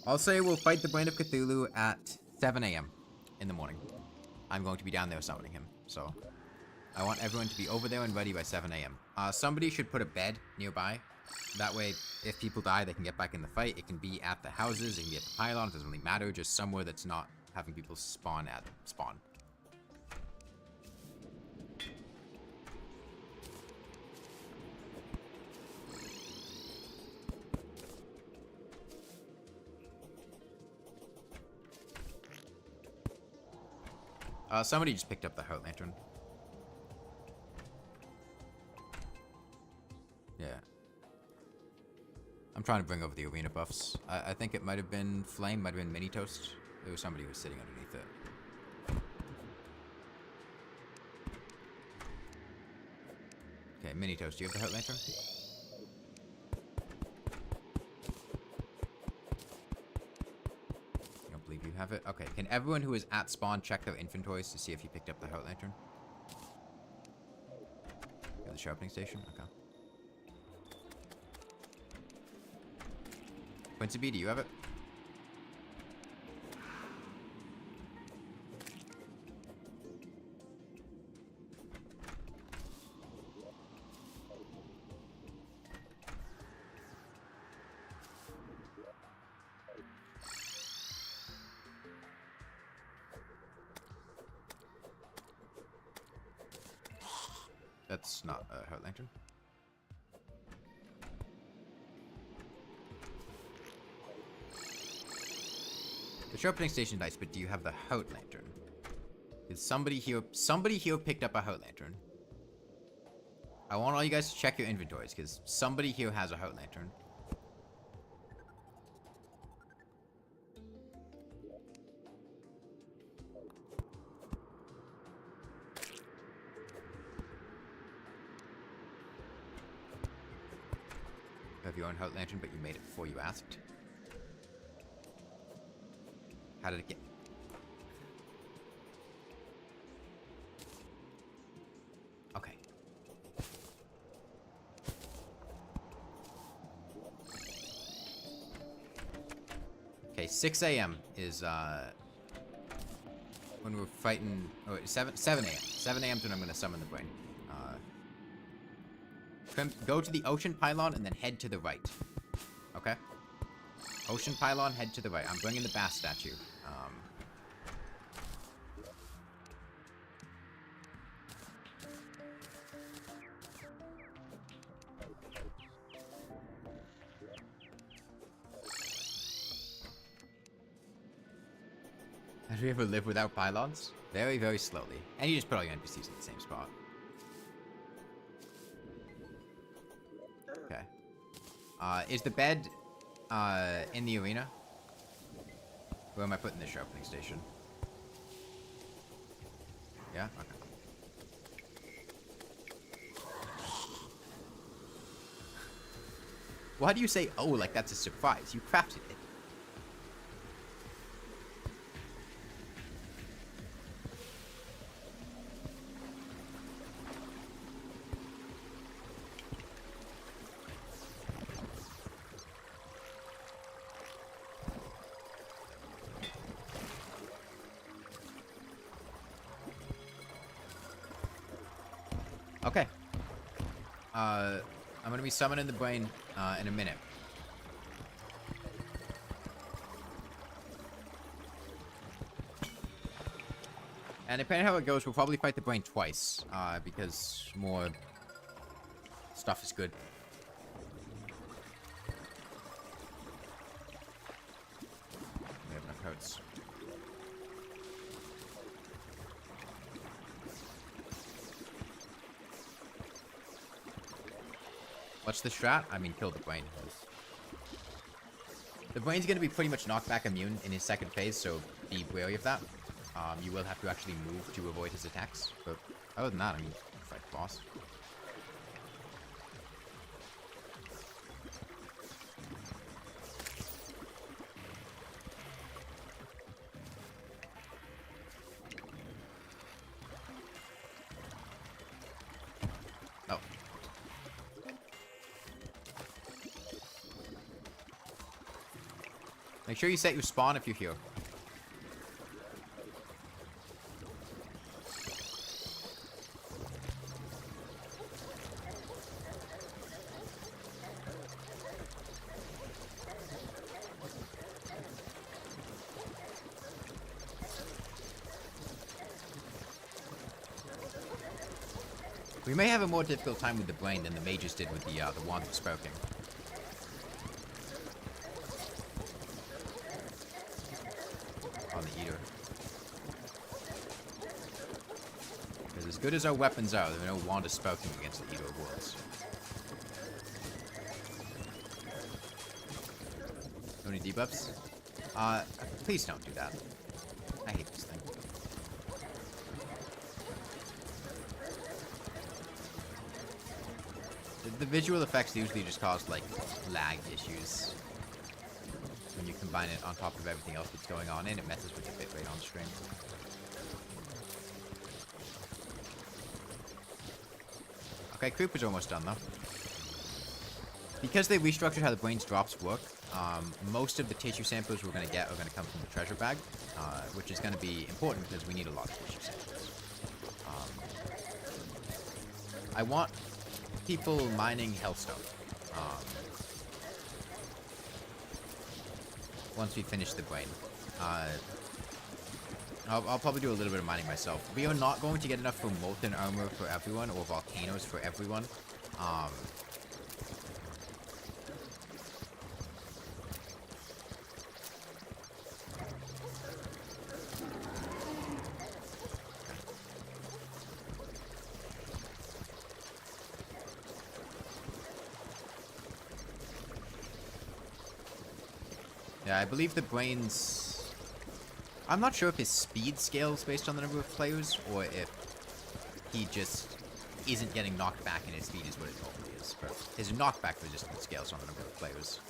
I'll say we'll fight the Brain of Cthulhu at 7 a.m. in the morning. I'm going to be down there summoning him, so I want everyone to be over there and ready by 7 a.m. Somebody should put a bed nearby. That way, if people die, they can get back in the fight. It can be at the houses, it can be at the pylon, it doesn't really matter, just somewhere that's not having people spawn at spawn. Somebody just picked up the heart lantern. Yeah. I'm trying to bring over the arena buffs. I think it might have been Flame, might have been Mini Toast. There was somebody who was sitting underneath it. Okay, Mini Toast, do you have the heart lantern? have it? Okay. Can everyone who is at spawn check their inventories to see if you picked up the heart lantern? You have the sharpening station? Okay. Quincy B, do you have it? That's not a heart lantern. The sharpening station dice, but do you have the heart lantern? Did somebody here picked up a heart lantern? I want all you guys to check your inventories, because somebody here has a heart lantern. You have your own heart lantern, but you made it before you asked. How did it get? Okay. Okay, 6 a.m. is, when we're fighting... Oh, wait, 7 a.m. 7 a.m. is when I'm going to summon the brain. Go to the ocean pylon and then head to the right. Okay? Ocean pylon, head to the right. I'm bringing the bass statue. Have you ever lived without pylons? Very, very slowly. And you just put all your NPCs in the same spot. Okay. Is the bed, in the arena? Where am I putting the sharpening station? Yeah? Okay. Why do you say, oh, like that's a surprise? You crafted it. Okay. I'm gonna be summoning the brain in a minute. And depending on how it goes, we'll probably fight the brain twice, because more stuff is good. We have enough hearts. What's the strat? I mean, kill the brain. The brain's going to be pretty much knockback immune in his second phase, so be wary of that. You will have to actually move to avoid his attacks. But other than that, I mean, fight the boss. Oh. Make sure you set your spawn if you're here. We may have a more difficult time with the brain than the mages did with the wand of spoken. On the eater. Because as good as our weapons are, there are no wand of spoken against the eater of worlds. No any debuffs? Please don't do that. I hate this thing. The visual effects usually just cause, like, lag issues. when you combine it on top of everything else that's going on, and it messes with the bitrate on stream. Okay, Creeper's almost done, though. Because they restructured how the brain's drops work, most of the tissue samples we're going to get are going to come from the treasure bag, which is going to be important because we need a lot of tissue samples. I want people mining Hellstone. Once we finish the brain. I'll probably do a little bit of mining myself. We are not going to get enough for molten armor for everyone, or volcanoes for everyone. Yeah, I believe the brain's... I'm not sure if his speed scales based on the number of players, or if he just isn't getting knocked back and his speed is what it normally is. But his knockback resistance scales on the number of players.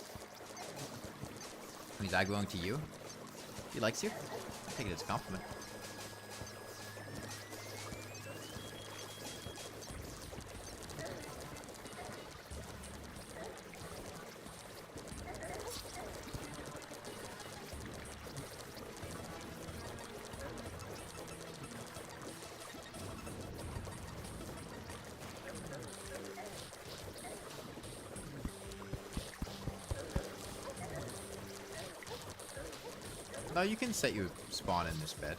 He's aggroing to you. He likes you. I take it as a compliment. No, you can set your spawn in this bed.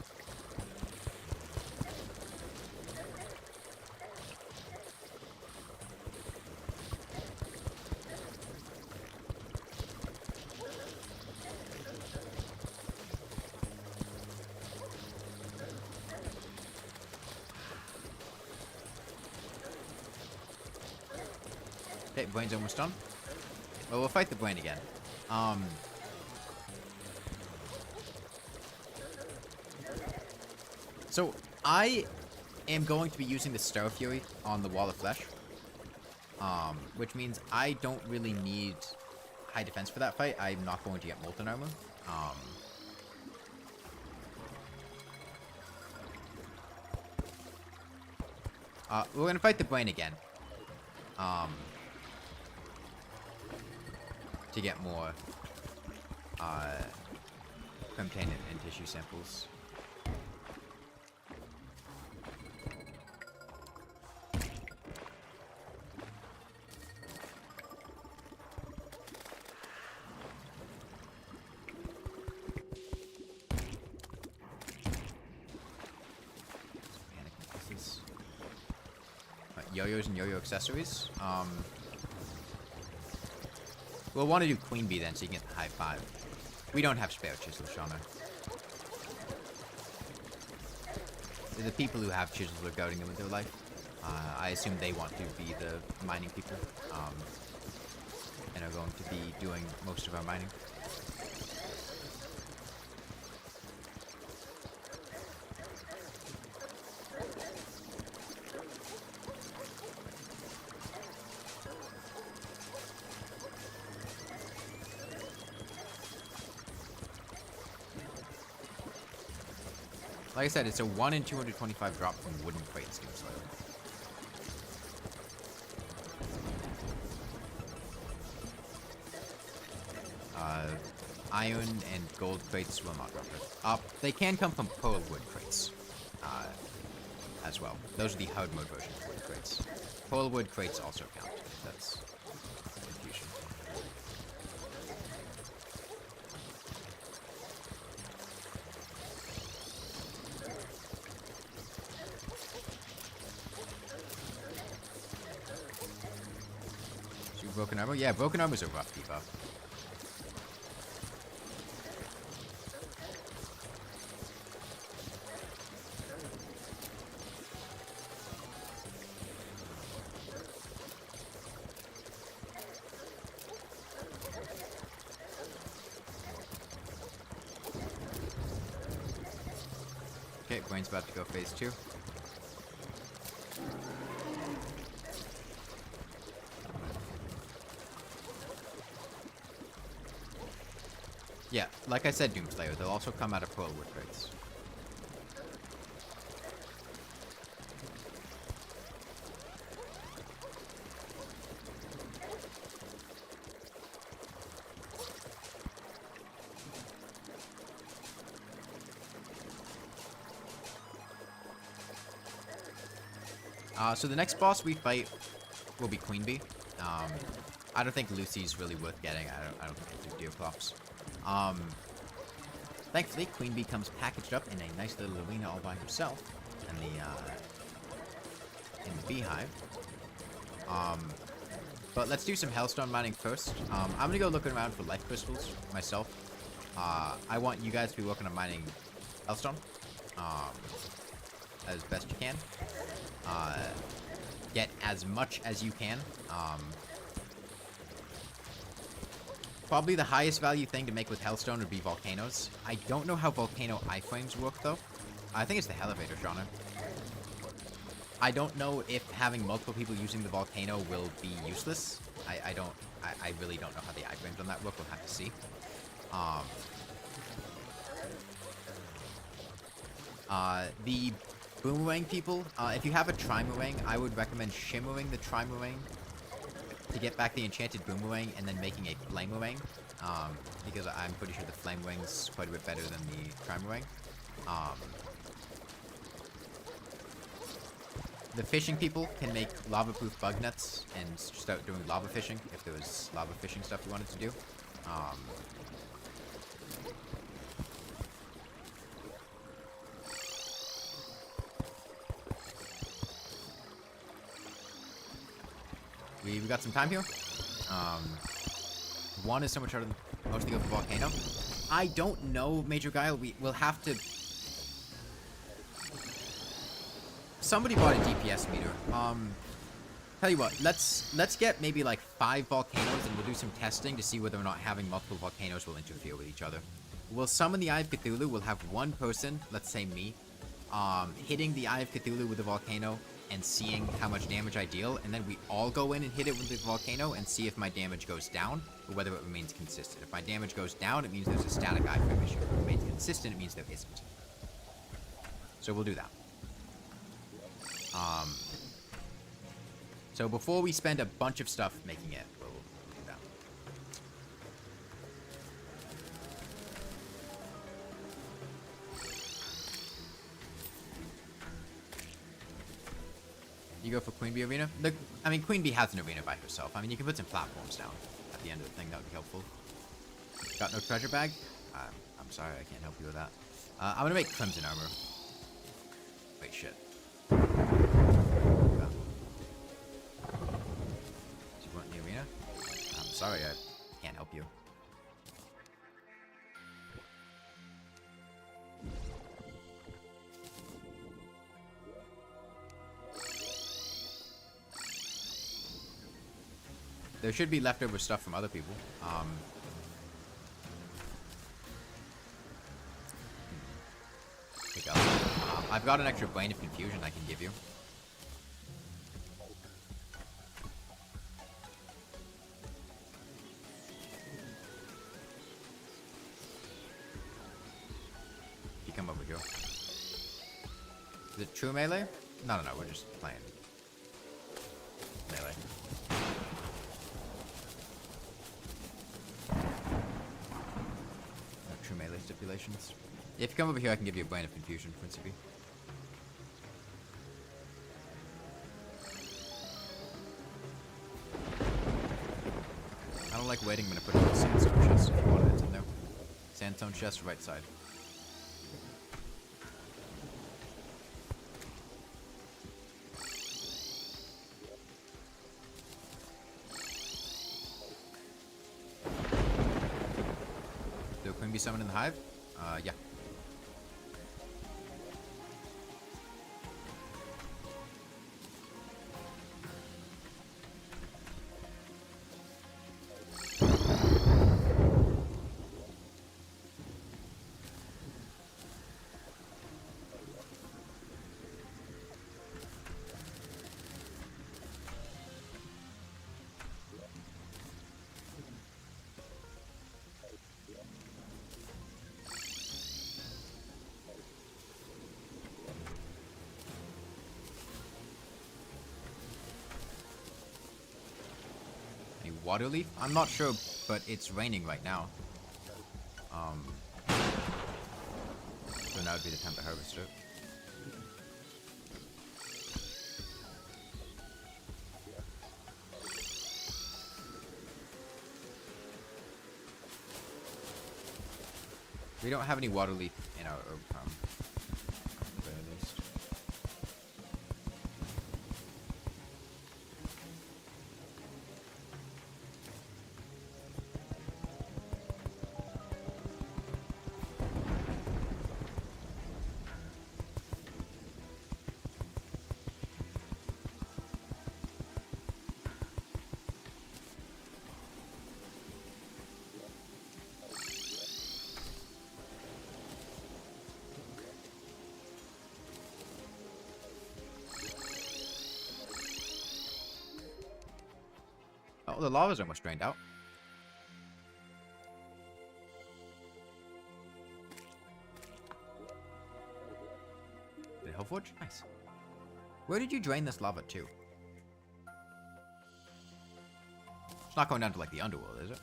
Okay, brain's almost done. Well, we'll fight the brain again. So, I am going to be using the Star Fury on the Wall of Flesh. Which means I don't really need high defense for that fight. I'm not going to get molten armor. We're gonna fight the brain again. To get more containment and tissue samples. Yo-yos and yo-yo accessories. We'll want to do Queen Bee then, so you can get the high 5. We don't have spare chisels, Shauna. The people who have chisels are guarding them with their life. I assume they want to be the mining people, and are going to be doing most of our mining. Like I said, it's a 1 in 225 drop from wooden crates. Iron and gold crates will not drop it. They can come from pearl wood crates as well. Those are the hard mode version of wood crates. Pearl wood crates also count. That's confusion. Broken armor? Yeah, broken armor is a rough debuff. Okay, brain's about to go phase 2. Yeah, like I said, Doomslayer, they'll also come out of pearl wood crates. So the next boss we fight will be Queen Bee. I don't think Lucy's really worth getting. I don't think it's Deerclops. Thankfully, Queen Bee comes packaged up in a nice little arena all by herself in the beehive. But let's do some Hellstone mining first. I'm gonna go looking around for life crystals myself. I want you guys to be working on mining Hellstone as best you can. Get as much as you can. Probably the highest value thing to make with Hellstone would be volcanoes. I don't know how volcano iframes work though. I think it's the elevator genre. I don't know if having multiple people using the volcano will be useless. I really don't know how the iframes on that work. We'll have to see. The boomerang people, if you have a trimerang, I would recommend shimmering the trimerang to get back the enchanted boomerang and then making a flamerang, because I'm pretty sure the flamerang's quite a bit better than the trimerang. The fishing people can make lava-proof bug nets and start doing lava fishing if there was lava fishing stuff you wanted to do. We've got some time here. One is so much harder than most to go for Volcano. I don't know, Major Guile. We'll have to... Somebody bought a DPS meter. Tell you what, let's get maybe like 5 volcanoes and we'll do some testing to see whether or not having multiple volcanoes will interfere with each other. We'll summon the Eye of Cthulhu. We'll have one person, let's say me, hitting the Eye of Cthulhu with a volcano and seeing how much damage I deal, and then we all go in and hit it with the volcano and see if my damage goes down, or whether it remains consistent. If my damage goes down, it means there's a static iframe issue. If it remains consistent, it means there isn't. So we'll do that. So before we spend a bunch of stuff making it, we'll do that. You go for Queen Bee Arena? I mean, Queen Bee has an arena by herself. I mean, you can put some platforms down at the end of the thing. That would be helpful. Got no treasure bag? I'm sorry, I can't help you with that. I'm gonna make Crimson Armor. Wait, shit. Do you want the arena? I'm sorry, I can't help you. There should be leftover stuff from other people. Pick up. I've got an extra Bane of Confusion I can give you. You come over here. Is it true melee? No, we're just playing melee. True melee stipulations. If you come over here, I can give you a Bane of Confusion, Principe. I don't like waiting. I'm gonna put it in the sandstone chest if you wanted it to know. Sandstone chest, right side. Do a Queen Bee summon in the hive? Yeah. water leaf? I'm not sure, but it's raining right now. So now would be the time to harvest it. We don't have any water leaf in our herb farm. At the very least. Oh, the lava's almost drained out. Did it Hellforge? Nice. Where did you drain this lava to? It's not going down to, like, the underworld, is it?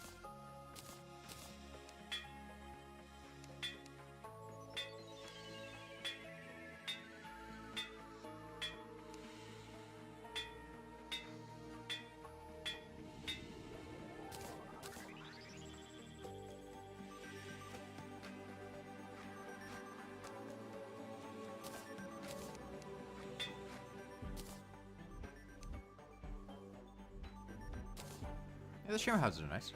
Yeah, the shimmer houses are nice.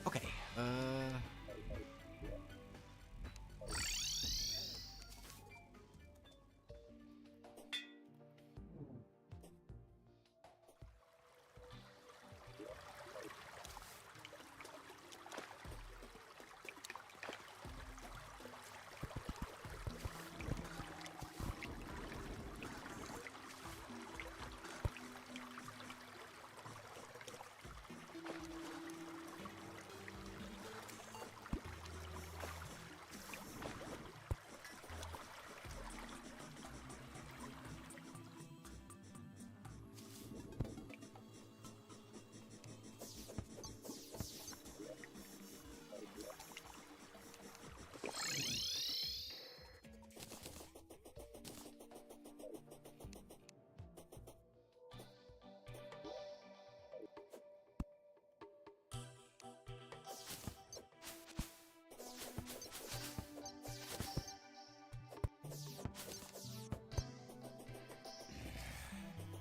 Okay,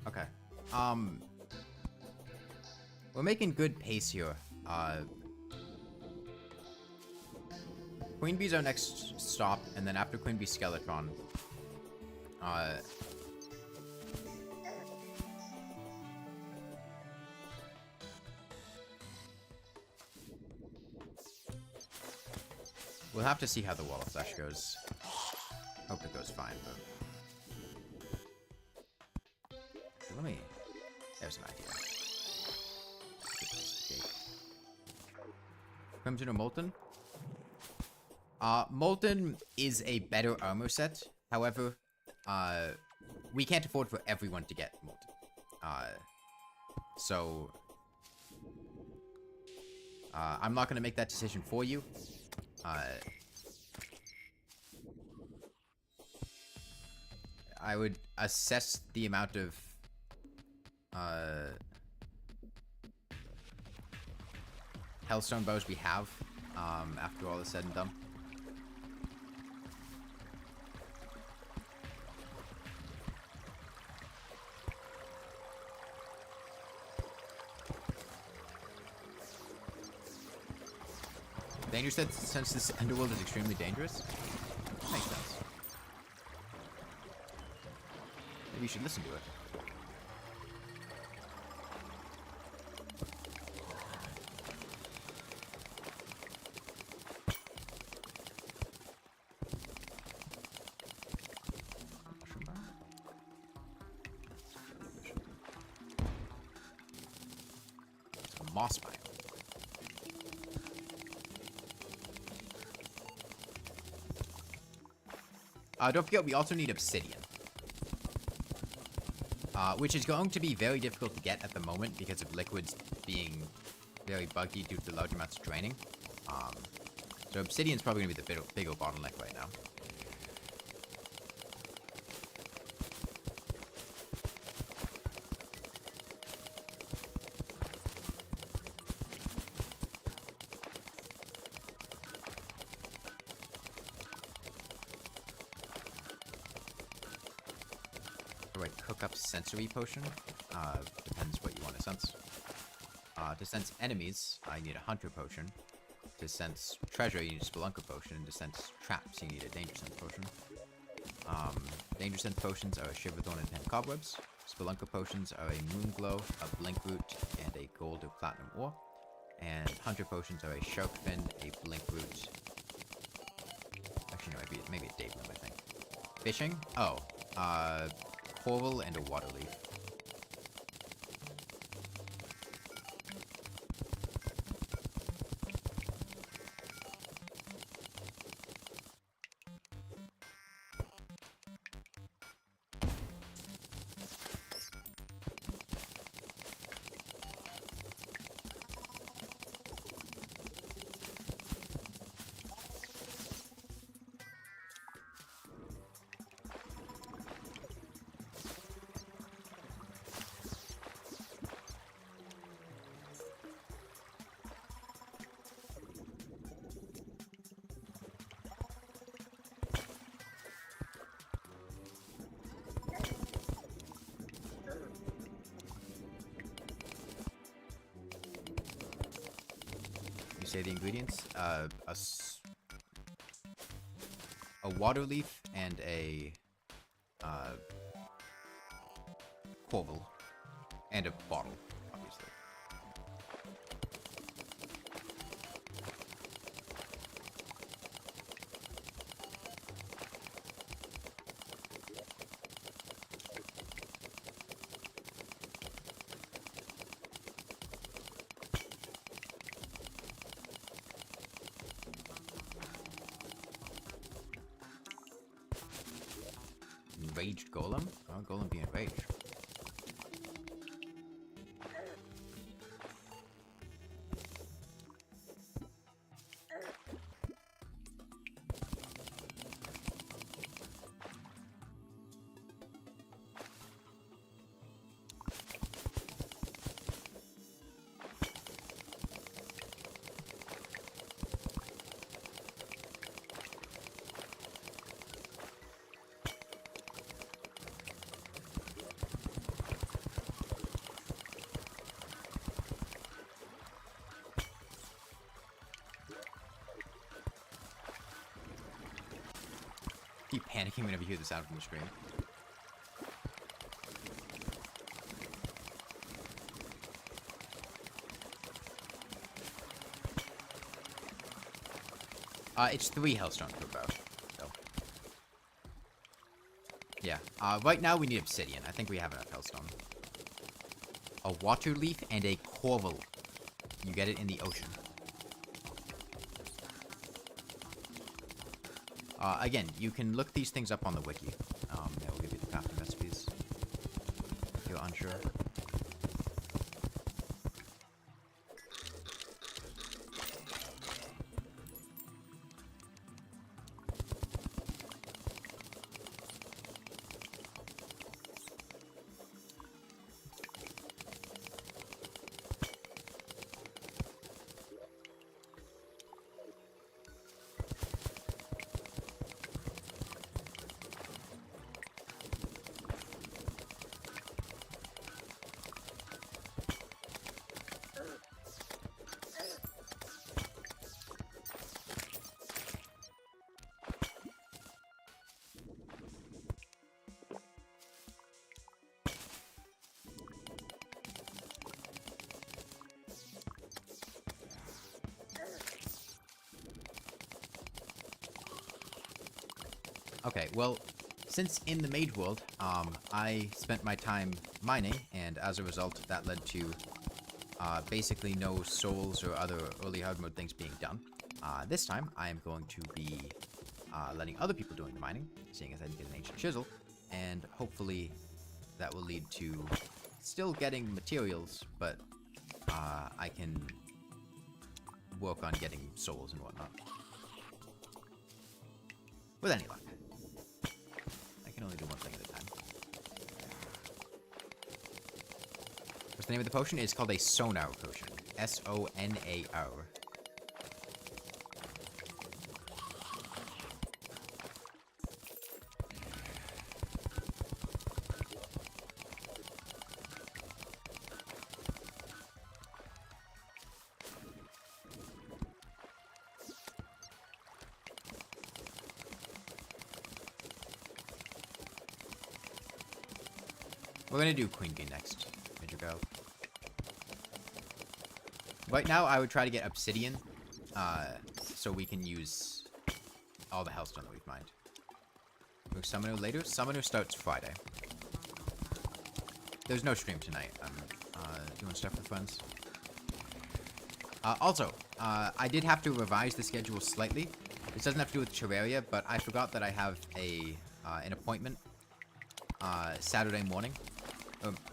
okay. We're making good pace here. Queen Bee's our next stop, and then after Queen Bee, Skeletron. We'll have to see how the Wall of Flesh goes. Hope it goes fine, but... Let me... There's an idea. Crimson or Molten? Molten is a better armor set. However, we can't afford for everyone to get Molten. So... I'm not going to make that decision for you. I would assess the amount of Hellstone bows we have after all is said and done. Danger said since this underworld is extremely dangerous? Makes sense. Maybe you should listen to it. It's a moss biome. Don't forget, we also need obsidian. which is going to be very difficult to get at the moment because of liquids being very buggy due to large amounts of draining. So obsidian's probably going to be the bigger bottleneck right now. Cook up sensory potion. Depends what you want to sense. To sense enemies, I need a hunter potion. To sense treasure, you need a spelunker potion. And to sense traps, you need a danger sense potion. Danger sense potions are a shiver thorn and 10 cobwebs. Spelunker potions are a moon glow, a blink root, and a gold or platinum ore. And hunter potions are a shark fin, a blink root. Actually, no, maybe a date limb, I think. Fishing? Oh, coral and a water leaf. Say the ingredients, a water leaf and a coral and a bottle, obviously. Enraged golem? Oh, golem being enraged. Keep panicking whenever you hear the sound from the screen. It's 3 Hellstone per bow. So. Yeah. Right now we need obsidian. I think we have enough Hellstone. A water leaf and a coral. You get it in the ocean. Again, you can look these things up on the wiki. It will give you the crafting recipes if you're unsure. Okay, well, since in the Mage world, I spent my time mining, and as a result, that led to basically no souls or other early hard mode things being done. This time, I am going to be letting other people doing the mining, seeing as I did get an ancient chisel, and hopefully that will lead to still getting materials, but I can work on getting souls and whatnot. With any luck. I can only do one thing at a time. What's the name of the potion? It's called a Sonar potion. S-O-N-A-R. We're gonna do Queen Bee next, Major Girl. Right now, I would try to get Obsidian, so we can use all the Hellstone that we've mined. We'll Summoner later. Summoner starts Friday. There's no stream tonight. I'm doing stuff with friends. Also, I did have to revise the schedule slightly. This doesn't have to do with Terraria, but I forgot that I have an appointment Saturday morning.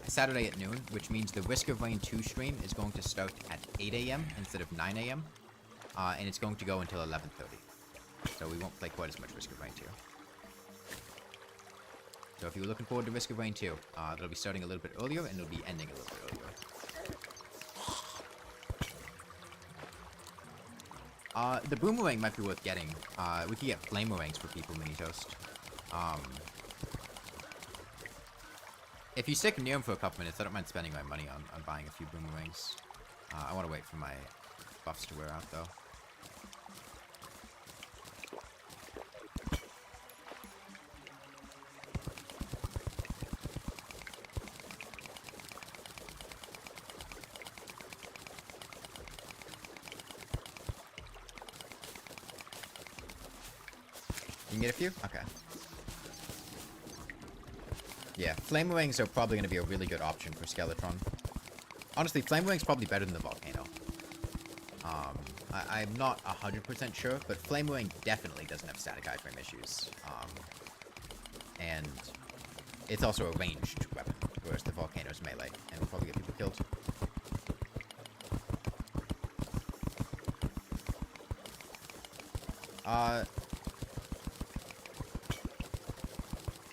Saturday at noon, which means the Risk of Rain 2 stream is going to start at 8 a.m. instead of 9 a.m. And it's going to go until 11:30. So we won't play quite as much Risk of Rain 2. So if you're looking forward to Risk of Rain 2, it'll be starting a little bit earlier and it'll be ending a little bit earlier. The Boomerang might be worth getting. We could get Flamerangs for people, Mini Toast. If you stick near him for a couple minutes, I don't mind spending my money on buying a few Boomerangs. I want to wait for my buffs to wear out, though. You can get a few? Okay. Yeah, Flamerangs are probably going to be a really good option for Skeletron. Honestly, Flamerangs probably better than the Volcano. I'm not 100% sure, but Flamerang definitely doesn't have static iframe issues. And it's also a ranged weapon, whereas the Volcano's melee, and will probably get people killed.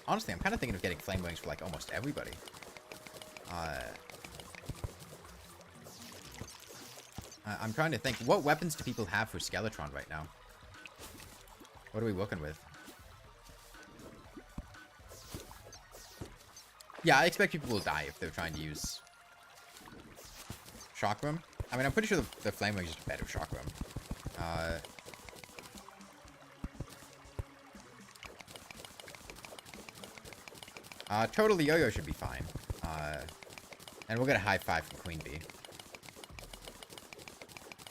Honestly, I'm kind of thinking of getting Flamerangs for, like, almost everybody. I'm trying to think, what weapons do people have for Skeletron right now? What are we working with? Yeah, I expect people will die if they're trying to use Chakram. I mean, I'm pretty sure the Flamerang is just better Chakram. Totally Yo-Yo should be fine. And we'll get a high five from Queen Bee.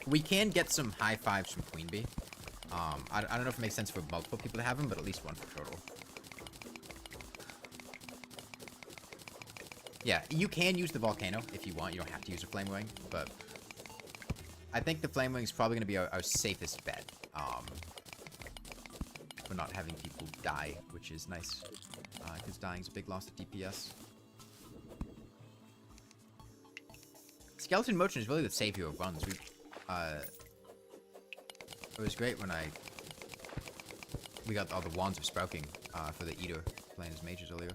We can get some high fives from Queen Bee. I don't know if it makes sense for multiple people to have them, but at least one for total. Yeah, you can use the Volcano if you want. You don't have to use a Flamerang, but I think the Flamerang is probably going to be our safest bet. For not having people die, which is nice. Because dying is a big loss of DPS. Skeleton Merchant is really the savior of runs. It was great when we got all the Wands of Sprouting for the Eater playing as mages earlier.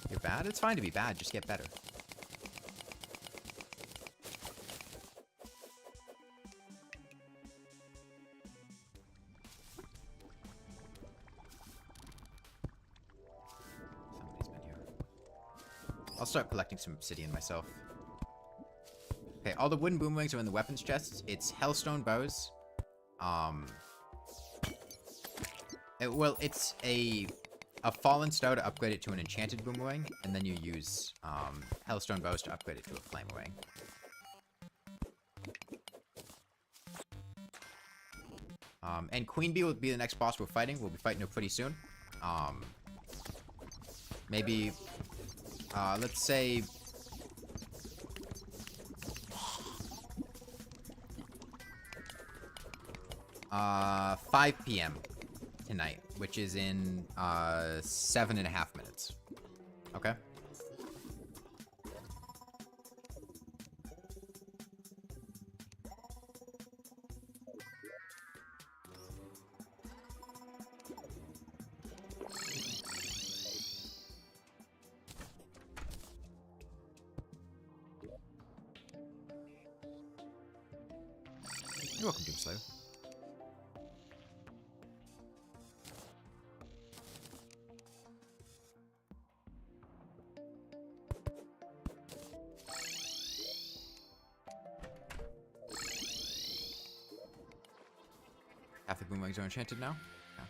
You're bad? It's fine to be bad, just get better. I'll start collecting some obsidian myself. Okay, all the wooden boomerangs are in the weapons chests. It's Hellstone bows. It's a fallen star to upgrade it to an enchanted boomerang, and then you use Hellstone bows to upgrade it to a flamerang. And Queen Bee will be the next boss we're fighting. We'll be fighting her pretty soon. Maybe Let's say... 5 p.m. tonight, which is in 7.5 minutes. Okay? You're welcome, Doomslayer. Half the boomerangs are enchanted now? Yeah.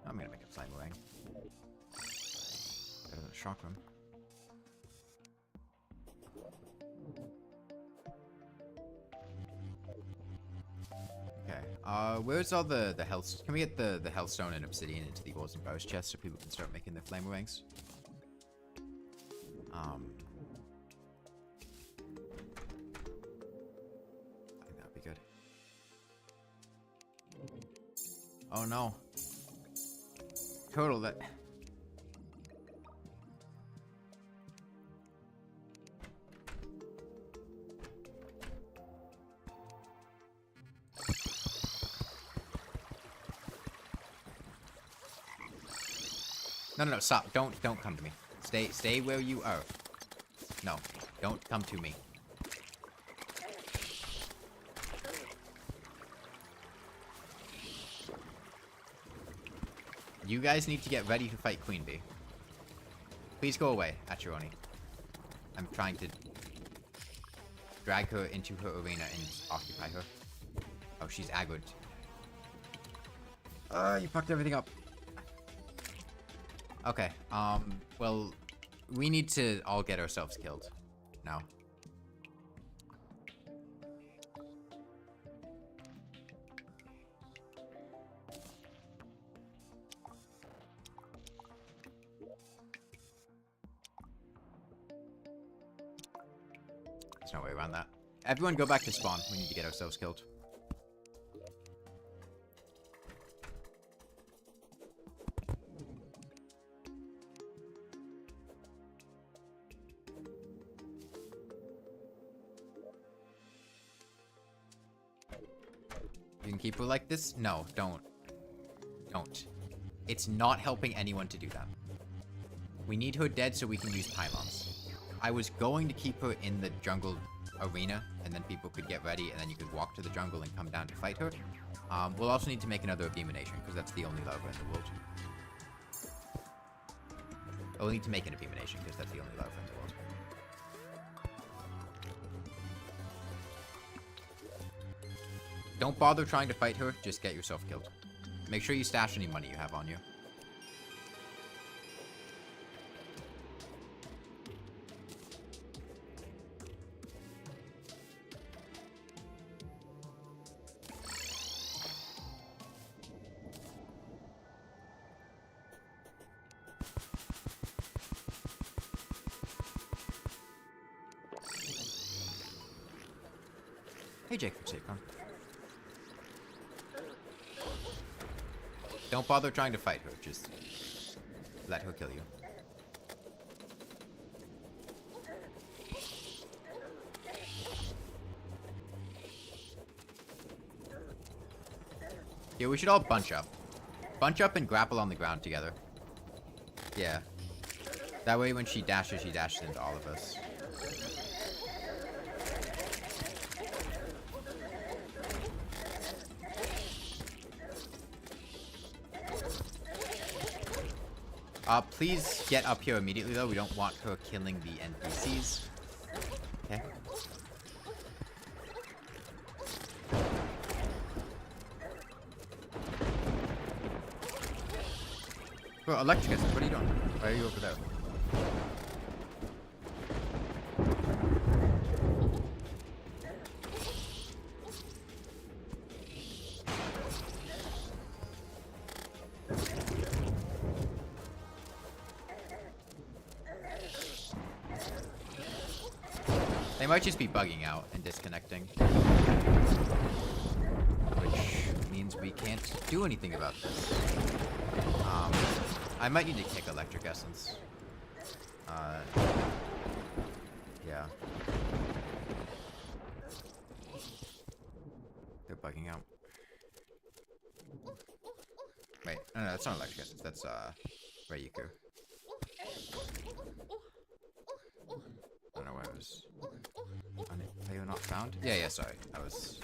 I'm gonna make a flame boomerang. Better than a shock room. Where's all the health? Can we get the Hellstone and obsidian into the ores and bows chest so people can start making their flame wings? I think that'd be good. Oh no. Total that. No, stop. Don't come to me. Stay where you are. No, don't come to me. You guys need to get ready to fight Queen Bee. Please go away, Achironi. I'm trying to drag her into her arena and occupy her. Oh, she's aggroed. You fucked everything up. Okay, well, we need to all get ourselves killed now. There's no way around that. Everyone go back to spawn. We need to get ourselves killed. You can keep her like this? No, don't. Don't. It's not helping anyone to do that. We need her dead so we can use pylons. I was going to keep her in the jungle arena, and then people could get ready, and then you could walk to the jungle and come down to fight her. We'll also need to make another abomination, because that's the only lava in the world. We'll need to make an abomination, because that's the only lava in the world. Don't bother trying to fight her, just get yourself killed. Make sure you stash any money you have on you. Hey, Jake from Skeletron. Don't bother trying to fight her, just let her kill you. Yeah, we should all bunch up. Bunch up and grapple on the ground together. Yeah. That way when she dashes into all of us. Please get up here immediately, though. We don't want her killing the NPCs. Okay. Bro, Electricus, what are you doing? Why are you over there? They might just be bugging out and disconnecting. Which means we can't do anything about this. I might need to kick Electric Essence. Yeah. They're bugging out. Wait, no, that's not Electric Essence. That's, Ryuku. I don't know where I was. Player not found? Yeah, sorry. I was...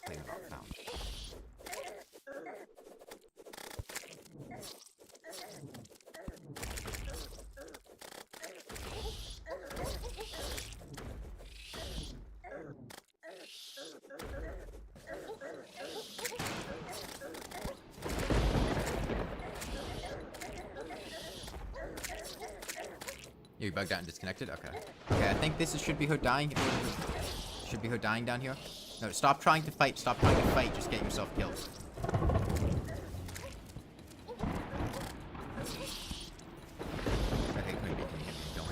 player not found. You bugged out and disconnected? Okay. Okay, I think this should be her dying. Should be her dying down here. No, stop trying to fight. Stop trying to fight. Just get yourself killed. Okay, maybe can you hit me? Don't.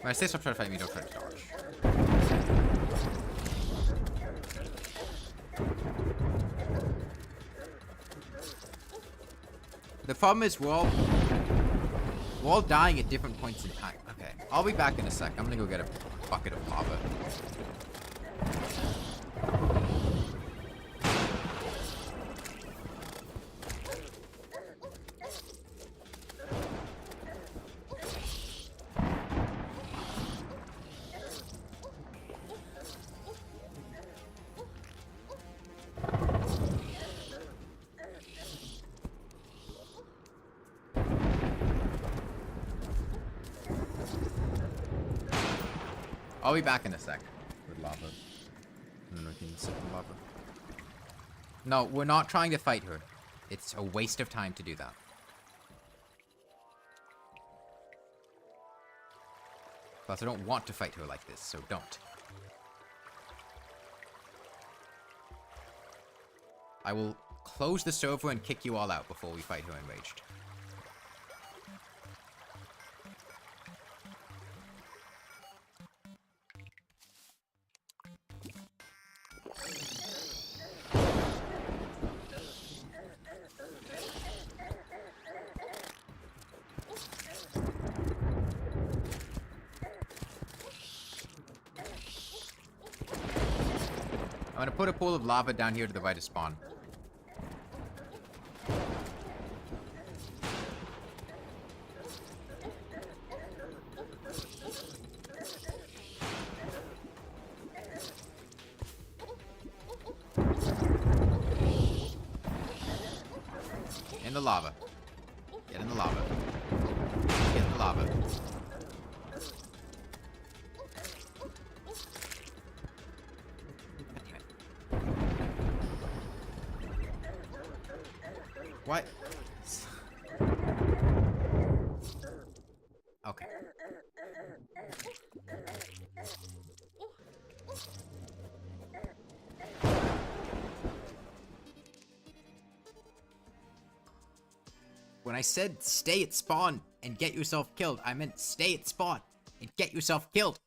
When I say stop trying to fight me, don't try to dodge. The problem is we're all dying at different points in time. Okay, I'll be back in a sec. I'm gonna go get a bucket of lava. I'll be back in a sec with lava. And then we can sit in lava. No, we're not trying to fight her. It's a waste of time to do that. Plus, I don't want to fight her like this, so don't. I will close the server and kick you all out before we fight her enraged. I'm gonna put a pool of lava down here to the right of spawn. In the lava. Get in the lava. Get in the lava. What? Okay. When I said stay at spawn and get yourself killed, I meant stay at spawn and get yourself killed.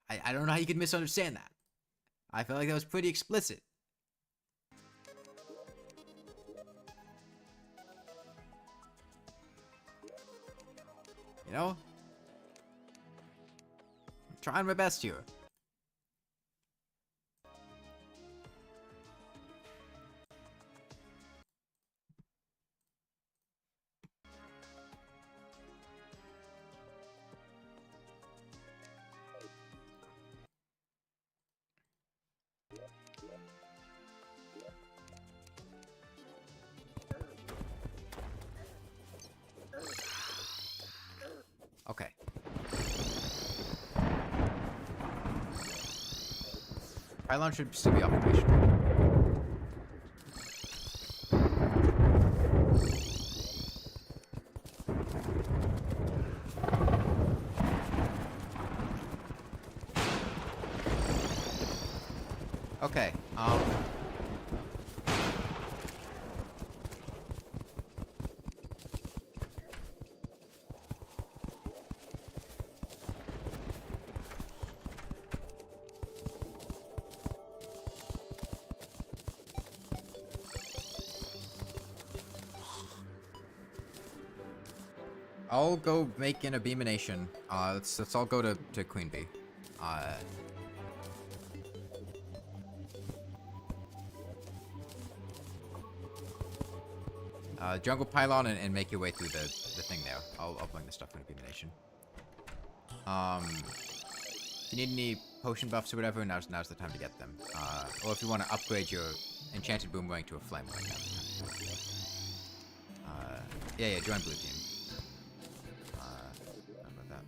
I don't know how you could misunderstand that. I felt like that was pretty explicit. You know? I'm trying my best here. Okay. Pylon should still be operational. Okay, I'll go make an abomination. Let's all go to Queen Bee. Jungle pylon and make your way through the thing there. I'll bring the stuff in abomination. If you need any potion buffs or whatever, now's the time to get them. Or if you want to upgrade your enchanted boomerang to a flame right now. Yeah, join blue team. How about that?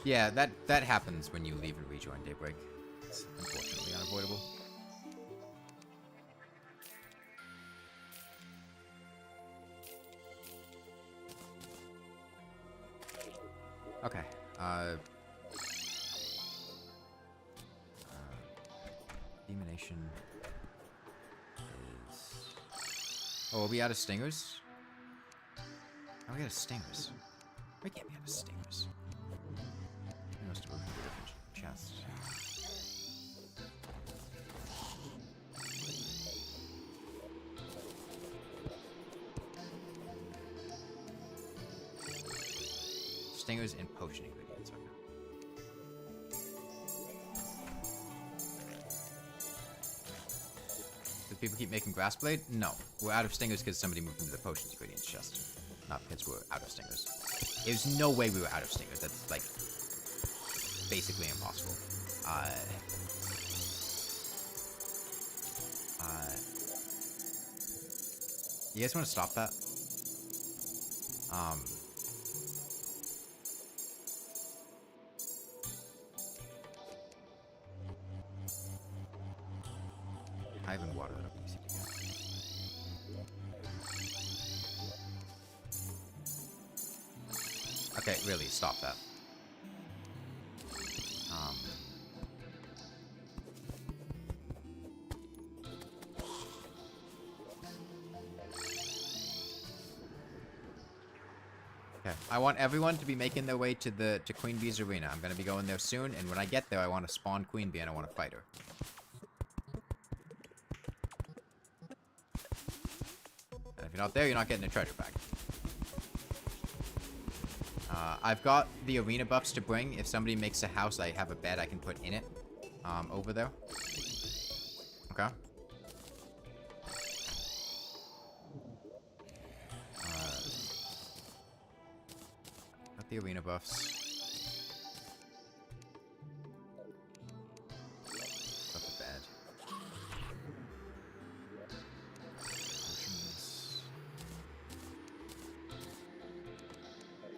Yeah, that happens when you leave and rejoin Daybreak. It's unfortunately unavoidable. Okay. Demonation is... Oh, are we out of stingers? Are we out of stingers? We can't be out of stingers. We must have opened a different chest. Stingers and potion ingredients. Okay. Do people keep making grass blade? No. We're out of stingers because somebody moved into the potions ingredients chest. Not because we're out of stingers. There's no way we were out of stingers. That's like basically impossible. You guys want to stop that? Hive and water, that'll be easy to get. Okay, really, stop that. Okay, I want everyone to be making their way to Queen Bee's arena. I'm gonna be going there soon, and when I get there, I want to spawn Queen Bee and I want to fight her. If you're not there, you're not getting a treasure pack. I've got the arena buffs to bring. If somebody makes a house, I have a bed I can put in it. Over there. Okay. Got the arena buffs. Got the bed.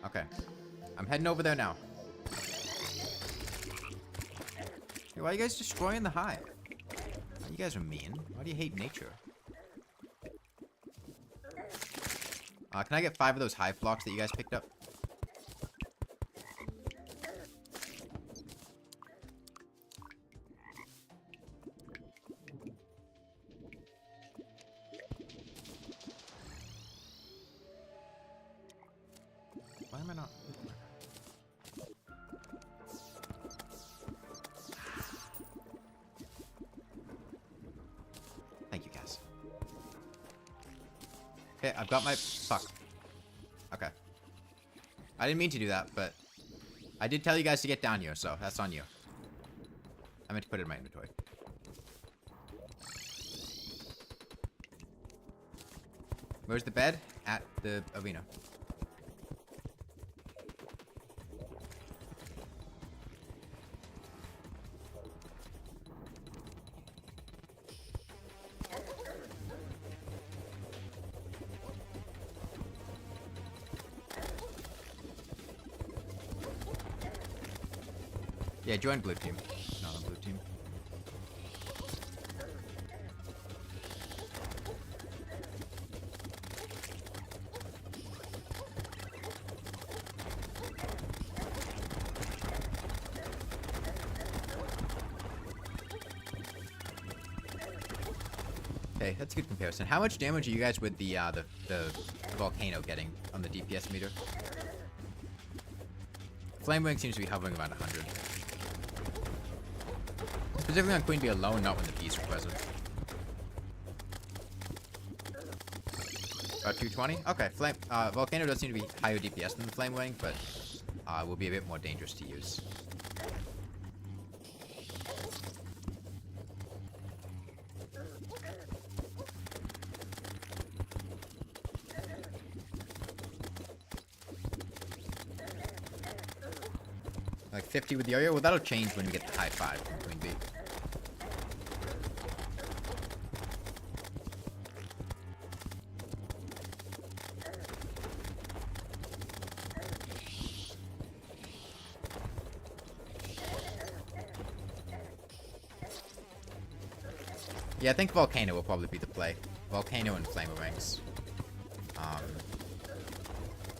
Okay. I'm heading over there now. Hey, why are you guys destroying the hive? Oh, you guys are mean. Why do you hate nature? Can I get 5 of those hive blocks that you guys picked up? Why am I not? Thank you, guys. Okay, I've got my... Fuck. Okay. I didn't mean to do that, but... I did tell you guys to get down here, so that's on you. I meant to put it in my inventory. Where's the bed? At the arena. Yeah, join blue team. Not on blue team. Okay, that's a good comparison. How much damage are you guys with the volcano getting on the DPS meter? Flamewing seems to be hovering around 100. Specifically on Queen Bee alone, not when the bees are present. About 220? Okay, flame. Volcano does seem to be higher DPS than the Flame Wing, but will be a bit more dangerous to use. Like 50 with the area? Well, that'll change when we get the high 5 from Queen Bee. Yeah, I think Volcano will probably be the play. Volcano and Flamer Wings.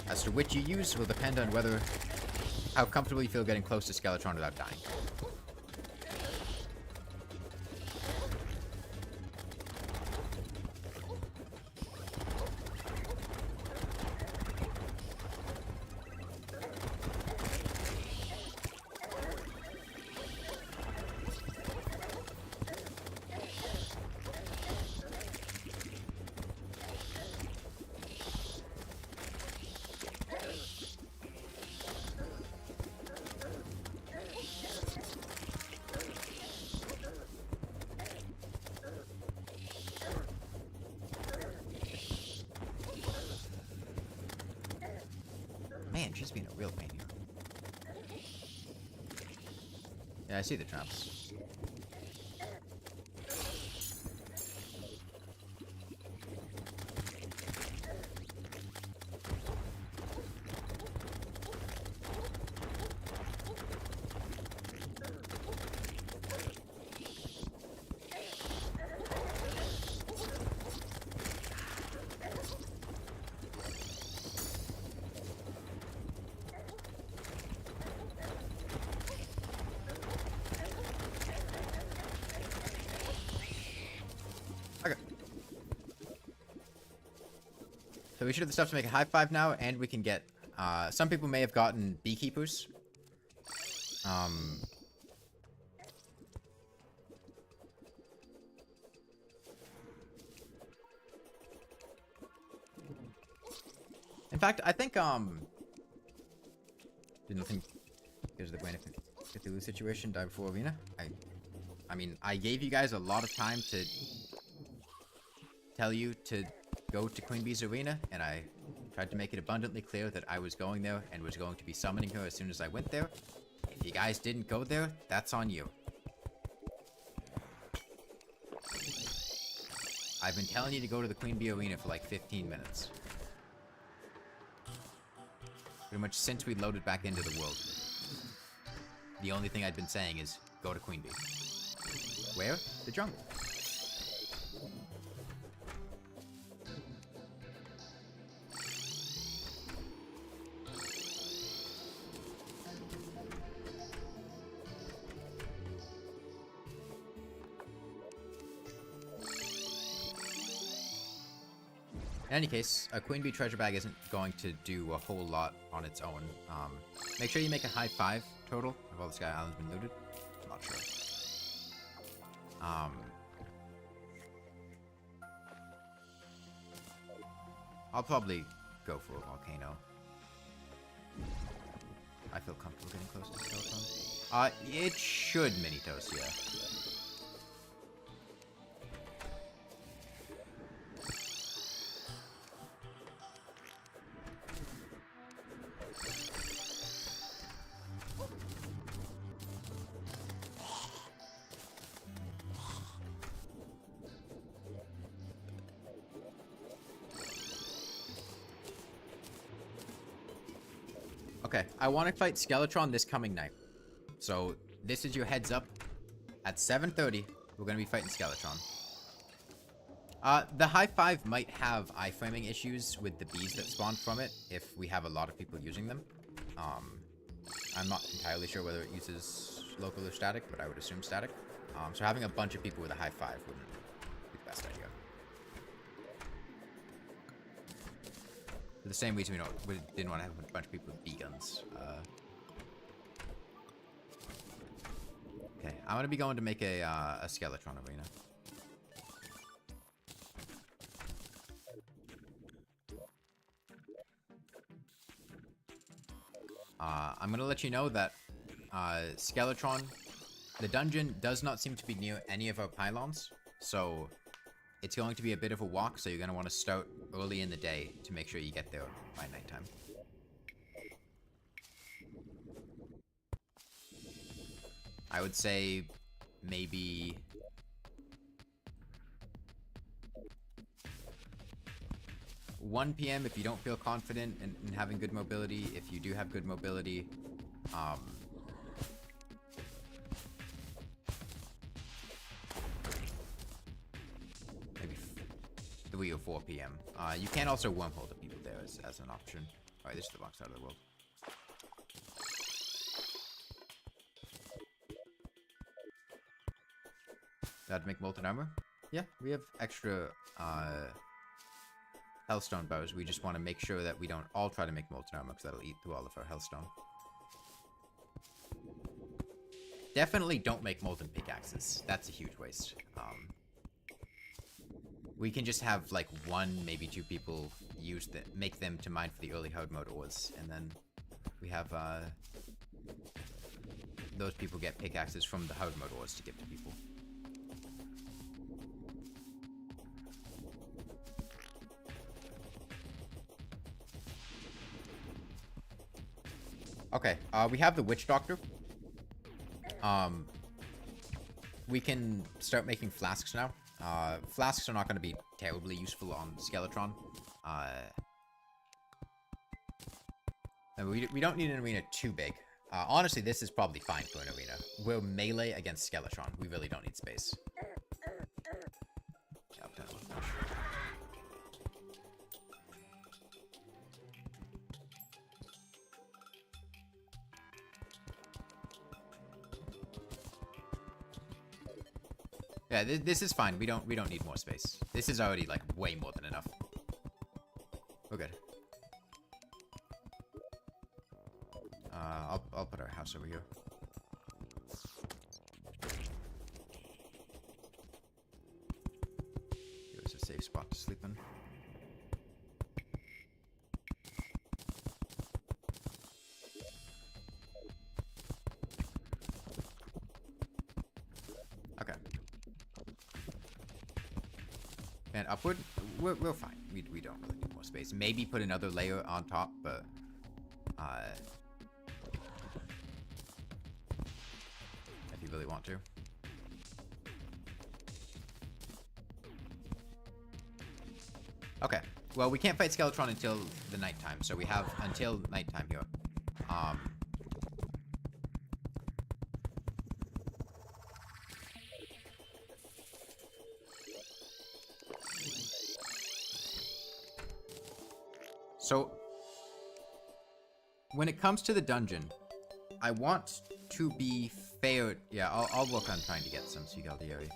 As to which you use will depend on how comfortable you feel getting close to Skeletron without dying. Man, she's being a real pain here. Yeah, I see the traps. Okay. So we should have the stuff to make a high 5 now, and we can get, some people may have gotten beekeepers. In fact, I think, didn't think there's the Gwen Cthulhu situation, die before arena. I mean, I gave you guys a lot of time to tell you to go to Queen Bee's arena, and I tried to make it abundantly clear that I was going there and was going to be summoning her as soon as I went there. If you guys didn't go there, that's on you. I've been telling you to go to the Queen Bee arena for like 15 minutes. Pretty much since we loaded back into the world. The only thing I'd been saying is, go to Queen Bee. Where? The jungle. In any case, a Queen Bee treasure bag isn't going to do a whole lot on its own. Make sure you make a high 5 total. Have all the Sky Islands been looted? I'm not sure. I'll probably go for a volcano. I feel comfortable getting close to Skeletron. It should mini-toast, yeah. Okay, I want to fight Skeletron this coming night. So, this is your heads up. At 7:30, we're going to be fighting Skeletron. The high 5 might have iframing issues with the bees that spawn from it if we have a lot of people using them. I'm not entirely sure whether it uses local or static, but I would assume static. So having a bunch of people with a high 5 wouldn't be the best idea. For the same reason we didn't want to have a bunch of people with bee guns. Okay, I'm going to be going to make a Skeletron arena. I'm gonna let you know that Skeletron, the dungeon does not seem to be near any of our pylons, so it's going to be a bit of a walk, so you're gonna want to start early in the day to make sure you get there by nighttime. I would say maybe 1 p.m. if you don't feel confident in having good mobility. If you do have good mobility, maybe 3 or 4 p.m. You can also wormhole the people there as an option. Alright, this is the box out of the world. That'd make molten armor? Yeah, we have extra Hellstone bows. We just want to make sure that we don't all try to make molten armor, because that'll eat through all of our Hellstone. Definitely don't make molten pickaxes. That's a huge waste. We can just have like 1, maybe 2 people make them to mine for the early hard mode ores, and then we have those people get pickaxes from the hard mode ores to give to people. Okay, we have the Witch Doctor. We can start making flasks now. Flasks are not going to be terribly useful on Skeletron. And we don't need an arena too big. Honestly, this is probably fine for an arena. We're melee against Skeletron. We really don't need space. Yeah, this is fine. We don't need more space. This is already like way more than enough. We're good. I'll put our house over here. Here's a safe spot to sleep in. Okay. And upward, we're fine. We don't really need more space. Maybe put another layer on top, but if you really want to. Okay. Well, we can't fight Skeletron until the nighttime, so we have until nighttime here. So, when it comes to the dungeon, I want to be fair. Yeah, I'll work on trying to get some Seagaldieri.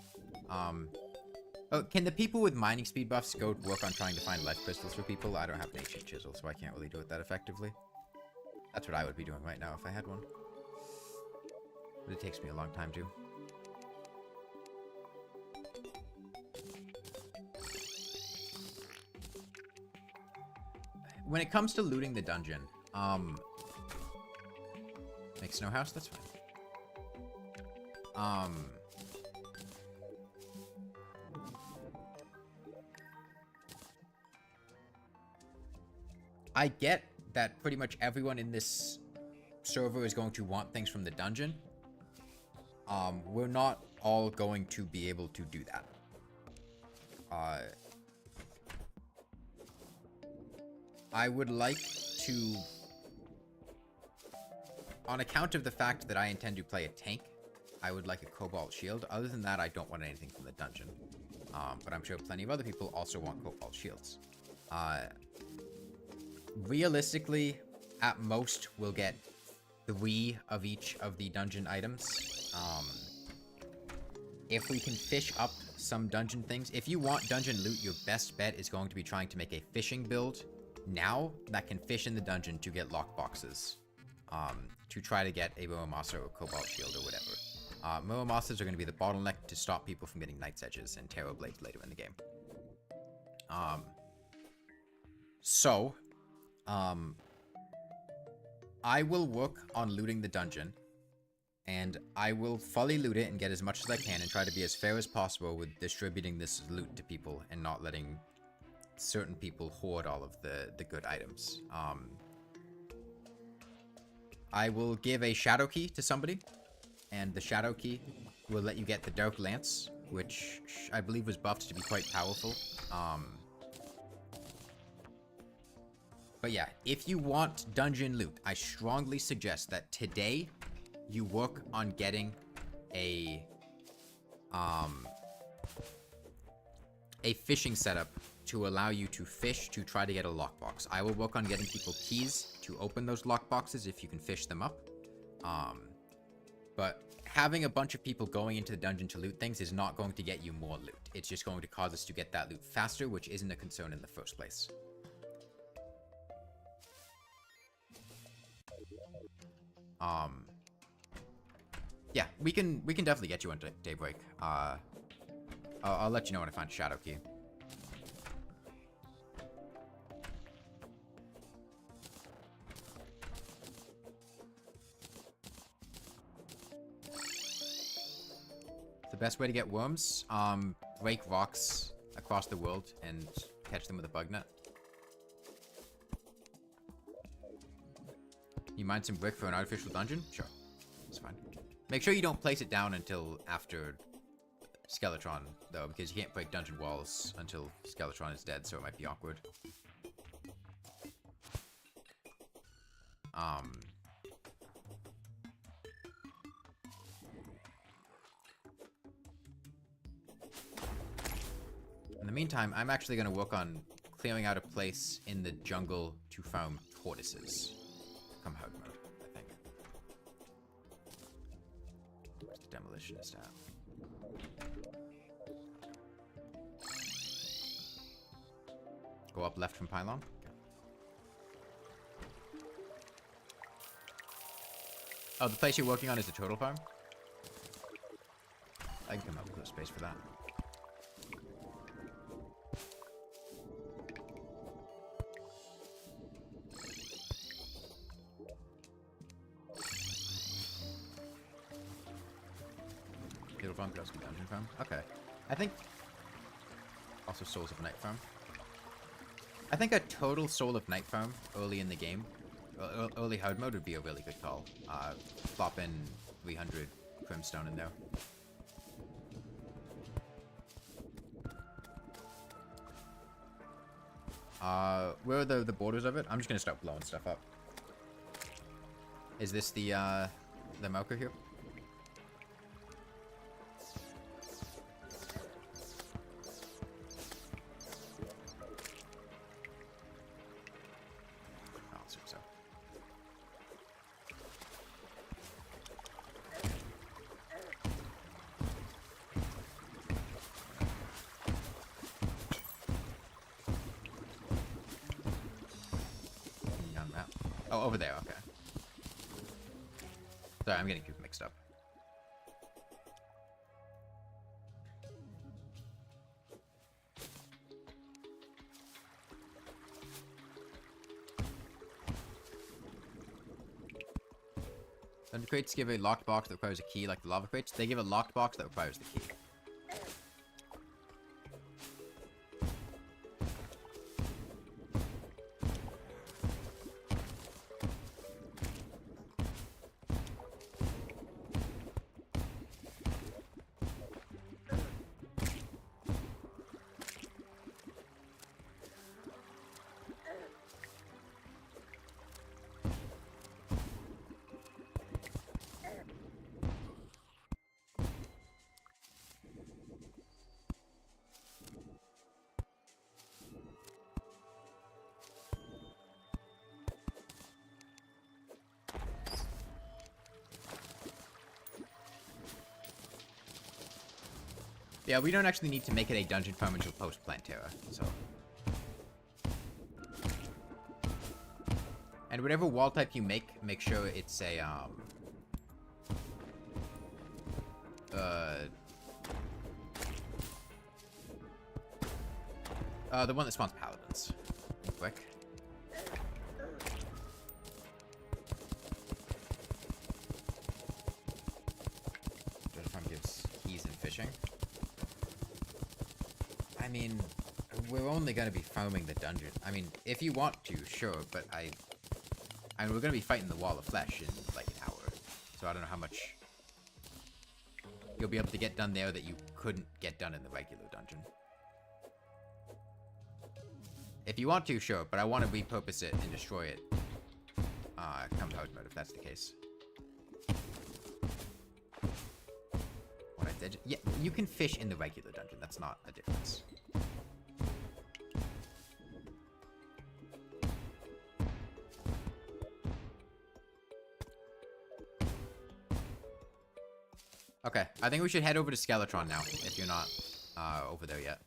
Oh, can the people with mining speed buffs go work on trying to find life crystals for people? I don't have an ancient chisel, so I can't really do it that effectively. That's what I would be doing right now if I had one. But it takes me a long time to. When it comes to looting the dungeon, make snow house, that's fine. I get that pretty much everyone in this server is going to want things from the dungeon. We're not all going to be able to do that. I would like to, on account of the fact that I intend to play a tank, I would like a cobalt shield. Other than that, I don't want anything from the dungeon. But I'm sure plenty of other people also want cobalt shields. Realistically, at most, we'll get 3 of each of the dungeon items. If we can fish up some dungeon things, if you want dungeon loot, your best bet is going to be trying to make a fishing build now that can fish in the dungeon to get lockboxes. To try to get a Muramasa or Cobalt Shield or whatever. Muramasas are going to be the bottleneck to stop people from getting Night's Edges and Terror Blades later in the game. I will work on looting the dungeon, and I will fully loot it and get as much as I can and try to be as fair as possible with distributing this loot to people and not letting certain people hoard all of the good items. I will give a shadow key to somebody, and the shadow key will let you get the Dark Lance, which I believe was buffed to be quite powerful. But yeah, if you want dungeon loot, I strongly suggest that today you work on getting a fishing setup to allow you to fish to try to get a lockbox. I will work on getting people keys to open those lockboxes if you can fish them up. But having a bunch of people going into the dungeon to loot things is not going to get you more loot. It's just going to cause us to get that loot faster, which isn't a concern in the first place. Yeah, we can definitely get you into Daybreak. I'll let you know when I find a shadow key. The best way to get worms? Break rocks across the world and catch them with a bug net. You mine some brick for an artificial dungeon? Sure. That's fine. Make sure you don't place it down until after Skeletron, though, because you can't break dungeon walls until Skeletron is dead, so it might be awkward. In the meantime, I'm actually going to work on clearing out a place in the jungle to farm tortoises. Come hug mode, I think. Where's the demolitionist at? Go up left from pylon. Okay. Oh, the place you're working on is the turtle farm? I can come up with a space for that. Farm, dungeon farm. Okay. I think also Souls of Night farm. I think a total Soul of Night farm early in the game, early hard mode would be a really good call. Plop in 300 Crimstone in there. Where are the borders of it? I'm just gonna start blowing stuff up. Is this the marker here? Oh, over there, okay. Sorry, I'm getting people mixed up. Thunder crates give a locked box that requires a key like the lava crates. They give a locked box that requires the key. Yeah, we don't actually need to make it a dungeon farm until post-Plantera, so... And whatever wall type you make sure it's a, the one that spawns paladins. Quick. we're only gonna be farming the dungeon. I mean, if you want to, sure, but I mean, we're gonna be fighting the wall of flesh in, like, an hour. So I don't know how much you'll be able to get done there that you couldn't get done in the regular dungeon. If you want to, sure, but I want to repurpose it and destroy it. Come hard mode, if that's the case. What I did... Yeah, you can fish in the regular dungeon. That's not a difference. Okay, I think we should head over to Skeletron now, if you're not over there yet.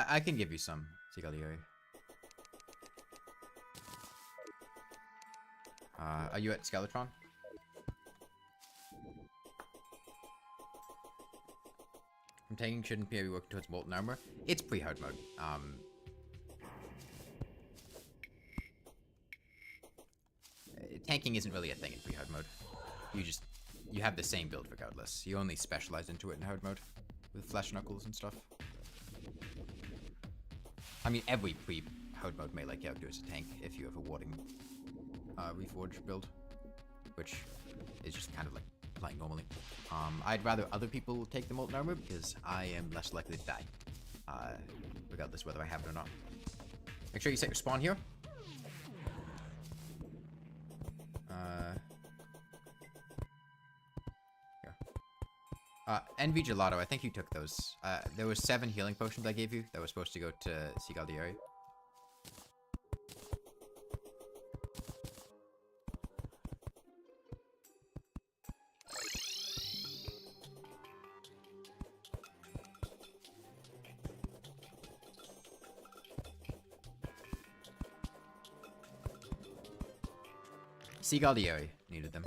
I can give you some, Sigalieri. Are you at Skeletron? I'm taking shouldn't be working towards molten armor. It's pre-hard mode. Tanking isn't really a thing in pre-hard mode. You have the same build regardless. You only specialize into it in hard mode with flesh knuckles and stuff. I mean, every pre-hard mode melee character is a tank if you have a warding reforge build, which is just kind of like playing normally. I'd rather other people take the molten armor because I am less likely to die, regardless whether I have it or not. Make sure you set your spawn here. Envy Gelato, I think you took those. There were 7 healing potions I gave you that were supposed to go to Sigalieri. Sigalieri needed them.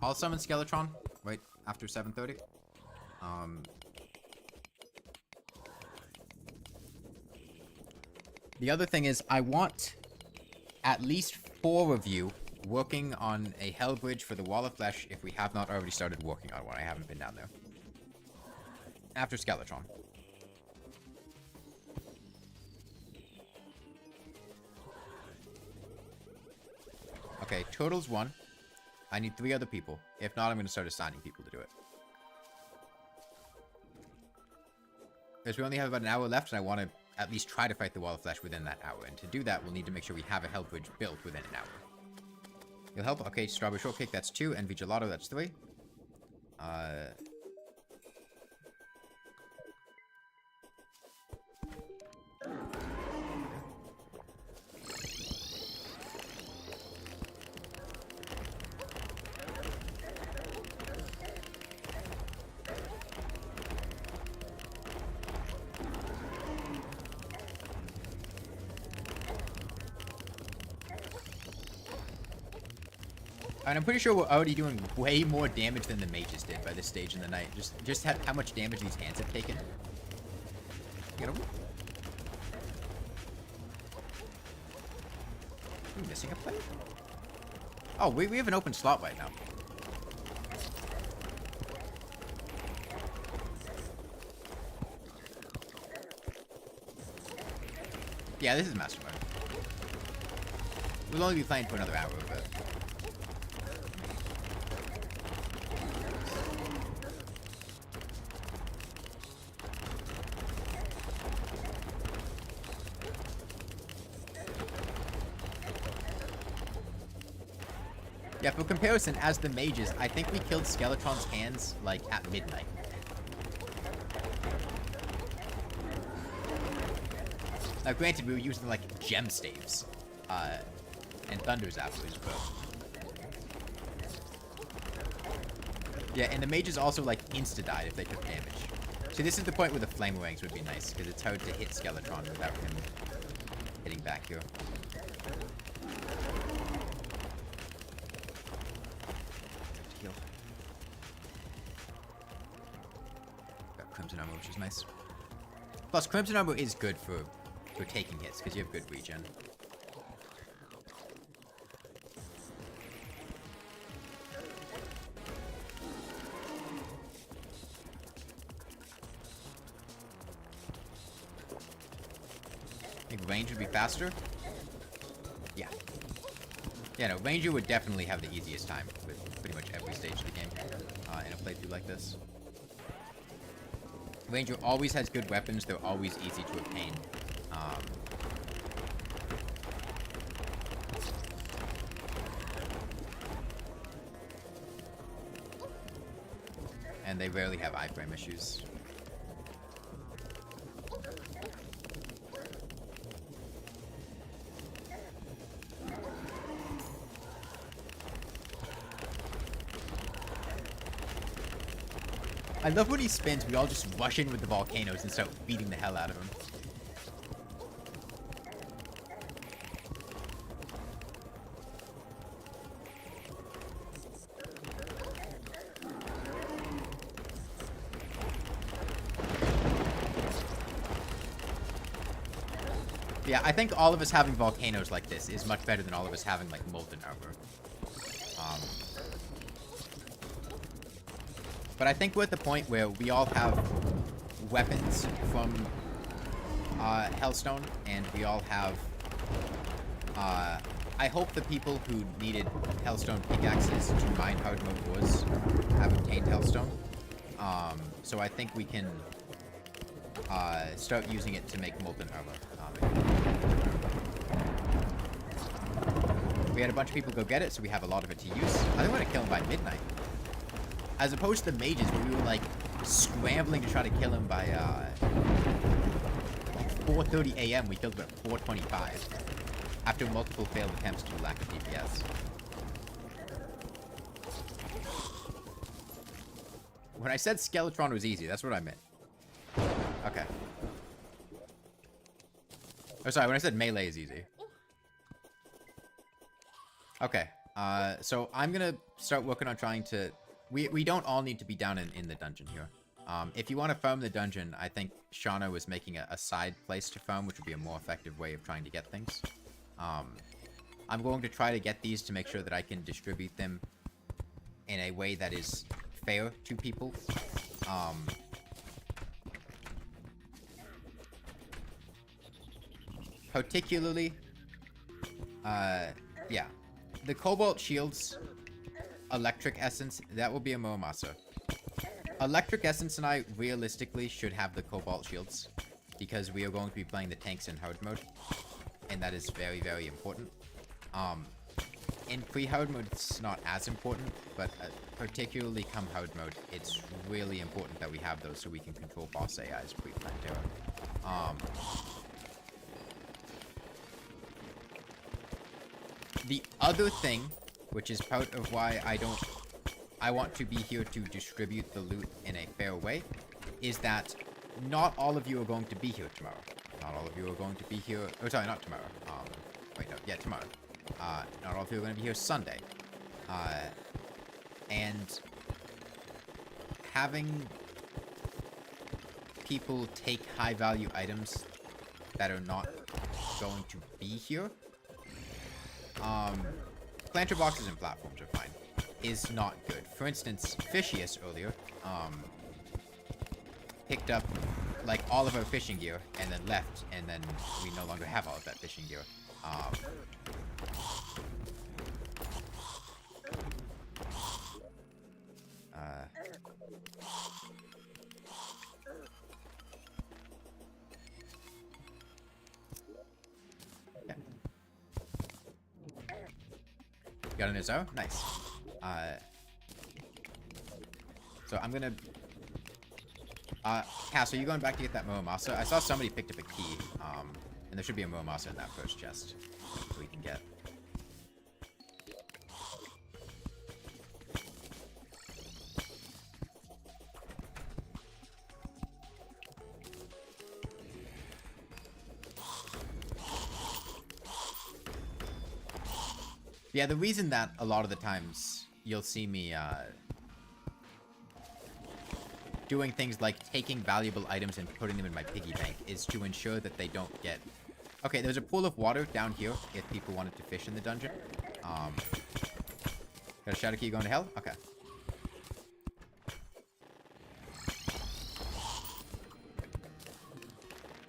I'll summon Skeletron right after 7:30. The other thing is, I want at least 4 of you working on a hell bridge for the Wall of Flesh if we have not already started working on one. I haven't been down there. After Skeletron. Okay, total's 1. I need 3 other people. If not, I'm going to start assigning people to do it. Because we only have about an hour left, and I want to at least try to fight the Wall of Flesh within that hour. And to do that, we'll need to make sure we have a hell bridge built within an hour. You'll help? Okay, Strawberry Shortcake, that's 2. Envy Gelato, that's 3. And I'm pretty sure we're already doing way more damage than the mages did by this stage in the night. Just how much damage these hands have taken. Get over. Are we missing a plate? Oh, we have an open slot right now. Yeah, this is Master Mode. We'll only be playing for another hour, but... Yeah, for comparison, as the mages, I think we killed Skeletron's hands, like, at midnight. Now, granted, we were using, like, gem staves, and thunder zappers, but... Yeah, and the mages also, like, insta-died if they took damage. So this is the point where the flamewangs would be nice, because it's hard to hit Skeletron without him hitting back here. Heal. Got Crimson Armor, which is nice. Plus, Crimson Armor is good for taking hits, because you have good regen. I think range would be faster. Yeah. Yeah, no, Ranger would definitely have the easiest time with pretty much every stage of the game in a playthrough like this. Ranger always has good weapons. They're always easy to obtain. And they rarely have iframe issues. I love when he spins, we all just rush in with the volcanoes and start beating the hell out of him. Yeah, I think all of us having volcanoes like this is much better than all of us having, like, molten armor. But I think we're at the point where we all have weapons from Hellstone, and we all have... I hope the people who needed Hellstone pickaxes to mine hard mode ores have obtained Hellstone. So I think we can start using it to make molten armor. We had a bunch of people go get it, so we have a lot of it to use. I think we're gonna kill him by midnight. As opposed to the mages, where we were, like, scrambling to try to kill him by, 4:30 a.m. We killed him at 4:25. After multiple failed attempts due to lack of DPS. When I said Skeletron was easy, that's what I meant. Okay. Oh, sorry, when I said melee is easy. Okay, so I'm gonna start working on trying to... We don't all need to be down in the dungeon here. If you want to farm the dungeon, I think Shauna was making a side place to farm, which would be a more effective way of trying to get things. I'm going to try to get these to make sure that I can distribute them in a way that is fair to people. Particularly, yeah. The Cobalt Shields, Electric Essence, that will be a Muramasa. Electric Essence and I realistically should have the Cobalt Shields, because we are going to be playing the tanks in hard mode, and that is very, very important. In pre-hard mode, it's not as important, but particularly come hard mode, it's really important that we have those so we can control boss AIs pre-Plantera. The other thing, which is part of why I want to be here to distribute the loot in a fair way, is that not all of you are going to be here tomorrow. Not all of you are going to be here... Oh, sorry, not tomorrow. Wait, no. Yeah, tomorrow. Not all of you are going to be here Sunday. And having people take high-value items that are not going to be here... planter boxes and platforms are fine. Is not good. For instance, Fishius earlier, picked up, like, all of our fishing gear, and then left, and then we no longer have all of that fishing gear. Yeah. Got an Izzo? Nice. So I'm gonna... Cass, are you going back to get that Moamasa? I saw somebody picked up a key, and there should be a Moamasa in that first chest that we can get. Yeah, the reason that a lot of the times you'll see me, doing things like taking valuable items and putting them in my piggy bank is to ensure that they don't get... Okay, there's a pool of water down here if people wanted to fish in the dungeon. Got a shadow key going to hell? Okay.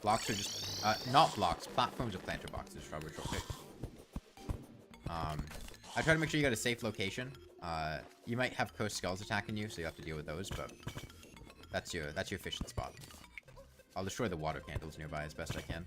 Blocks are just... not blocks. Platforms or planter boxes. Strawberry shortcake. I try to make sure you got a safe location. You might have cursed skulls attacking you, so you have to deal with those, but... That's your fishing spot. I'll destroy the water candles nearby as best I can.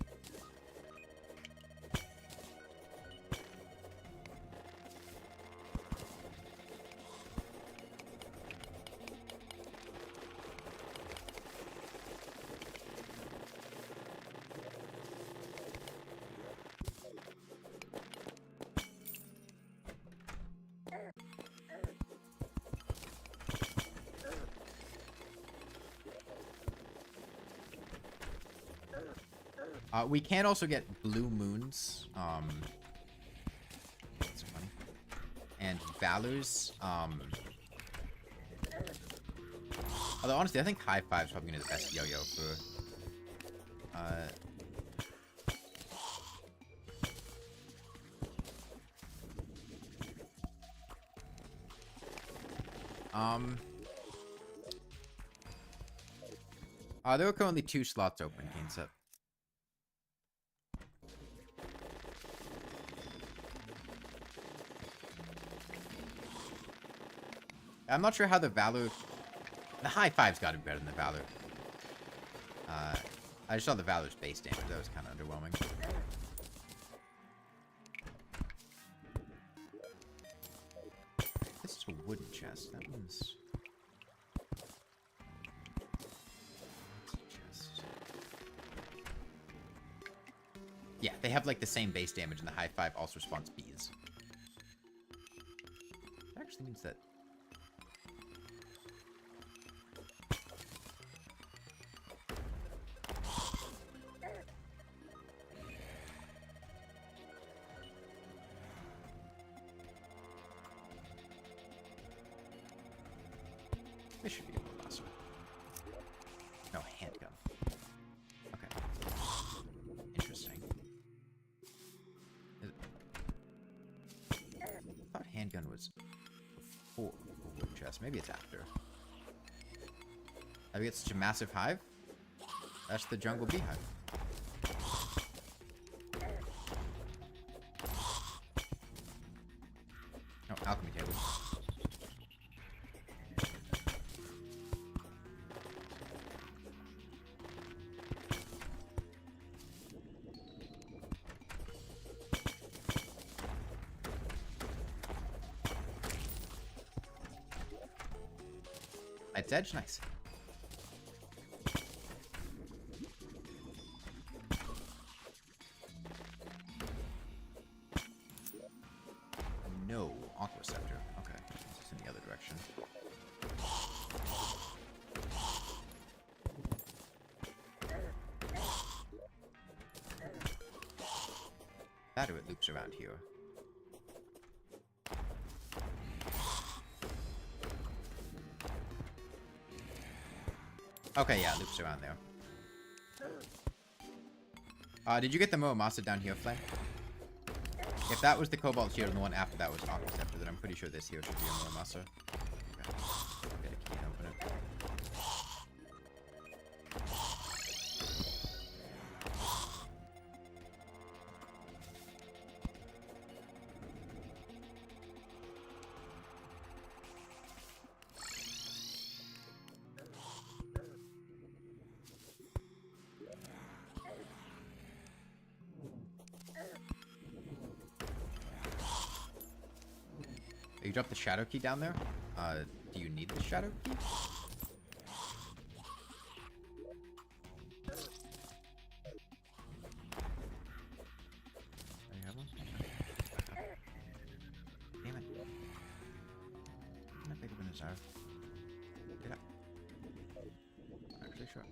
We can also get blue moons, that's funny, and valors, although honestly, I think high five is probably gonna be the best yo-yo for, there are currently 2 slots open, Keenset. I'm not sure how the Valor... The high five's got to be better than the Valor. I just saw the Valor's base damage. That was kind of underwhelming. This is a wooden chest. That one's... Chest. Yeah, they have like the same base damage, and the high five also spawns bees. That actually means that... This should be a little awesome. No, handgun. Okay. Interesting. I thought handgun was before the wood chest. Maybe it's after. Have we got such a massive hive? That's the jungle beehive. Oh, alchemy table. It's edge, nice. No, Aqua Scepter. Okay, it's in the other direction. That or it loops around here. Okay, yeah, it loops around there. Did you get the Moamasa down here, Flame? If that was the Cobalt Shield and the one after that was Aqua Scepter, then I'm pretty sure this here should be a Moamasa. Okay. Get a key and open it. You dropped the shadow key down there. Do you need the shadow key? There you have one. Damn it. I'm not big of an desire. Get up. Actually, sure.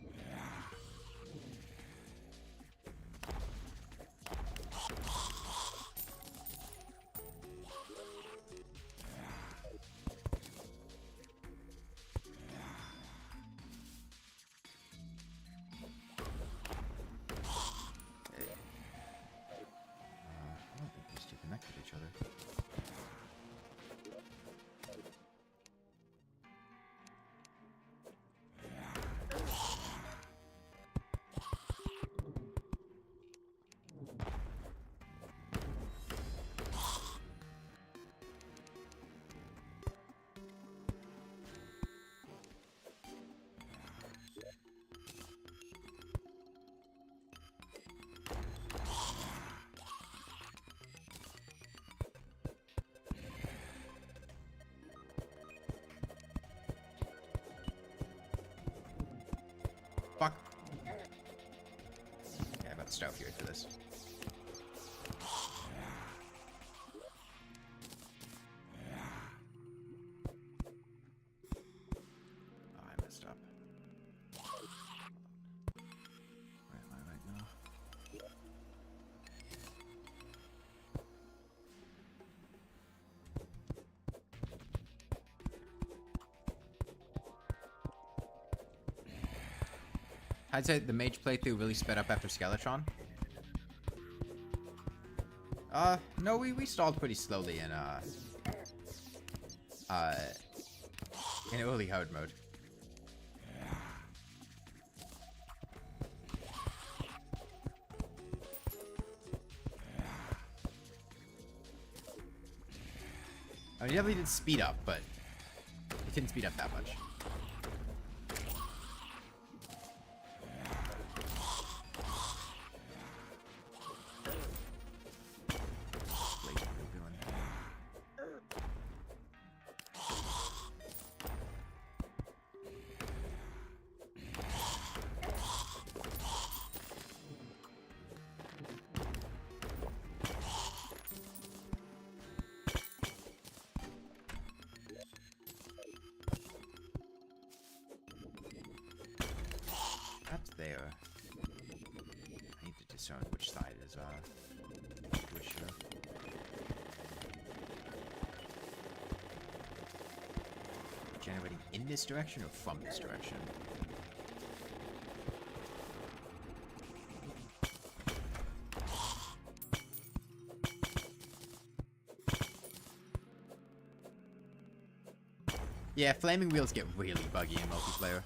Fuck. Yeah, I got the stuff here for this. Oh, I messed up. Where am I right now? I'd say the mage playthrough really sped up after Skeletron. No, we stalled pretty slowly in early hard mode. I mean, it definitely did speed up, but it didn't speed up that much. There. I need to discern which side is which generating in this direction or from this direction? Yeah, flaming wheels get really buggy in multiplayer.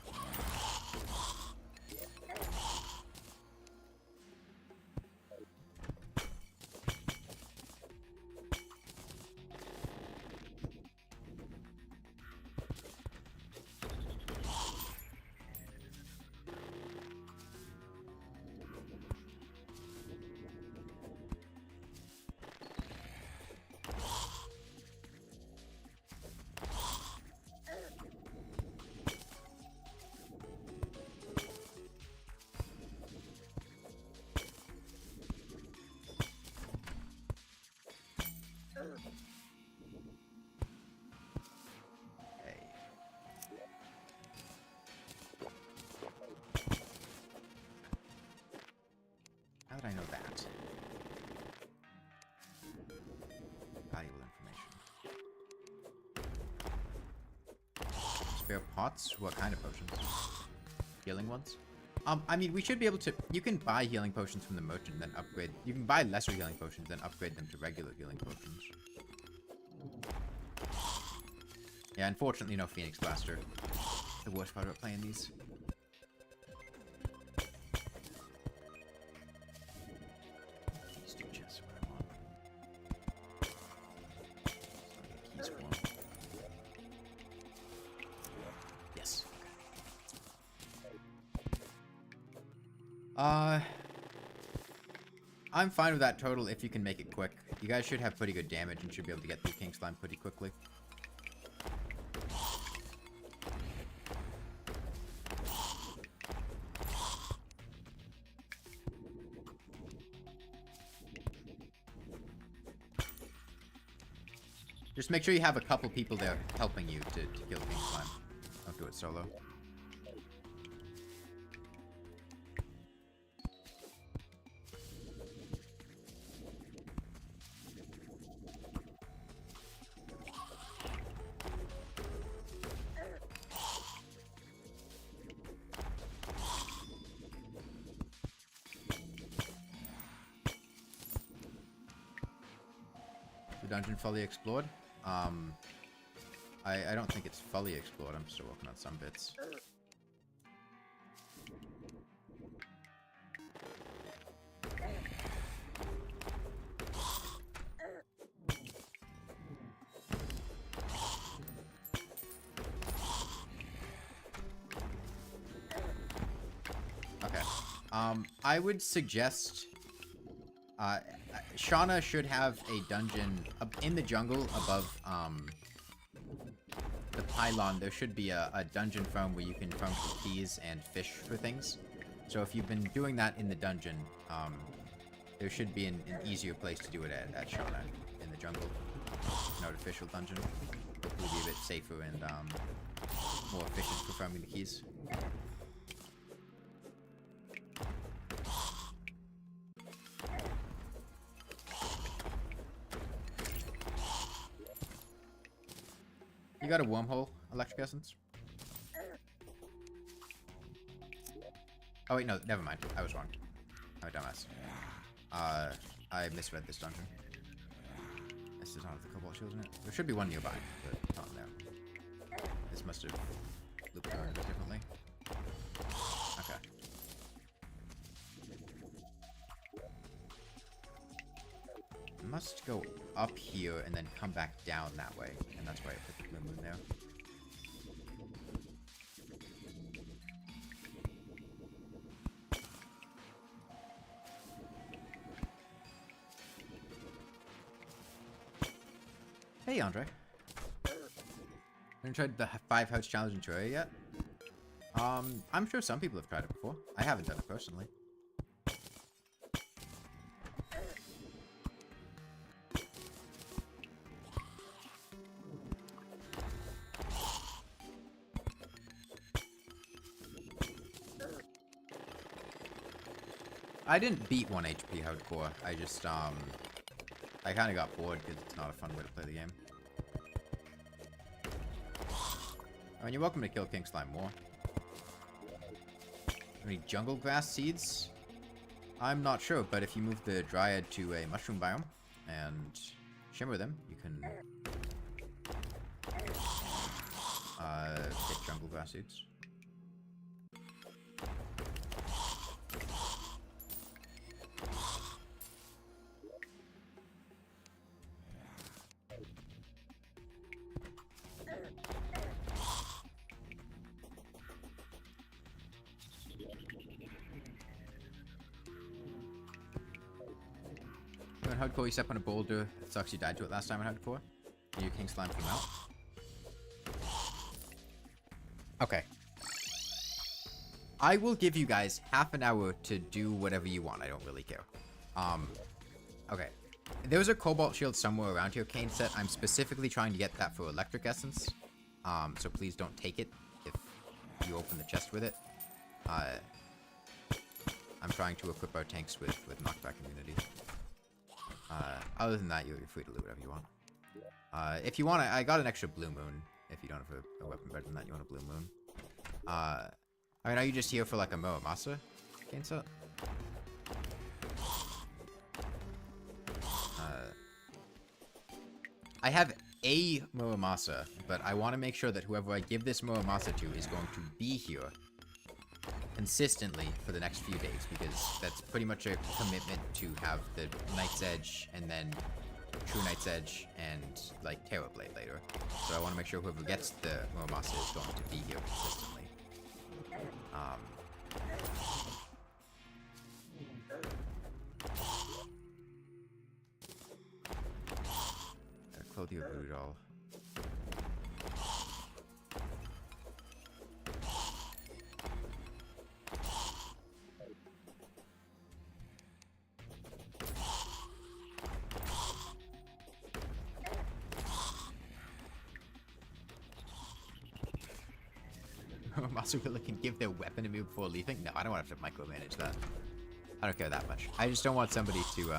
How would I know that? Valuable information. Spare pots? What kind of potions? Healing ones? I mean, we should be able to... You can buy healing potions from the merchant, then upgrade... You can buy lesser healing potions, then upgrade them to regular healing potions. Yeah, unfortunately, no Phoenix Blaster. The worst part about playing these. I'm fine with that total if you can make it quick. You guys should have pretty good damage and should be able to get through King Slime pretty quickly. Just make sure you have a couple people there helping you to kill King Slime. Don't do it solo. The dungeon fully explored? I don't think it's fully explored. I'm still working on some bits. Okay. I would suggest... Shauna should have a dungeon in the jungle above, the pylon. There should be a dungeon farm where you can farm for keys and fish for things. So if you've been doing that in the dungeon, there should be an easier place to do it at Shauna in the jungle. An artificial dungeon. Hopefully be a bit safer and, more efficient for farming the keys. You got a wormhole, electric essence? Oh wait, no, never mind. I was wrong. I'm a dumbass. I misread this dungeon. This is not the cobalt shield in it. There should be one nearby, but it's not there. This must have looped around a bit differently. Okay. Must go up here and then come back down that way, and that's why I put the moon there. Hey, Andre. Haven't tried the 5 house challenge in Terraria yet? I'm sure some people have tried it before. I haven't done it personally. I didn't beat 1 HP hardcore. I just, I kind of got bored because it's not a fun way to play the game. I mean, you're welcome to kill King Slime more. Any jungle grass seeds? I'm not sure, but if you move the Dryad to a mushroom biome and shimmer them, you can get jungle grass seeds. In hardcore, you step on a boulder. It sucks you died to it last time in hardcore. And you King Slime from out. Okay. I will give you guys half an hour to do whatever you want. I don't really care. Okay. There's a cobalt shield somewhere around here, Kane said. I'm specifically trying to get that for electric essence. So please don't take it if you open the chest with it. I'm trying to equip our tanks with knockback immunity. Other than that, you're free to loot whatever you want. If you want, I got an extra blue moon. If you don't have a weapon better than that, you want a blue moon. I mean, are you just here for like a Muramasa? Kensa? I have a Muramasa, but I want to make sure that whoever I give this Muramasa to is going to be here consistently for the next few days, because that's pretty much a commitment to have the Knight's Edge and then True Knight's Edge and like Terrorblade later. So I want to make sure whoever gets the Muramasa is going to be here consistently. build you a voodoo doll. Masugula can give their weapon a move before leaving? No, I don't want to have to micromanage that. I don't care that much. I just don't want somebody to,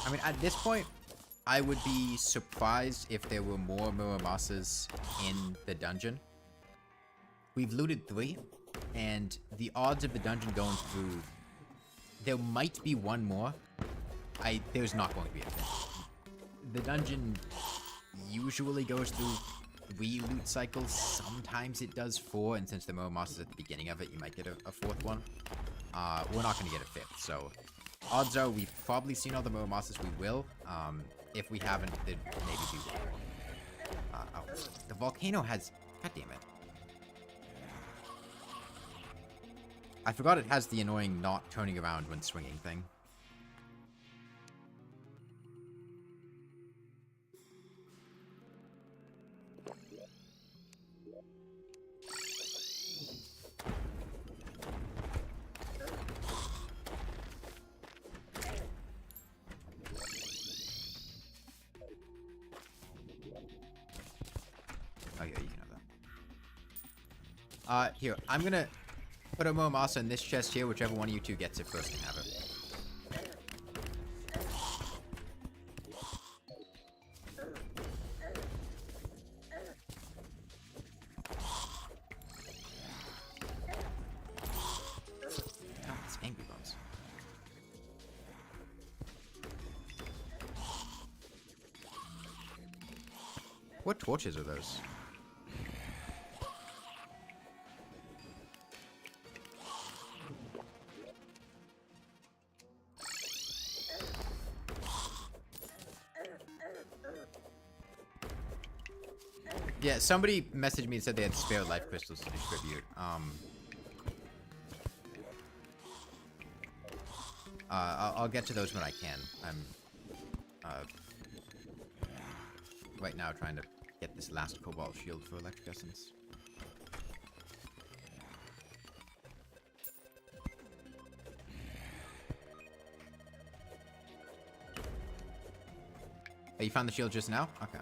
I mean, at this point, I would be surprised if there were more Muramasas in the dungeon. We've looted 3, and the odds of the dungeon going through... There might be one more. There's not going to be a fifth. The dungeon usually goes through 3 loot cycles. Sometimes it does 4, and since the Muramasa's at the beginning of it, you might get a 4th one. We're not going to get a 5th, so... Odds are we've probably seen all the Muramasas. We will. If we haven't, then maybe we will. Oh, the volcano has... God damn it. I forgot it has the annoying not turning around when swinging thing. Oh yeah, you can have that. Here, I'm gonna put a Muramasa in this chest here. Whichever one of you two gets it first can have it. Oh, it's angry bones. What torches are those? Yeah, somebody messaged me and said they had spare life crystals to distribute. I'll get to those when I can. I'm right now trying to get this last cobalt shield for electric essence. Oh, you found the shield just now? Okay.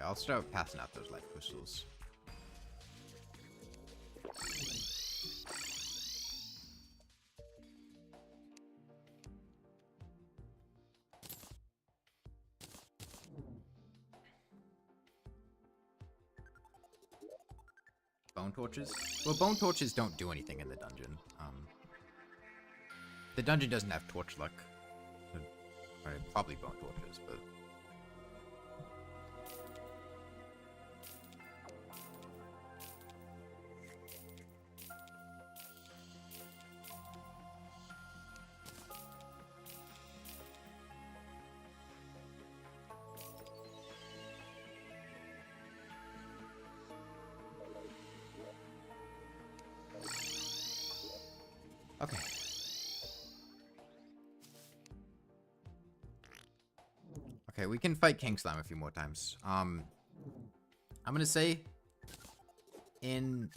I'll start passing out those life crystals. Bone torches? Well, bone torches don't do anything in the dungeon. The dungeon doesn't have torch luck. Right, probably bone torches, but... Okay. Okay, we can fight King Slime a few more times. I'm gonna say in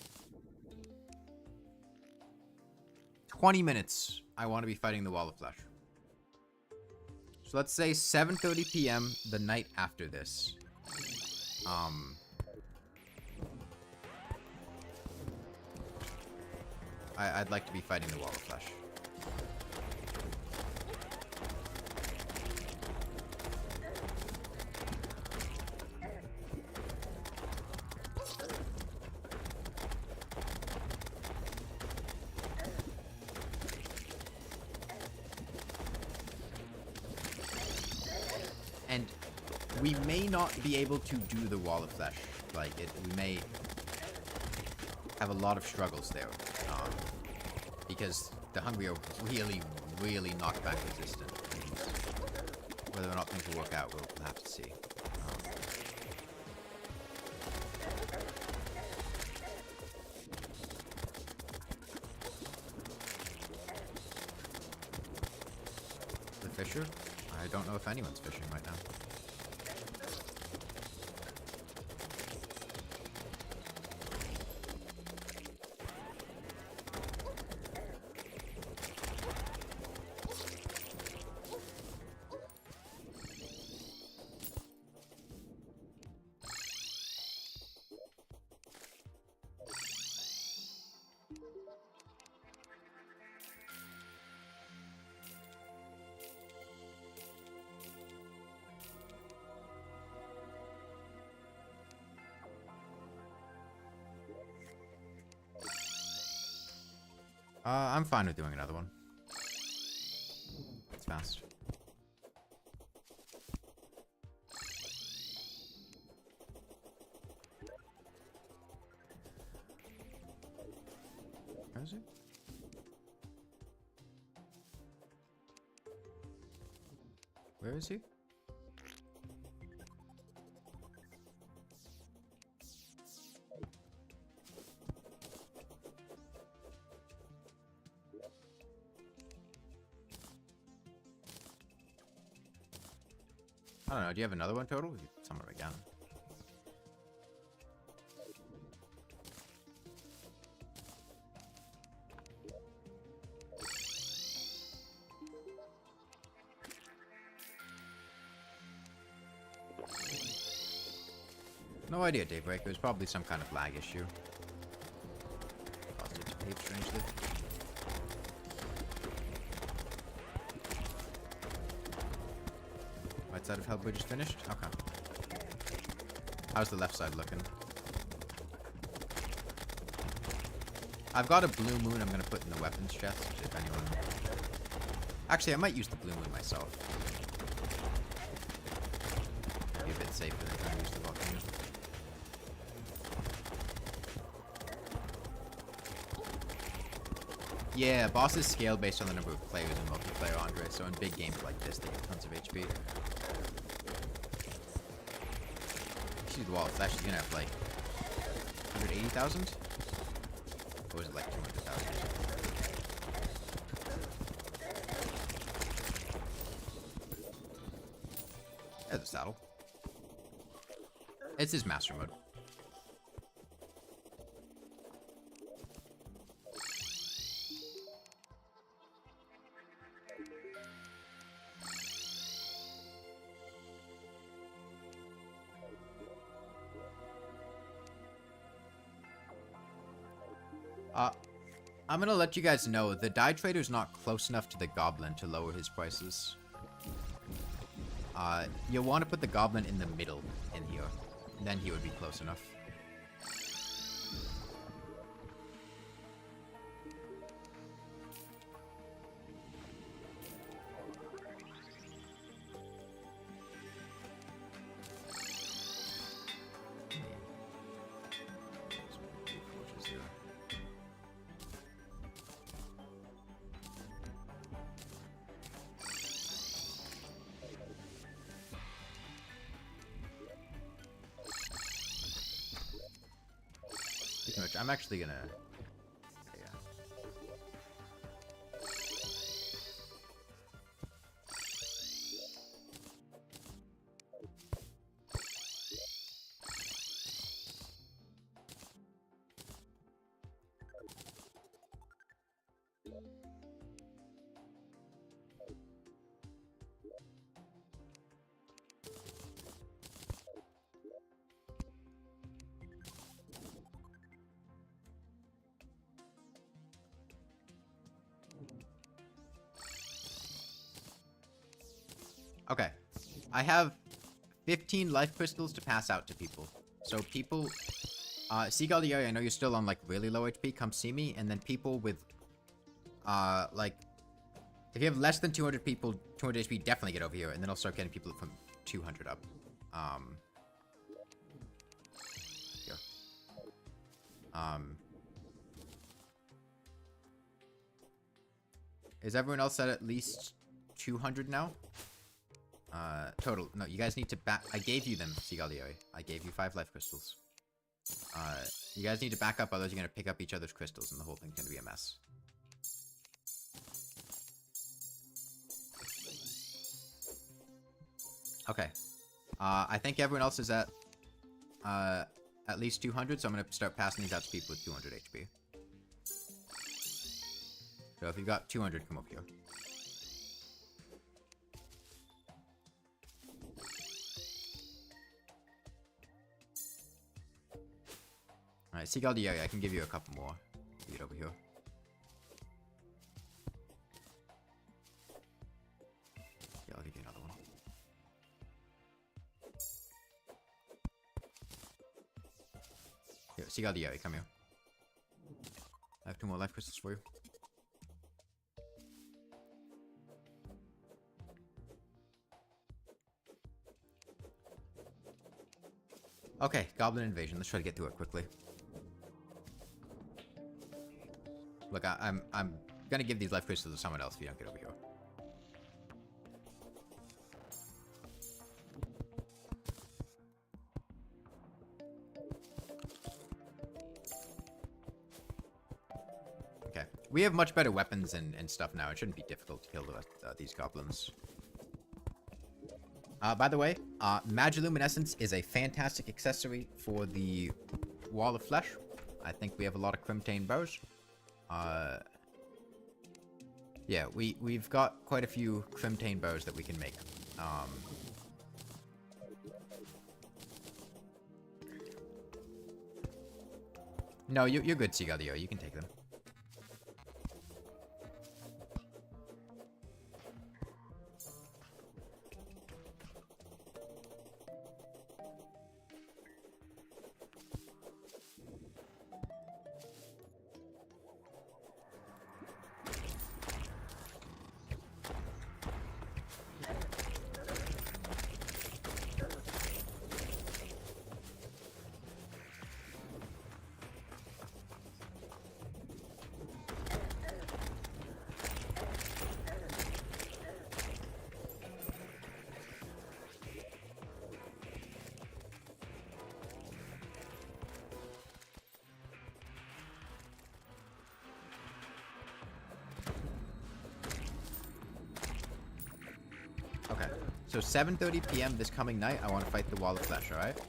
20 minutes, I want to be fighting the Wall of Flesh. So let's say 7:30 p.m. the night after this. I'd like to be fighting the Wall of Flesh. And we may not be able to do the Wall of Flesh. Like, we may have a lot of struggles there. Because the Hungry are really, really knockback resistant. And whether or not things will work out, we'll have to see. The Fisher? I don't know if anyone's fishing right now. I'm fine with doing another one. It's fast. Where is it? Where is he? I don't know, do you have another one total? Somewhere again. No idea, Daybreak. It was probably some kind of lag issue. Lost its page strangely. Right side of Hellbridge is finished? Okay. How's the left side looking? I've got a blue moon I'm gonna put in the weapons chest, if anyone... Actually, I might use the blue moon myself. Be a bit safer than trying to use the volcano. Yeah, bosses scale based on the number of players in multiplayer, Andre, so in big games like this, they get tons of HP. She's the Wall of Flesh, she's gonna have like 180,000? Or was it like 200,000? There's a saddle. It's his master mode. I'm gonna let you guys know, the dye trader's not close enough to the Goblin to lower his prices. You'll want to put the Goblin in the middle in here. Then he would be close enough. I'm actually gonna... Yeah. Okay. I have 15 life crystals to pass out to people. So people... Seagull the area, I know you're still on, like, really low HP. Come see me. And then people with... like... If you have less than 200 people, 200 HP, definitely get over here. And then I'll start getting people from 200 up. Here. Is everyone else at least 200 now? Total. No, you guys need to back... I gave you them, Seagull the area. I gave you 5 life crystals. You guys need to back up, otherwise you're gonna pick up each other's crystals, and the whole thing's gonna be a mess. Okay. I think everyone else is at least 200, so I'm gonna start passing these out to people with 200 HP. So if you've got 200, come over here. Alright, Seagull the area, I can give you a couple more. Get over here. Yeah, I'll give you another one. Here, Seagull the area, come here. I have 2 more life crystals for you. Okay, Goblin invasion. Let's try to get through it quickly. Look, I'm gonna give these life crystals to someone else if you don't get over here. Okay, we have much better weapons and stuff now. It shouldn't be difficult to kill these goblins. By the way, Magiluminescence is a fantastic accessory for the Wall of Flesh. I think we have a lot of Crimtane bows. Yeah, we've got quite a few Crimtane bows that we can make. No, you're good, Sigadio. You can take them. Okay, so 7:30 p.m. this coming night, I want to fight the Wall of Flesh, alright?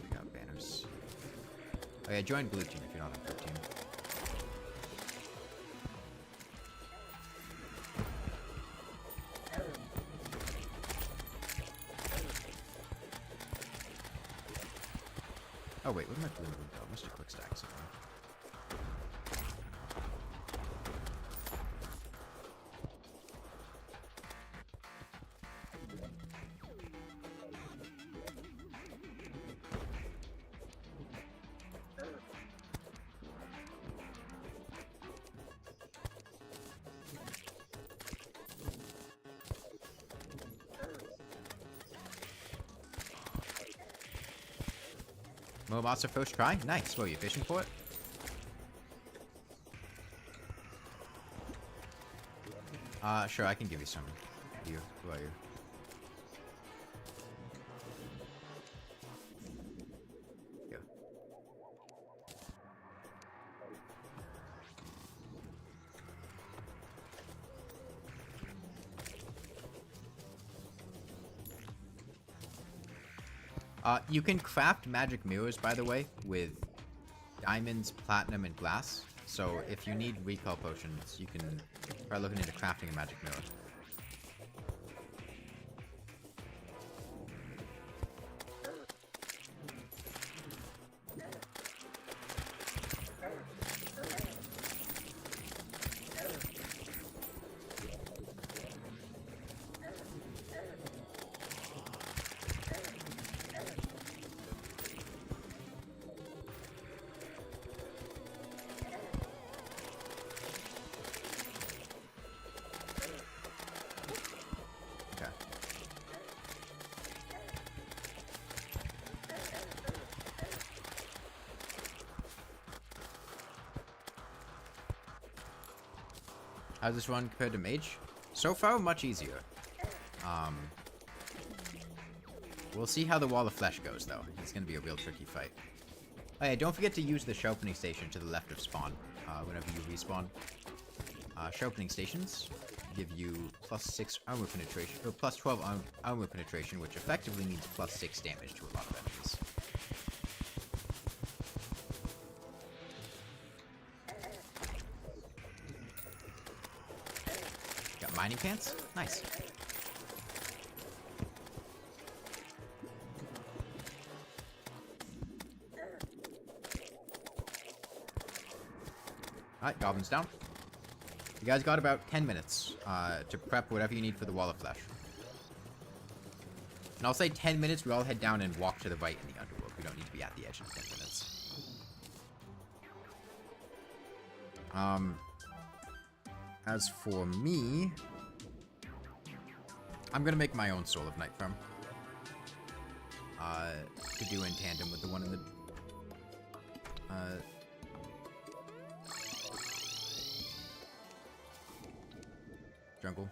We got banners. Oh yeah, join blue team if you're not on blue team. Oh wait, what am I blue? Oh, Mr. Quick Stack somewhere. More monster first try? Nice. What are you fishing for it? Sure, I can give you some. Who are you? Here. You can craft magic mirrors, by the way, with diamonds, platinum, and glass. So if you need recall potions, you can try looking into crafting a magic mirror. How's this run compared to Mage? So far, much easier. We'll see how the Wall of Flesh goes, though. It's going to be a real tricky fight. Oh yeah, don't forget to use the sharpening station to the left of spawn, whenever you respawn. Sharpening stations give you +6 armor penetration, or +12 armor penetration, which effectively means +6 damage to a lot of enemies. Got mining pants? Nice. Alright, Goblin's down. You guys got about 10 minutes to prep whatever you need for the Wall of Flesh. And I'll say 10 minutes, we all head down and walk to the right in the underworld. We don't need to be at the edge in 10 minutes. As for me, I'm gonna make my own Soul of Night farm. To do in tandem with the one in the... jungle.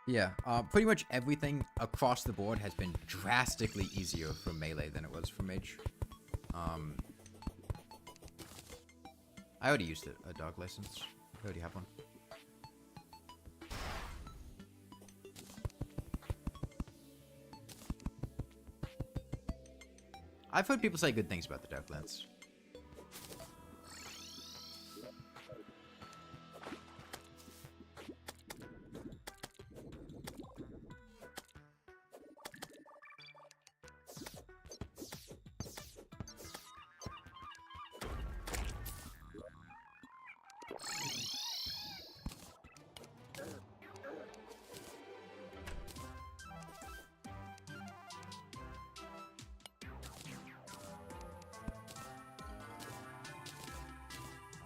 Yeah, pretty much everything across the board has been drastically easier for Melee than it was for Mage. I already used a dog license. I already have one. I've heard people say good things about the Darklands.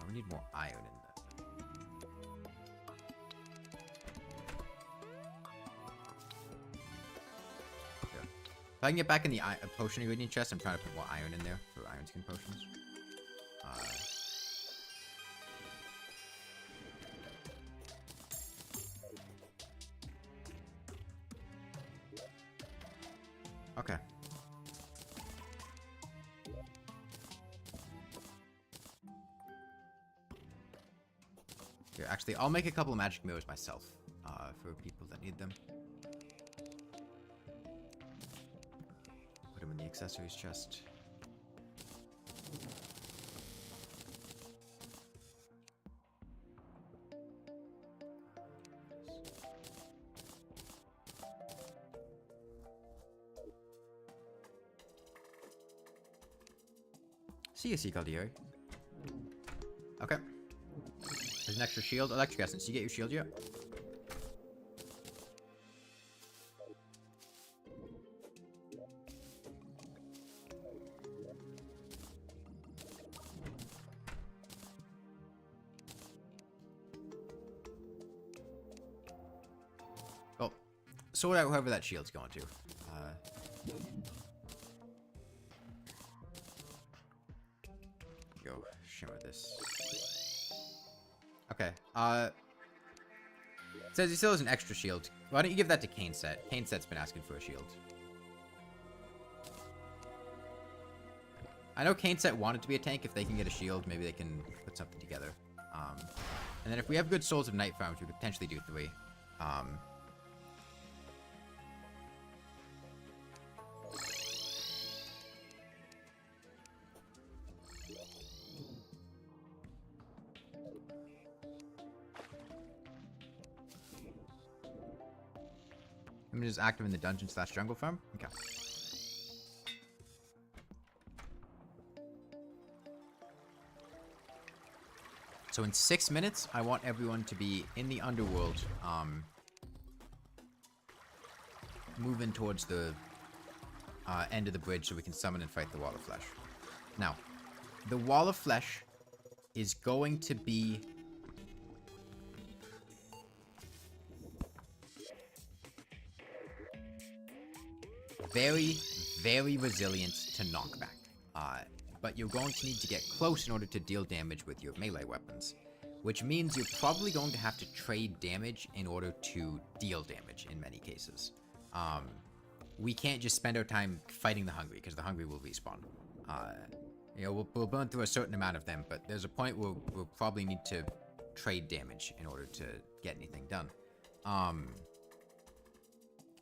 We need more iron in that. Yeah. If I can get back in the potion ingredient chest, I'm trying to put more iron in there for iron skin potions. Okay. Here, actually, I'll make a couple of magic mirrors myself, for people that need them. Put them in the accessories chest. See you, Caldieri. Okay. There's an extra shield. Electric Essence. You get your shield yet? Well, sort out whoever that shield's going to. Go shimmer this. Okay. It says he still has an extra shield. Why don't you give that to Kane Set? Kane Set's been asking for a shield. I know Kane Set wanted to be a tank. If they can get a shield, maybe they can put something together. And then if we have good Souls of Night farms, we could potentially do 3. equipment is active in the dungeon/jungle farm? Okay. So in 6 minutes, I want everyone to be in the underworld, moving towards the end of the bridge so we can summon and fight the Wall of Flesh. Now, the Wall of Flesh is going to be very, very resilient to knockback. But you're going to need to get close in order to deal damage with your melee weapons, which means you're probably going to have to trade damage in order to deal damage in many cases. We can't just spend our time fighting the hungry, because the hungry will respawn. You know, we'll burn through a certain amount of them, but there's a point where we'll probably need to trade damage in order to get anything done.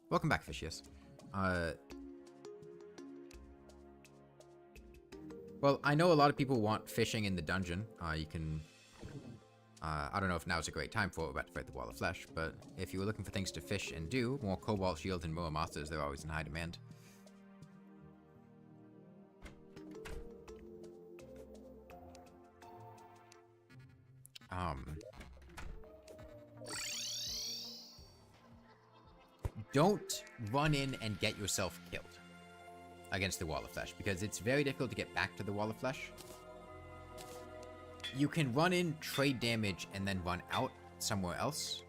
Welcome back, Fishius. Well, I know a lot of people want fishing in the dungeon. You can... I don't know if now's a great time for it. We're about to fight the Wall of Flesh, but if you were looking for things to fish and do, more Cobalt Shields and more Masters, they're always in high demand. Don't run in and get yourself killed against the Wall of Flesh, because it's very difficult to get back to the Wall of Flesh. You can run in, trade damage, and then run out somewhere else.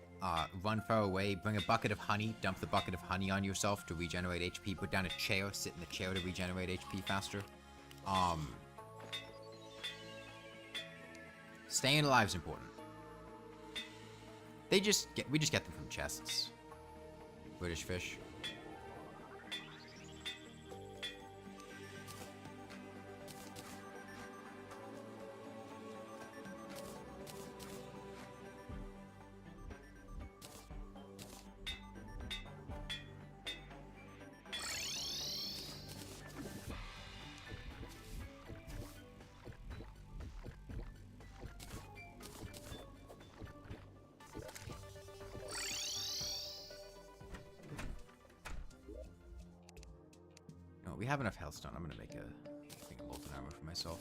Run far away, bring a bucket of honey, dump the bucket of honey on yourself to regenerate HP, put down a chair, sit in the chair to regenerate HP faster. Staying alive is important. We just get them from chests. British fish. We have enough Hellstone. I'm gonna make a molten armor for myself.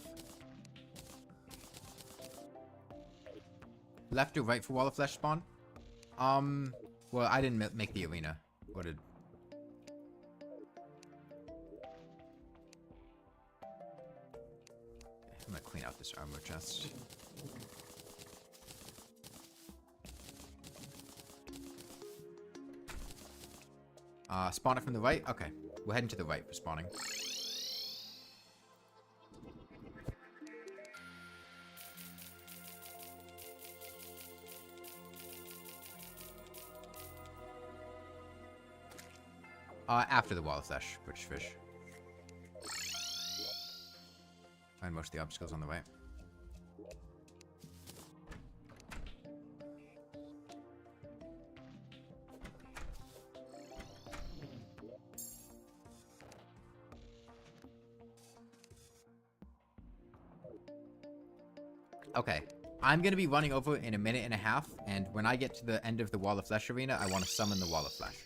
Left or right for Wall of Flesh spawn? Well, I didn't make the arena. What did... I'm gonna clean out this armor chest. Spawn it from the right? Okay. We're heading to the right for spawning. After the Wall of Flesh, British fish. Find most of the obstacles on the way. Okay, I'm going to be running over in a minute and a half, and when I get to the end of the Wall of Flesh arena, I want to summon the Wall of Flesh.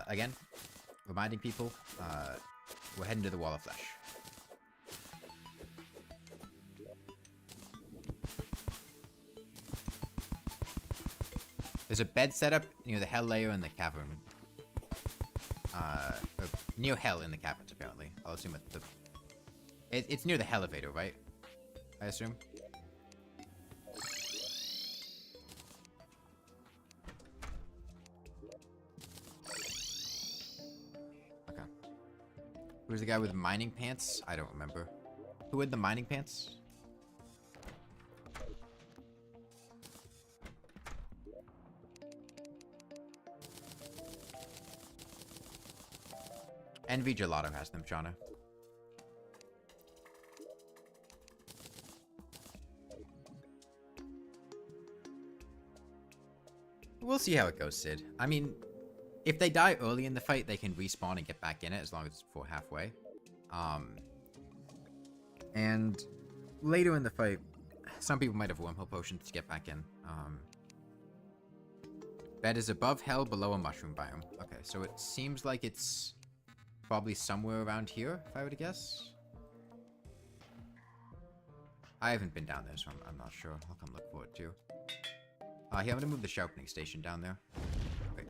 Again, reminding people, we're heading to the Wall of Flesh. There's a bed setup near the Hell layer in the cavern. Or near Hell in the caverns, apparently. I'll assume it's near the Hellevator, right? I assume. Okay. Who's the guy with mining pants? I don't remember. Who had the mining pants? Envy Gelato has them, Shauna. We'll see how it goes, Sid. I mean, if they die early in the fight, they can respawn and get back in it as long as it's for halfway. And later in the fight, some people might have wormhole potions to get back in. Bed is above hell, below a mushroom biome. Okay, so it seems like it's probably somewhere around here, if I were to guess. I haven't been down there, so I'm not sure. I'll come look for it, too. Here, I'm gonna move the sharpening station down there. Wait,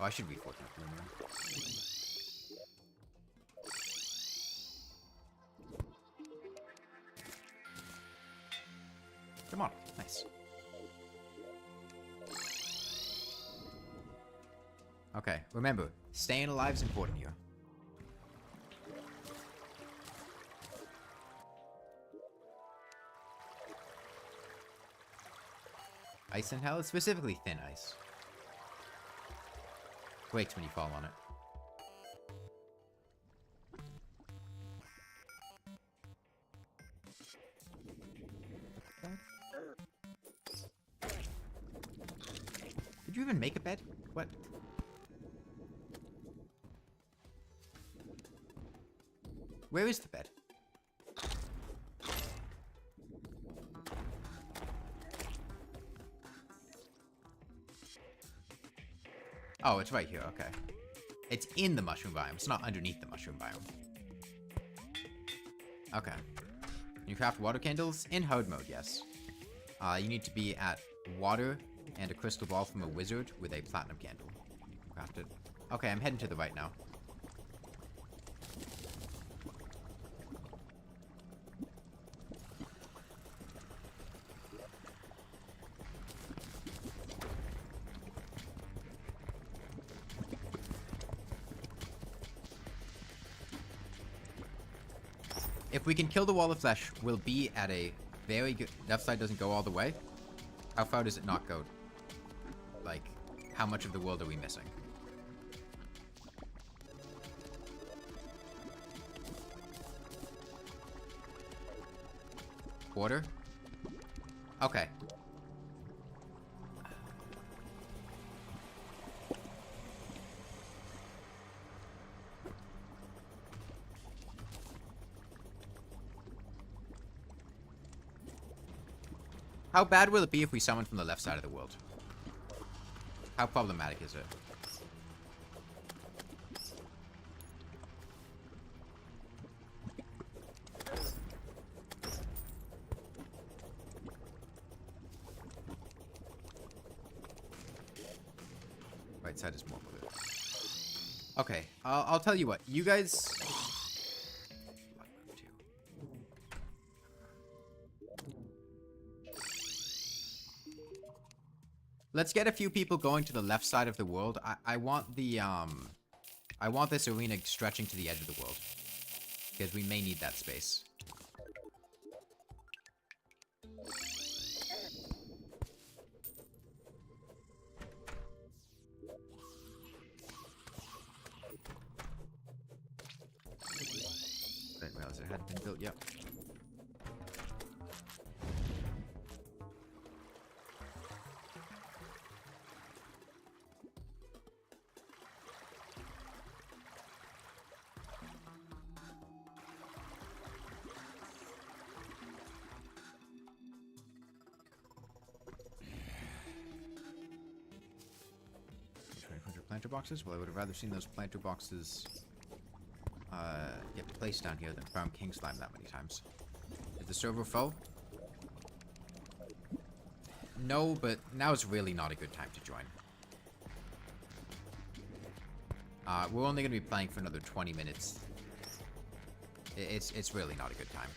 oh, I should be fortunate. Come on, nice. Okay, remember, staying alive is important here. Ice in hell? It's specifically thin ice. Breaks when you fall on it. Did you even make a bed? What? Where is the bed? Oh, it's right here, okay. It's in the mushroom biome, it's not underneath the mushroom biome. Okay. You craft water candles? In hard mode, yes. You need to be at water and a crystal ball from a wizard with a platinum candle. Craft it. Okay, I'm heading to the right now. If we can kill the wall of flesh, we'll be at a very good... Left side doesn't go all the way. How far does it not go? Like, how much of the world are we missing? Quarter? Okay. How bad will it be if we summon from the left side of the world? How problematic is it? Right side is more clear. Okay, I'll tell you what. You guys... Let's get a few people going to the left side of the world. I want the, I want this arena stretching to the edge of the world. Because we may need that space. Didn't realize it hadn't been built yet. Planter boxes? Well, I would have rather seen those planter boxes get placed down here than farm king slime that many times. Is the server full? No, but now is really not a good time to join. We're only going to be playing for another 20 minutes. It's really not a good time.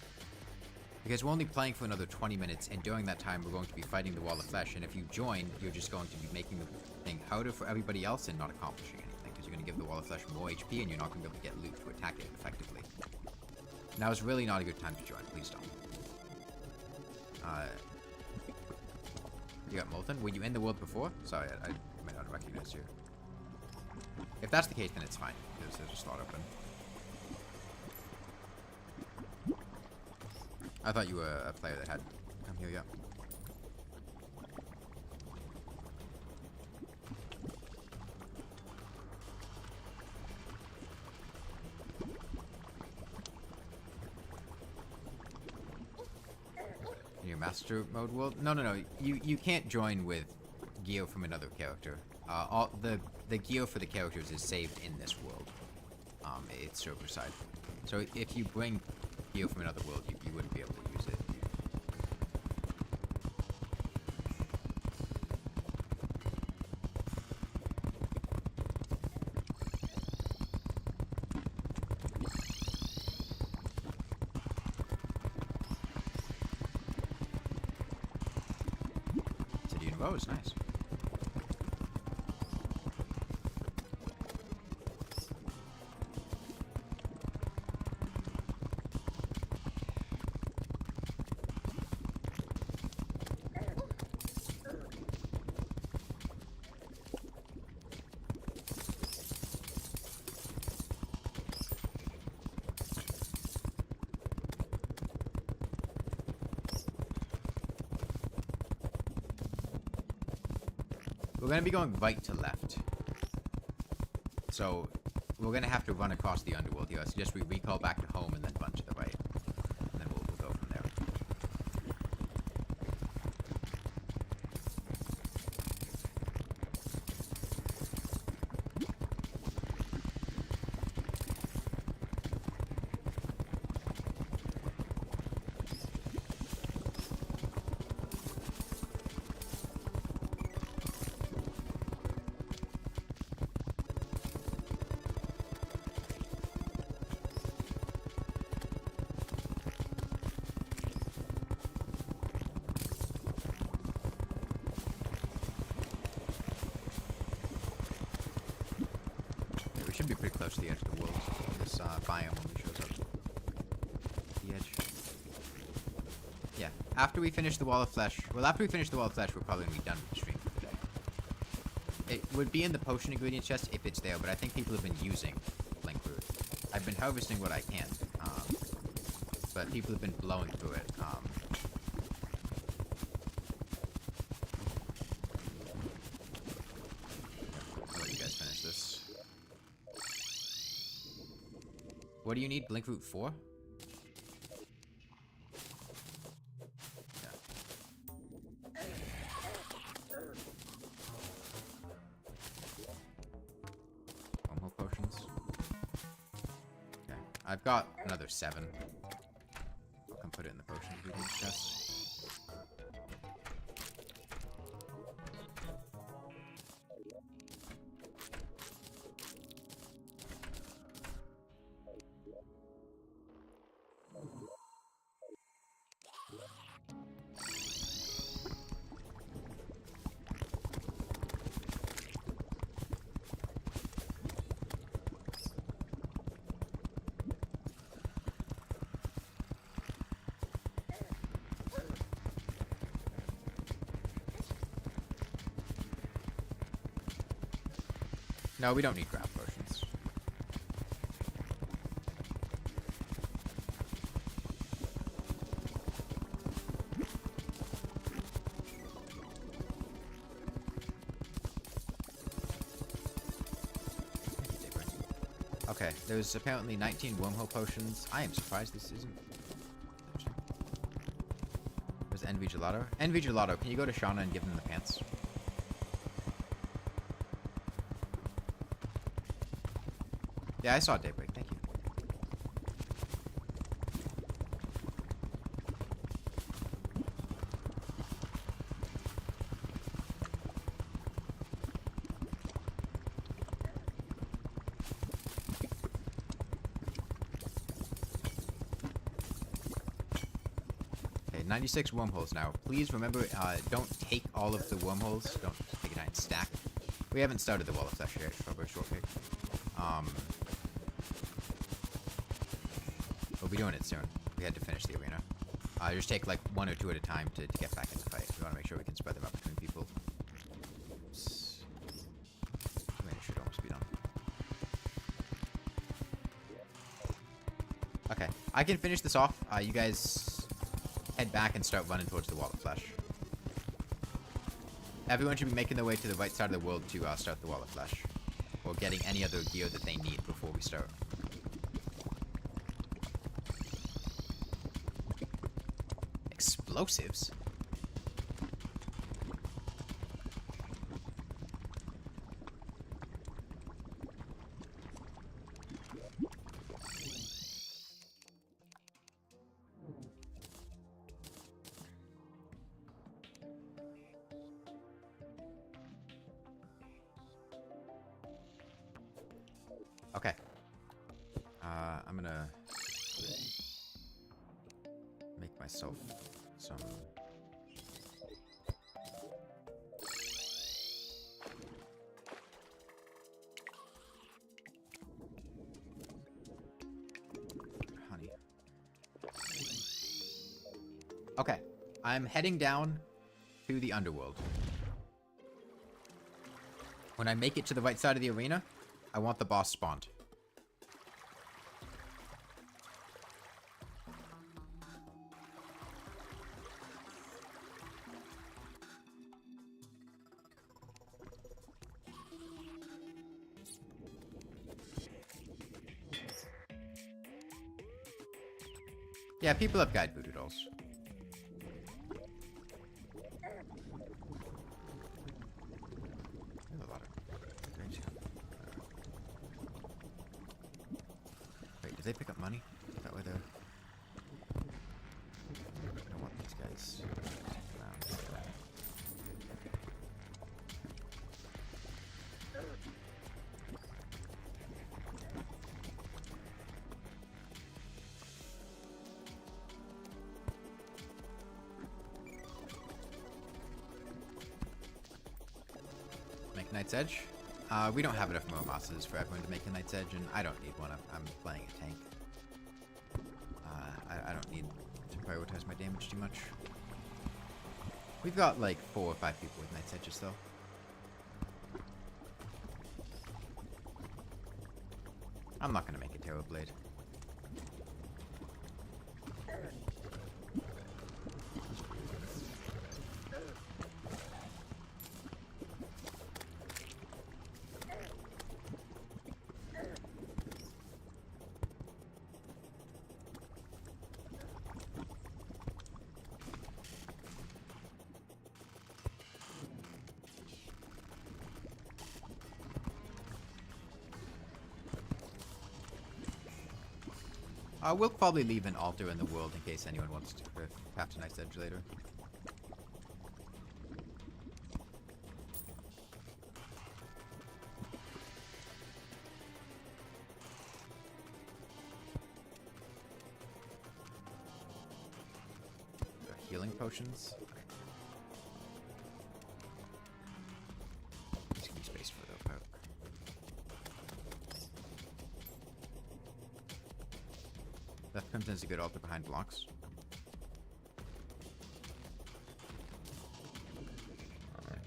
Because we're only playing for another 20 minutes, and during that time, we're going to be fighting the wall of flesh, and if you join, you're just going to be making the thing harder for everybody else and not accomplishing anything, because you're going to give the wall of flesh more HP, and you're not going to be able to get loot to attack it effectively. Now is really not a good time to join. Please don't. You got Molten? Were you in the world before? Sorry, I might not recognize you. If that's the case, then it's fine, because there's a slot open. I thought you were a player that had come here yet. Can you Master Mode world? No. You can't join with Geo from another character. All the Geo for the characters is saved in this world. It's server side. So if you bring Geo from another world, you wouldn't be able to use it. City in a row is nice. We're going to be going right to left. So, we're going to have to run across the underworld here. I suggest we recall back to home and then run to the right. And then we'll go from there. Should be pretty close to the edge of the world. This biome only shows up the edge. Yeah. After we finish the Wall of Flesh, well, after we finish the Wall of Flesh, we're probably gonna be done with the stream for today. It would be in the potion ingredient chest if it's there, but I think people have been using Blink Root. I've been harvesting what I can, but people have been blowing through it. I'll let you guys finish this. What do you need Blink Root for? Yeah. One more potions. Okay. I've got another 7. I'll come put it in the potion ingredient chest. No, we don't need grab potions. Okay, there's apparently 19 wormhole potions. I am surprised this isn't. There's Envy Gelato. Envy Gelato, can you go to Shauna and give them the pants? Yeah, I saw Daybreak. Thank you. Okay, 96 wormholes now. Please remember, don't take all of the wormholes. Don't take a giant stack. We haven't started the Wall of Flesh yet. It's probably a short pick. We'll be doing it soon. We had to finish the arena. Just take like 1 or 2 at a time to get back in the fight. We want to make sure we can spread them out between people. Arena should almost be done. Okay, I can finish this off. You guys head back and start running towards the Wall of Flesh. Everyone should be making their way to the right side of the world to start the Wall of Flesh. Or getting any other gear that they need before we start. explosives? Okay. I'm gonna make myself some... honey. Okay. I'm heading down to the underworld. When I make it to the right side of the arena, I want the boss spawned. Yeah, people have guide voodoo dolls. There's a lot of range. Wait, did they pick up money? Is that why they're... I don't want these guys around. Make Knight's Edge. We don't have enough Moamosas for everyone to make a Knight's Edge, and I don't need one. I'm playing a tank. I don't need to prioritize my damage too much. We've got like 4 or 5 people with Knight's Edges, though. I'm not gonna make a Terror Blade. We'll probably leave an altar in the world in case anyone wants to craft a Knight's Edge later. Healing potions. Just give me space for the power. That Crimson is a good altar behind blocks. Okay.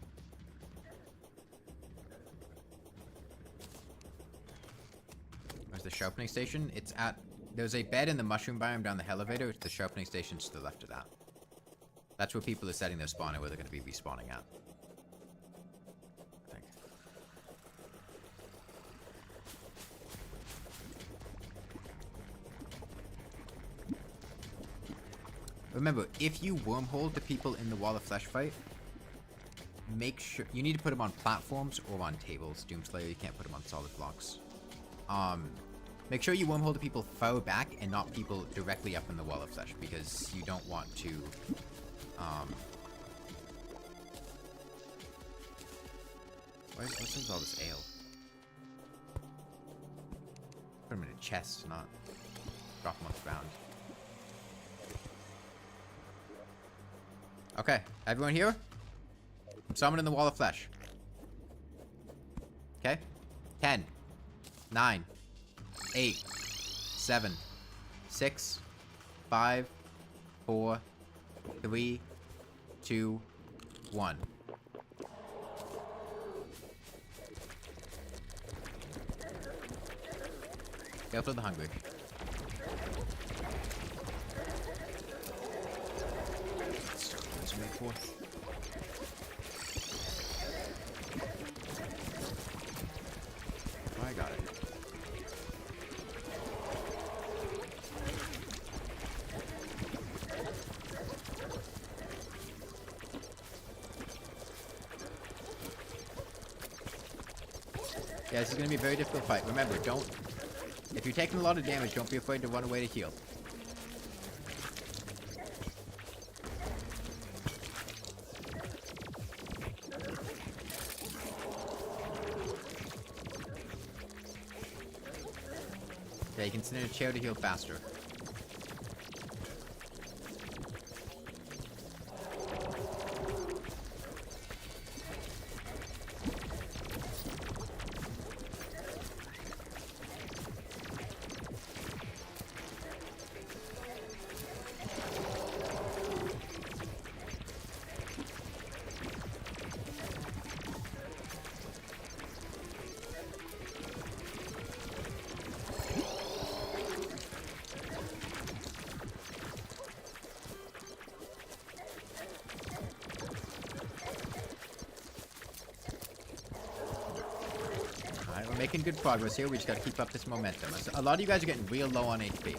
Where's the sharpening station? It's at... There's a bed in the mushroom biome down the elevator. The sharpening station's to the left of that. That's where people are setting their spawn and where they're going to be respawning at. I think. Remember, if you wormhole the people in the Wall of Flesh fight, make sure... You need to put them on platforms or on tables, Doomslayer. You can't put them on solid blocks. Make sure you wormhole the people far back and not people directly up in the Wall of Flesh, because you don't want to... What's with all this ale? Put them in a chest, not drop them on the ground. Okay, everyone here? I'm summoning the Wall of Flesh. Okay? 10, 9, 8, 7, 6, 5, 4, 3, 2, 1. Go for the hungry. What's made for? Oh, I got it. Yeah, this is gonna be a very difficult fight. Remember, don't... If you're taking a lot of damage, don't be afraid to run away to heal. Yeah, you can sit in a chair to heal faster. We're making good progress here. We just gotta keep up this momentum. A lot of you guys are getting real low on HP.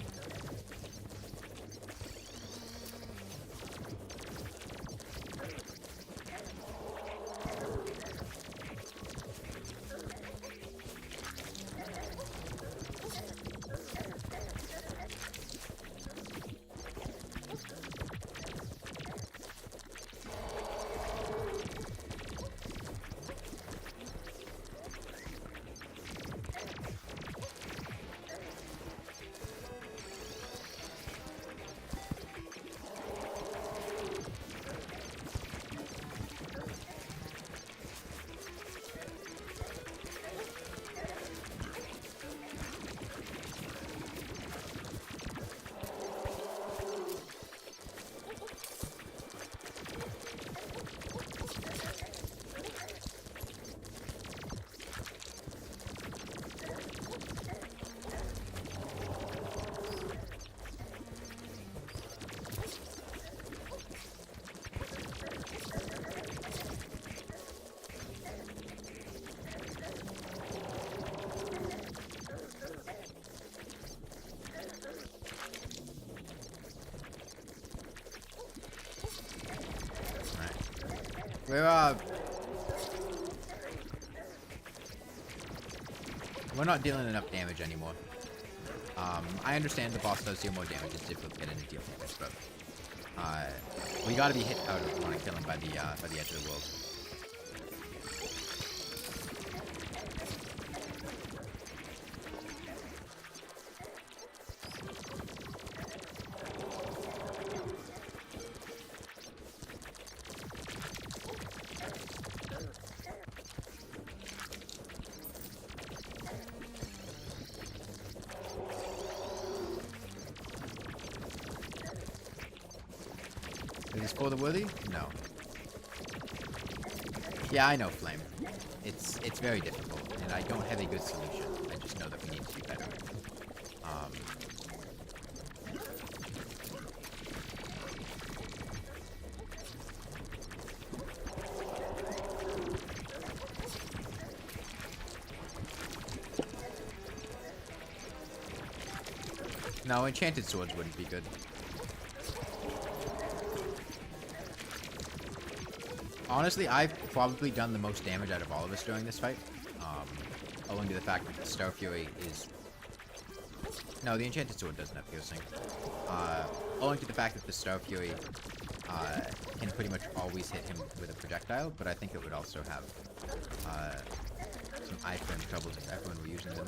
We're not dealing enough damage anymore. I understand the boss does deal more damage. It's difficult to get into deal damage, but we gotta be hit out if we want to kill him by the edge of the world. Is this for the worthy? No. Yeah, I know, Flame. It's very difficult, and I don't have a good solution. I just know that we need to do better. No, enchanted swords wouldn't be good. Honestly, I've probably done the most damage out of all of us during this fight. Owing to the fact that the Star Fury is... No, the Enchanted Sword doesn't have piercing. Owing to the fact that the Star Fury can pretty much always hit him with a projectile, but I think it would also have some iframe troubles if everyone were using them.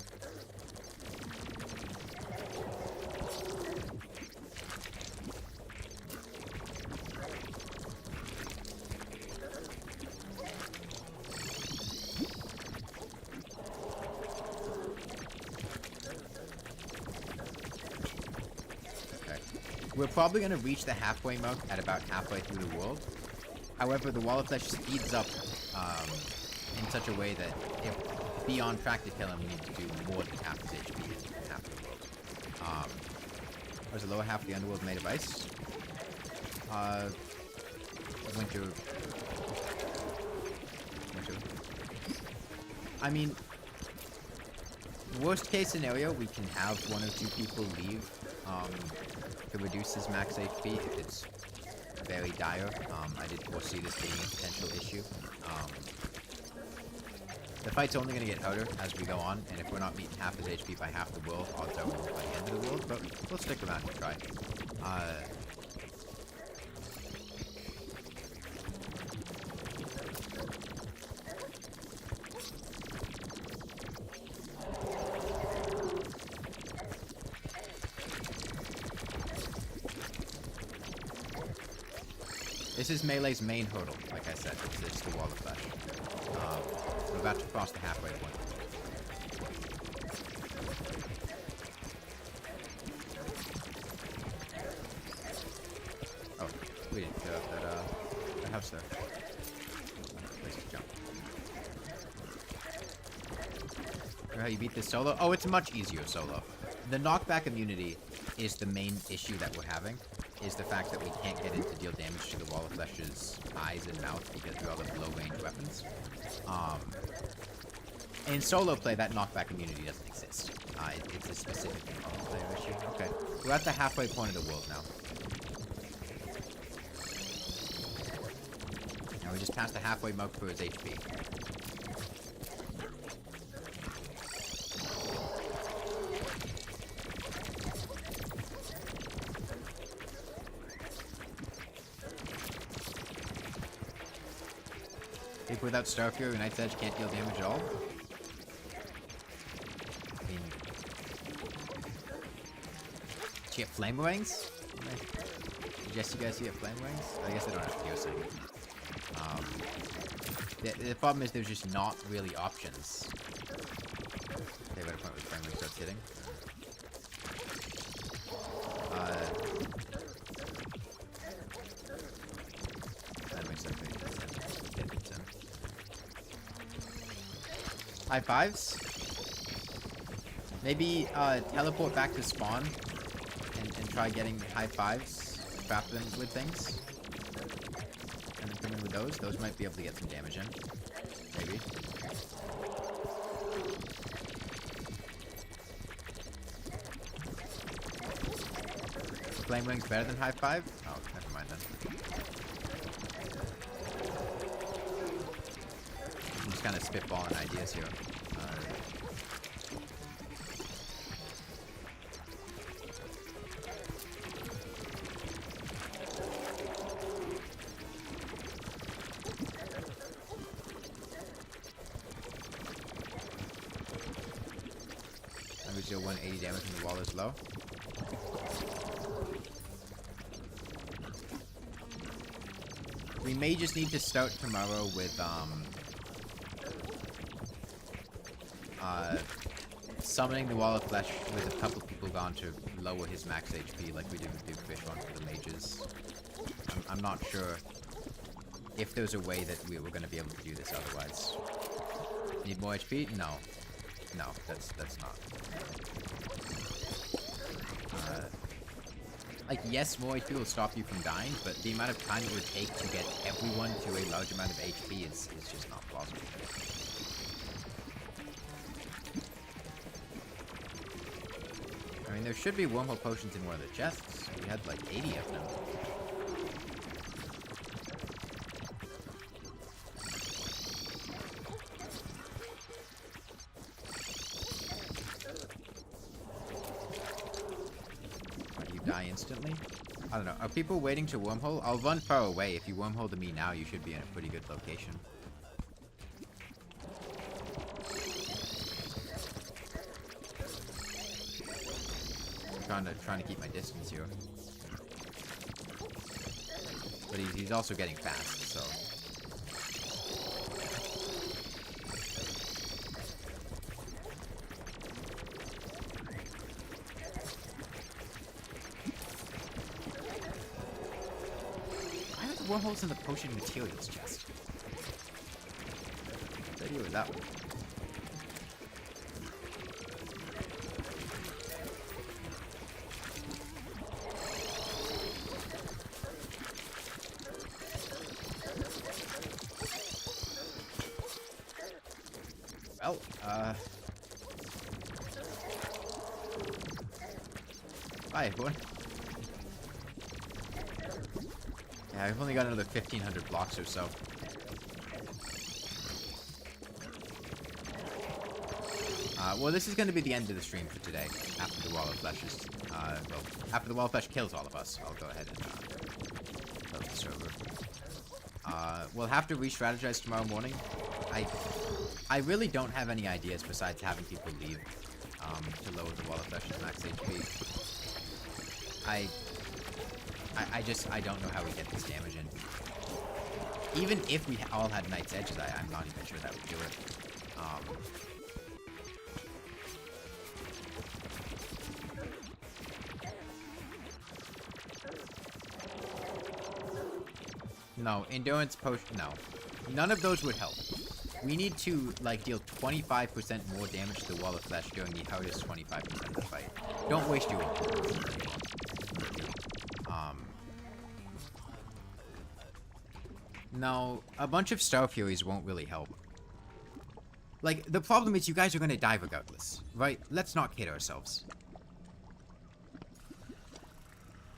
We're probably going to reach the halfway mark at about halfway through the world. However, the Wall of Flesh speeds up in such a way that if be on track to kill him, we need to do more than half his HP in half the world. Where's the lower half of the underworld made of ice? Winter. I mean, worst case scenario, we can have one or two people leave to reduce his max HP if it's very dire. I did foresee this being a potential issue. The fight's only going to get harder as we go on, and if we're not meeting half his HP by half the world, odds are we'll by the end of the world, but we'll stick around and try. This is Melee's main hurdle, like I said. It's the wall of flesh. We're about to cross the halfway point. Oh, we didn't clear up that house there. Place to jump. Remember how you beat this solo? Oh, it's much easier solo. The knockback immunity is the main issue that we're having. Is the fact that we can't get in to deal damage to the Wall of Flesh's eyes and mouth because we all have low-range weapons. In solo play, that knockback immunity doesn't exist. It's a specific player issue. Okay, we're at the halfway point of the world now. Now we just passed the halfway mark for his HP. People without Star Fury or Knight's Edge can't deal damage at all. I mean, do you get Flamewangs? I guess you guys see Flamewangs? I guess they don't have piercing. The problem is there's just not really options. Okay, at a point where Flamewangs starts hitting. High fives? Maybe teleport back to spawn and try getting high fives, trap them with things. And then come in with those. Those might be able to get some damage in. Maybe. Flame Wing's better than high five? Oh, never mind then. I'm just kind of spitballing ideas here. Average deal 180 damage when the wall is low. We may just need to start tomorrow with summoning the Wall of Flesh with a couple people gone to lower his max HP like we did with Big Fish one for the mages. I'm not sure if there's a way that we're going to be able to do this otherwise. Need more HP? No. No, that's not. Like, yes, more HP will stop you from dying, but the amount of time it would take to get everyone to a large amount of HP is just not plausible. I mean, there should be wormhole potions in one of the chests. We had like 80 of them. Die instantly? I don't know. Are people waiting to wormhole? I'll run far away. If you wormhole to me now, you should be in a pretty good location. I'm trying to keep my distance here. But he's also getting fast, so... Wormholes in the potion materials chest. What idea was that one? Well, bye everyone. Yeah, I've only got another 1,500 blocks or so. Well, this is going to be the end of the stream for today. After the Wall of Flesh is, well, after the Wall of Flesh kills all of us, I'll go ahead and close the server. We'll have to re-strategize tomorrow morning. I really don't have any ideas besides having people leave, to lower the Wall of Flesh's max HP. I don't know how we get this damage in. Even if we all had Knight's Edges, I'm not even sure that would do it. No, Endurance Potion, no. None of those would help. We need to, like, deal 25% more damage to the Wall of Flesh during the hardest 25% of the fight. Don't waste your Endurance anymore. No, a bunch of Star Furies won't really help. Like, the problem is you guys are gonna die regardless, right? Let's not kid ourselves.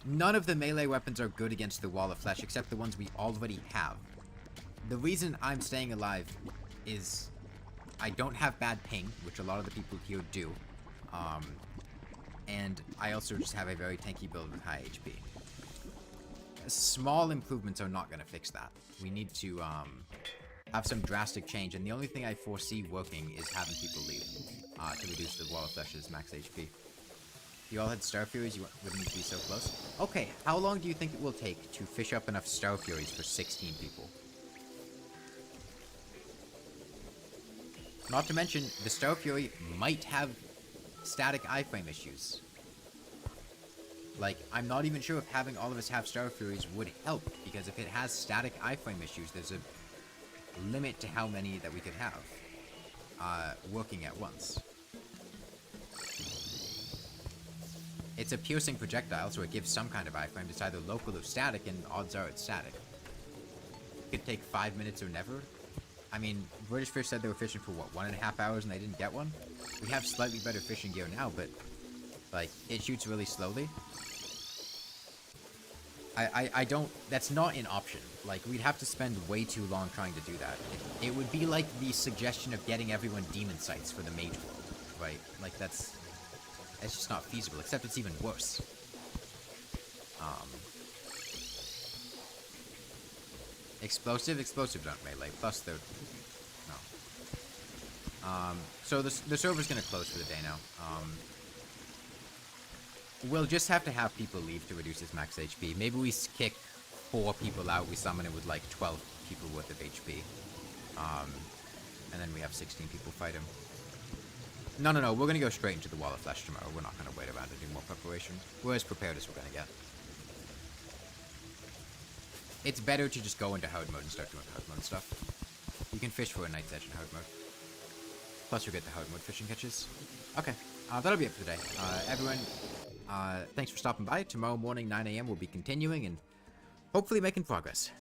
None of the melee weapons are good against the Wall of Flesh, except the ones we already have. The reason I'm staying alive is I don't have bad ping, which a lot of the people here do. And I also just have a very tanky build with high HP. Small improvements are not going to fix that. We need to have some drastic change, and the only thing I foresee working is having people leave to reduce the Wall of Flesh's max HP. If you all had Star Furies, you wouldn't be so close. Okay, how long do you think it will take to fish up enough Star Furies for 16 people? Not to mention, the Star Fury might have static iframe issues. Like, I'm not even sure if having all of us have Star Furies would help, because if it has static iframe issues, there's a limit to how many that we could have working at once. It's a piercing projectile, so it gives some kind of iframe. It's either local or static, and odds are it's static. It could take 5 minutes or never. I mean, British Fish said they were fishing for, what, 1.5 hours and they didn't get one? We have slightly better fishing gear now, but, like, it shoots really slowly. I don't, that's not an option. Like, we'd have to spend way too long trying to do that. It would be like the suggestion of getting everyone demon sights for the mage world, right? Like, that's just not feasible, except it's even worse. Explosives aren't melee, plus they're, no. So the server's gonna close for the day now. We'll just have to have people leave to reduce his max HP. Maybe we kick 4 people out, we summon it with like 12 people worth of HP. And then we have 16 people fight him. No, we're gonna go straight into the Wall of Flesh tomorrow. We're not gonna wait around to do more preparation. We're as prepared as we're gonna get. It's better to just go into hard mode and start doing hard mode stuff. You can fish for a Knight's Edge in hard mode. Plus you'll get the hard mode fishing catches. Okay, that'll be it for today. Everyone, thanks for stopping by. Tomorrow morning, 9 AM, we'll be continuing and hopefully making progress.